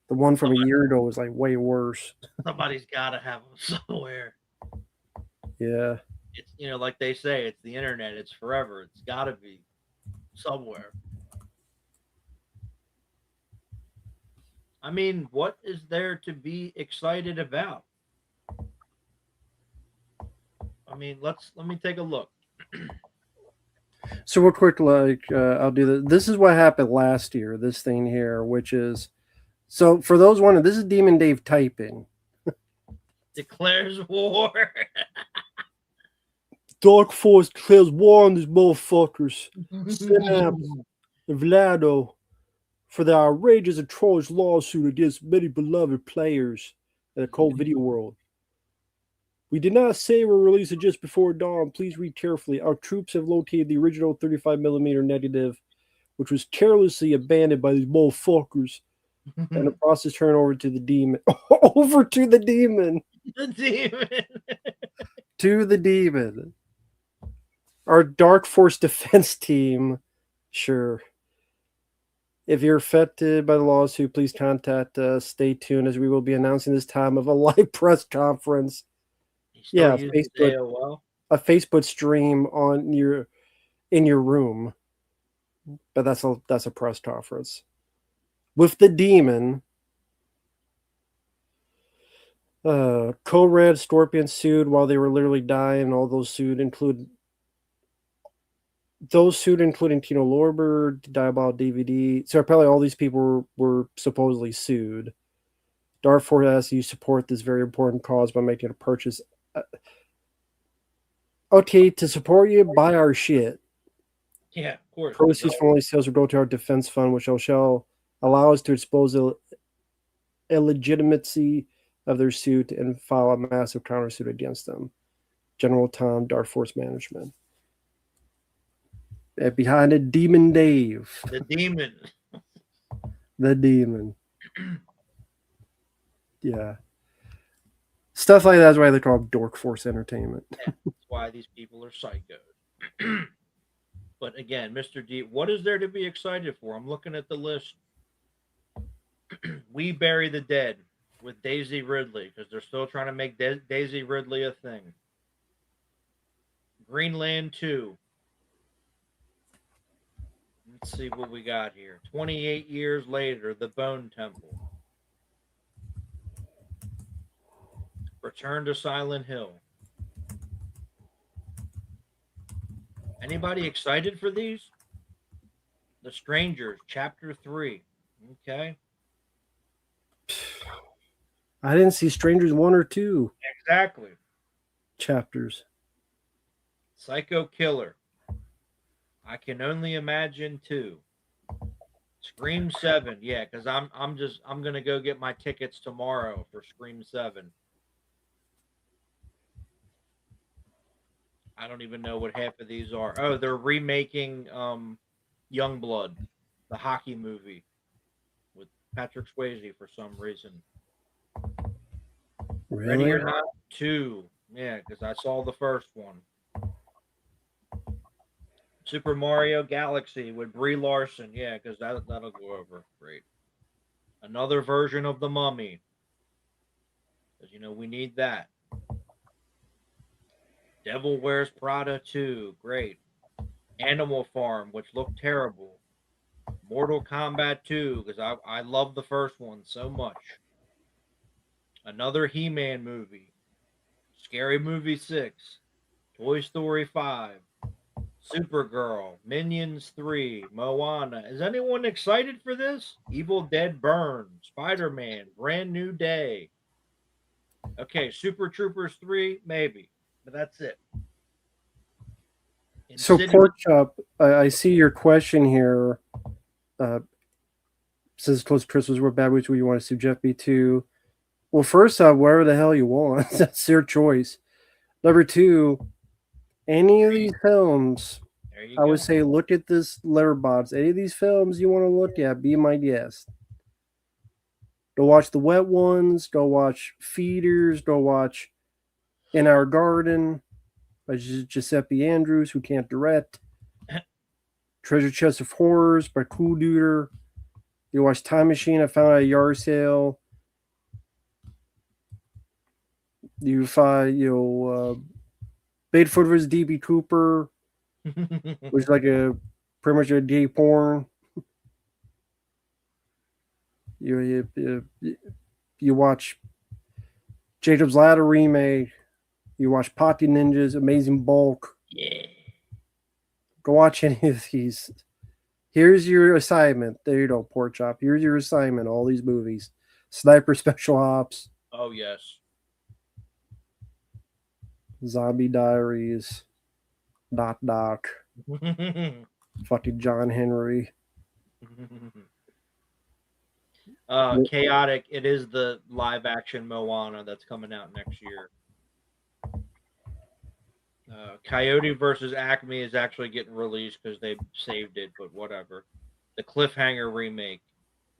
the one from a year ago was like way worse. Somebody's got to have them somewhere. Yeah. It's, like they say, it's the internet. It's forever. It's got to be somewhere. I mean, what is there to be excited about? I mean, let me take a look. So real quick, I'll do this. This is what happened last year. This thing here, which is so for those wondering, this is Demon Dave typing. Declares war. Dark Force declares war on these motherfuckers. Synapse and Vlado for the outrageous and atrocious lawsuit against many beloved players in the cold video world. We did not say we'll release it just before dawn. Please read carefully. Our troops have located the original 35mm negative, which was carelessly abandoned by these motherfuckers, and the process turned over to the demon. Over to the demon. The demon. To the demon. Our Dark Force defense team, sure. If you're affected by the lawsuit, please contact us. Stay tuned as we will be announcing this time of a live press conference. Yeah, Facebook, a Facebook stream in your room. but that's a press conference. With the Demon, Co-Red, Scorpion sued while they were literally dying. All those sued including Tino Lorber, Diabolic DVD. So apparently all these people were supposedly sued. Dark Force asks you support this very important cause by making a purchase. Okay, to support you, buy our shit. Yeah, of course. Proceeds from all these sales will go to our defense fund, which shall allow us to expose the illegitimacy of their suit and file a massive countersuit against them. General Tom, Dark Force Management. And behind it, Demon Dave. The Demon. The Demon. Yeah. Stuff like that's why they call it Dork Force Entertainment. Yeah, that's why these people are psychos. But again, Mr. D, what is there to be excited for? I'm looking at the list. We Bury the Dead with Daisy Ridley because they're still trying to make Daisy Ridley a thing. Greenland 2. Let's see what we got here. 28 years later, The Bone Temple. Return to Silent Hill. Anybody excited for these? The Strangers, Chapter 3. Okay. I didn't see Strangers 1 or 2 Exactly. chapters. Psycho Killer. I Can Only Imagine 2. Scream 7. Yeah, because I'm gonna go get my tickets tomorrow for Scream 7. I don't even know what half of these are. Oh, they're remaking Youngblood, the hockey movie with Patrick Swayze for some reason. Really? Ready or Not 2. Yeah, because I saw the first one. Super Mario Galaxy with Brie Larson. Yeah, because that'll go over great. Another version of The Mummy. Because, we need that. Devil Wears Prada 2. Great. Animal Farm, which looked terrible. Mortal Kombat 2, because I love the first one so much. Another He-Man movie. Scary Movie 6. Toy Story 5. Supergirl. Minions 3. Moana. Is anyone excited for this? Evil Dead Burn. Spider-Man. Brand New Day. Okay, Super Troopers 3, maybe. But that's it. So, Pork Chop, I see your question here. Says close to Christmas, what bad movies would you want to see Jeff B to? Well, first off, whatever the hell you want. That's your choice. Number two, any of these films, I would say look at this letterbox. Any of these films you want to look at, be my guest. Go watch The Wet Ones. Go watch Feeders. Go watch In Our Garden by Giuseppe Andrews, who can't direct. Treasure Chest of Horrors by Cool Duder. You watch Time Machine, I found at a yard sale. You find, Bigfoot vs. DB Cooper, which is like pretty much a gay porn. You watch Jacob's Ladder remake. You watch Poppy Ninjas, Amazing Bulk. Yeah. Go watch any of these. Here's your assignment. There you go, Pork Chop. Here's your assignment. All these movies. Sniper Special Ops. Oh, yes. Zombie Diaries. Doc. Fucking John Henry. Chaotic. It is the live action Moana that's coming out next year. Coyote versus Acme is actually getting released because they saved it, but whatever. The Cliffhanger remake.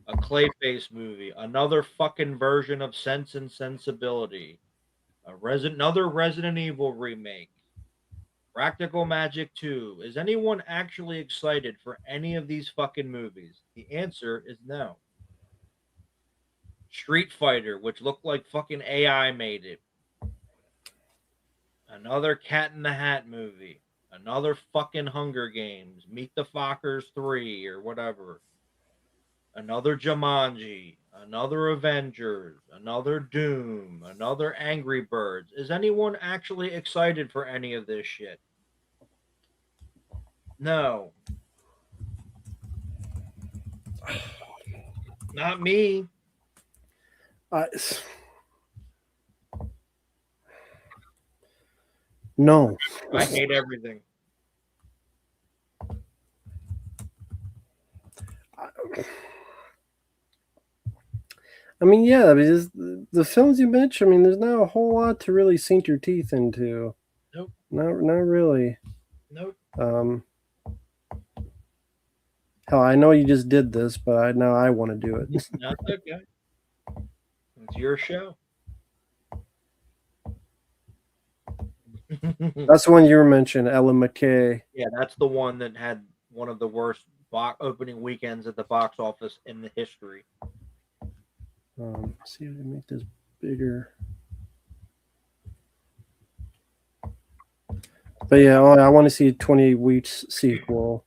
A Clayface movie. Another fucking version of Sense and Sensibility. Another Resident Evil remake. Practical Magic 2. Is anyone actually excited for any of these fucking movies? The answer is no. Street Fighter, which looked like fucking AI made it. Another Cat in the Hat movie. another fucking Hunger Games, Meet the Fockers 3 or whatever, another Jumanji, another Avengers, another Doom, another Angry Birds. Is anyone actually excited for any of this shit? No. Not me. No. I hate everything. I mean, yeah, because the films you mentioned, I mean, there's not a whole lot to really sink your teeth into. Nope. Not really. Nope. Hell, I know you just did this, but now I want to do it. Not okay. It's your show. That's the one you were mentioning, Ellen McKay. Yeah, that's the one that had one of the worst opening weekends at the box office in the history. See if I can make this bigger. But yeah, I want to see a 28 weeks sequel.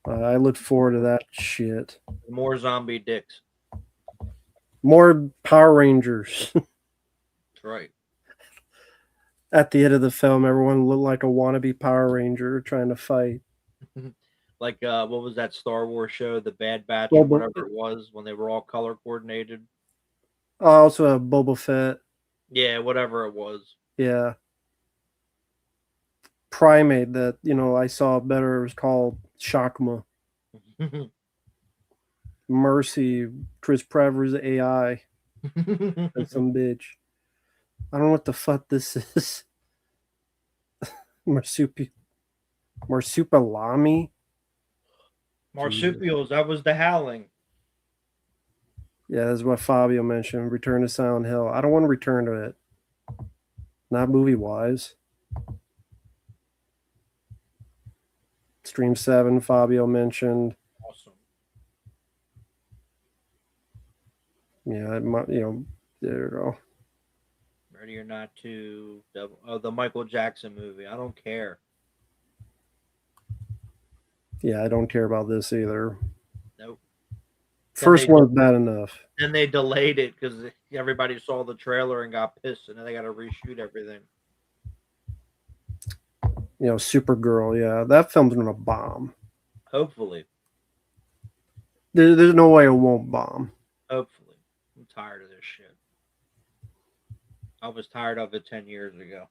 I look forward to that shit. More zombie dicks. More Power Rangers. That's right. At the end of the film, everyone looked like a wannabe Power Ranger trying to fight. Like, what was that Star Wars show, The Bad Batch, Boba. or whatever it was, when they were all color coordinated? I also have Boba Fett. Yeah, whatever it was. Yeah. Primate that, I saw better. It was called Shakma. Mercy, Chris Pratt's AI. That's some bitch. I don't know what the fuck this is. Marsupilami? Marsupials, that was the Howling. Yeah, that's what Fabio mentioned. Return to Silent Hill. I don't want to return to it. Not movie-wise. Stream 7, Fabio mentioned. Awesome. Yeah, there you go. Ready or Not to the Michael Jackson movie. I don't care. Yeah, I don't care about this either. Nope. First one's bad enough. And they delayed it because everybody saw the trailer and got pissed, and then they got to reshoot everything. Supergirl. Yeah, that film's gonna bomb. Hopefully. There's no way it won't bomb. Hopefully. I'm tired of this shit. I was tired of it 10 years ago.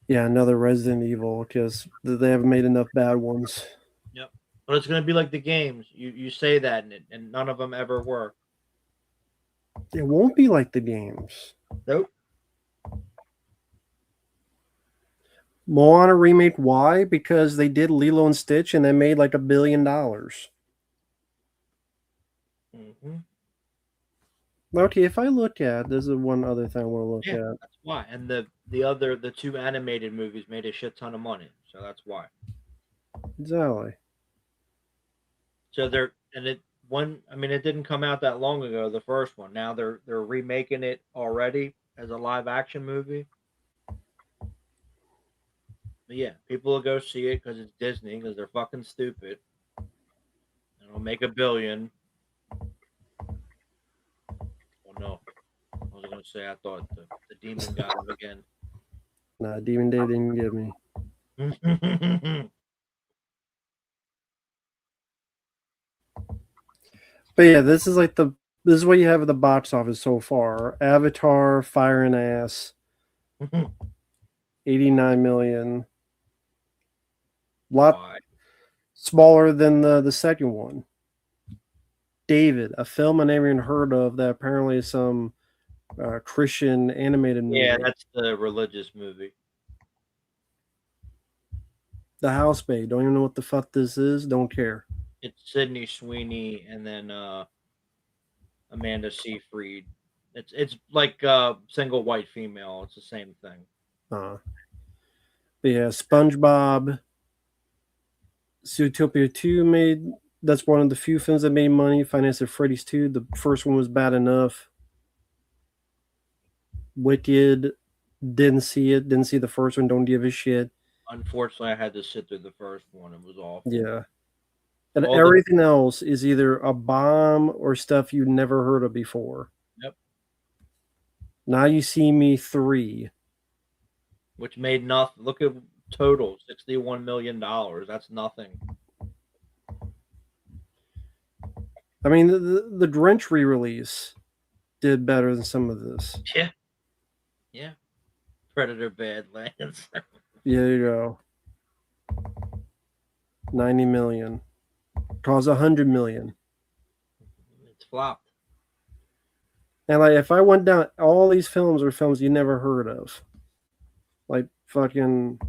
Yeah, another Resident Evil because they haven't made enough bad ones. Yep. But it's going to be like the games. You say that, and none of them ever were. It won't be like the games. Nope. Moana remake, why? Because they did Lilo and Stitch and they made like $1 billion. Mm-hmm. Okay, if I look at, this is one other thing I want to look at. That's why. And the two animated movies made a shit ton of money, so that's why. Exactly. So it didn't come out that long ago, the first one. Now they're remaking it already as a live action movie. But yeah, people will go see it because it's Disney, because they're fucking stupid. And it'll make $1 billion. Oh no. I was going to say, I thought the demon got him again. Nah, Demon Day didn't get me. But yeah, this is what you have at the box office so far. Avatar, Fire and Ass, 89 million. Lot smaller than the second one. David, a film I never even heard of that apparently is some Christian animated movie. Yeah, that's the religious movie. The Housemaid. Don't even know what the fuck this is. Don't care. It's Sydney Sweeney and then Amanda Seyfried. It's like single white female. It's the same thing. But yeah, SpongeBob, Zootopia 2 made. That's one of the few films that made money. Finance of Freddy's 2. The first one was bad enough. Wicked, Didn't see it. Didn't see the first one. Don't give a shit. Unfortunately, I had to sit through the first one. It was awful. Yeah. And All the everything else is either a bomb or stuff you never heard of before. Yep. Now You See Me 3. which made nothing. Look at total $61 million. That's nothing. I mean, the Drench re-release did better than some of this. Yeah. Yeah. Predator Badlands. Yeah, there you go. 90 million. Cause 100 million. It's flopped. And like, if I went down, all these films are films you never heard of, like fucking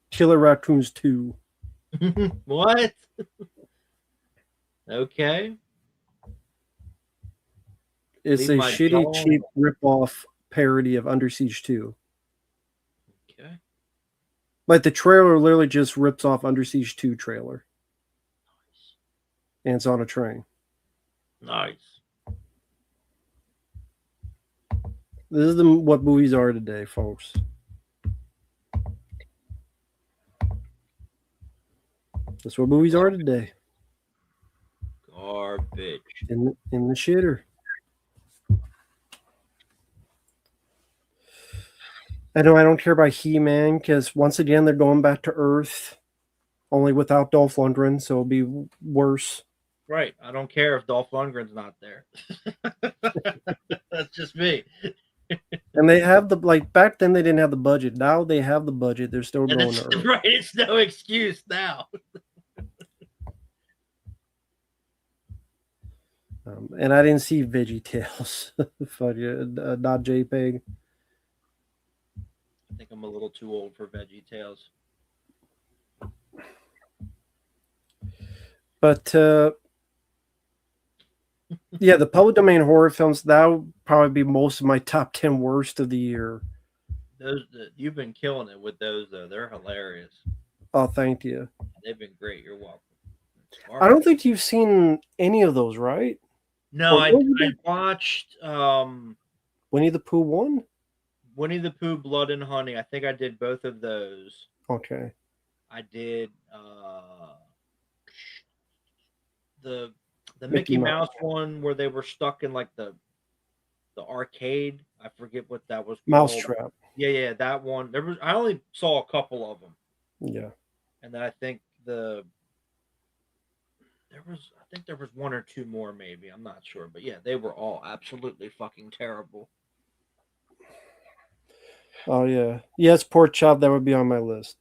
Killer Raccoons 2. What? Okay. It's Leave a my shitty, jaw cheap rip-off parody of Under Siege 2. Okay. Like the trailer literally just rips off Under Siege 2 trailer, and it's on a train. Nice. This is what movies are today, folks. That's what movies are today. Garbage. In the shitter. I know I don't care about He-Man because once again they're going back to Earth, only without Dolph Lundgren, so it'll be worse. Right. I don't care if Dolph Lundgren's not there. That's just me. And they have back then they didn't have the budget. Now they have the budget. They're still And going to it's, Earth. right. It's no excuse now. And I didn't see Veggie Tales. Fuck yeah, not JPEG. I think I'm a little too old for Veggie Tales. But yeah, the public domain horror films, that would probably be most of my top 10 worst of the year. You've been killing it with those though. They're hilarious. Oh, thank you. They've been great. You're welcome. I don't think you've seen any of those, right? No, Or I watched Winnie the Pooh 1? Winnie the Pooh, Blood and Honey. I think I did both of those. Okay. I did the Mickey Mouse one where they were stuck in like the arcade. I forget what that was called. Mousetrap. Yeah, that one. I only saw a couple of them. Yeah. And then I think there was one or two more maybe. I'm not sure, but yeah, they were all absolutely fucking terrible. Oh yeah. Yes, Pork Chop, that would be on my list.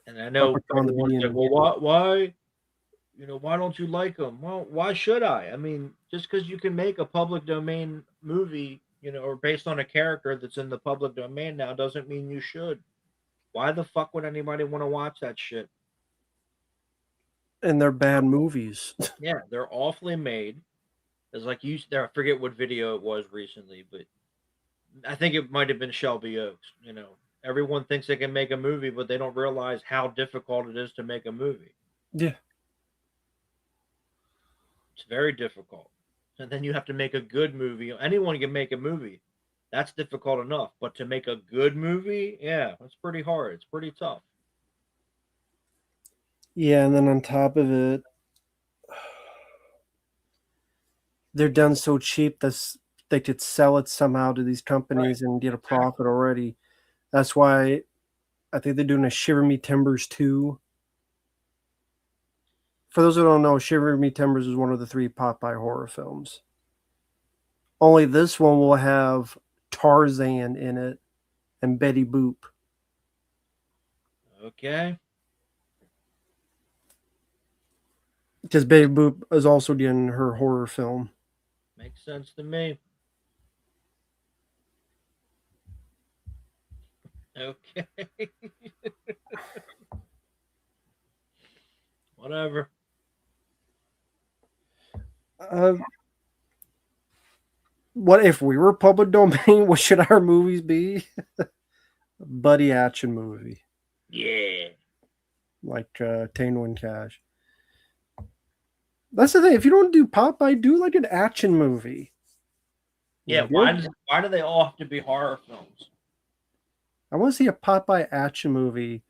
And I know everyone's like, well, why? Why don't you like them? Well, why should I? I mean, just because you can make a public domain movie, or based on a character that's in the public domain now, doesn't mean you should. Why the fuck would anybody want to watch that shit? And they're bad movies. Yeah, they're awfully made. It's like I forget what video it was recently, but I think it might have been Shelby Oaks. Everyone thinks they can make a movie, but they don't realize how difficult it is to make a movie. Yeah. It's very difficult. And then you have to make a good movie. Anyone can make a movie. That's difficult enough. But to make a good movie, yeah, that's pretty hard. It's pretty tough. Yeah, and then on top of it, they're done so cheap that they could sell it somehow to these companies and get a profit already. That's why I think they're doing a Shiver Me Timbers 2. For those who don't know, Shiver Me Timbers is one of the 3 Popeye horror films. Only this one will have Tarzan in it and Betty Boop. Okay. Because Betty Boop is also getting her horror film. Makes sense to me. Okay. Whatever. What if we were public domain? What should our movies be? Buddy action movie. Yeah. Like Tango and Cash. That's the thing. If you don't do Popeye, do like an action movie. Yeah, why do they all have to be horror films? I want to see a Popeye action movie.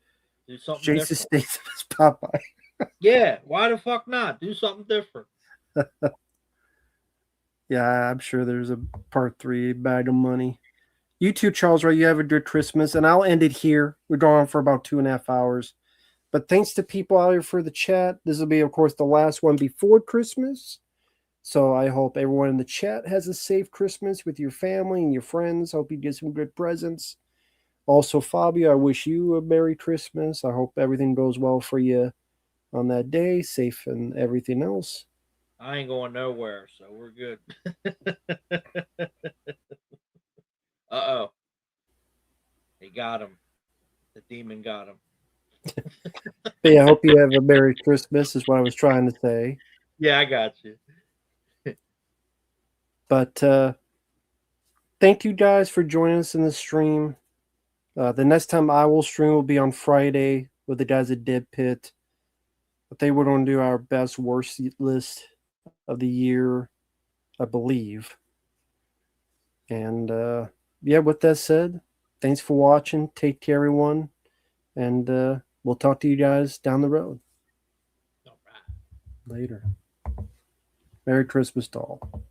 Do something Jason different. Statham as Popeye. Yeah, why the fuck not? Do something different. Yeah, I'm sure there's a part 3 bag of money. You too, Charles, right? You have a good Christmas, and I'll end it here. We're going on for about 2.5 hours. But thanks to people out here for the chat. This will be, of course, the last one before Christmas. So I hope everyone in the chat has a safe Christmas with your family and your friends. Hope you get some good presents. Also, Fabio, I wish you a Merry Christmas. I hope everything goes well for you on that day, safe and everything else. I ain't going nowhere, so we're good. Uh-oh. He got him. The demon got him. But yeah, I hope you have a Merry Christmas is what I was trying to say. Yeah, I got you. But thank you guys for joining us in the stream. The next time I will stream will be on Friday with the guys at Dead Pit. I think we're going to do our best worst list of the year, I believe. And yeah, with that said, thanks for watching. Take care, everyone. And we'll talk to you guys down the road. All right. Later. Merry Christmas to all.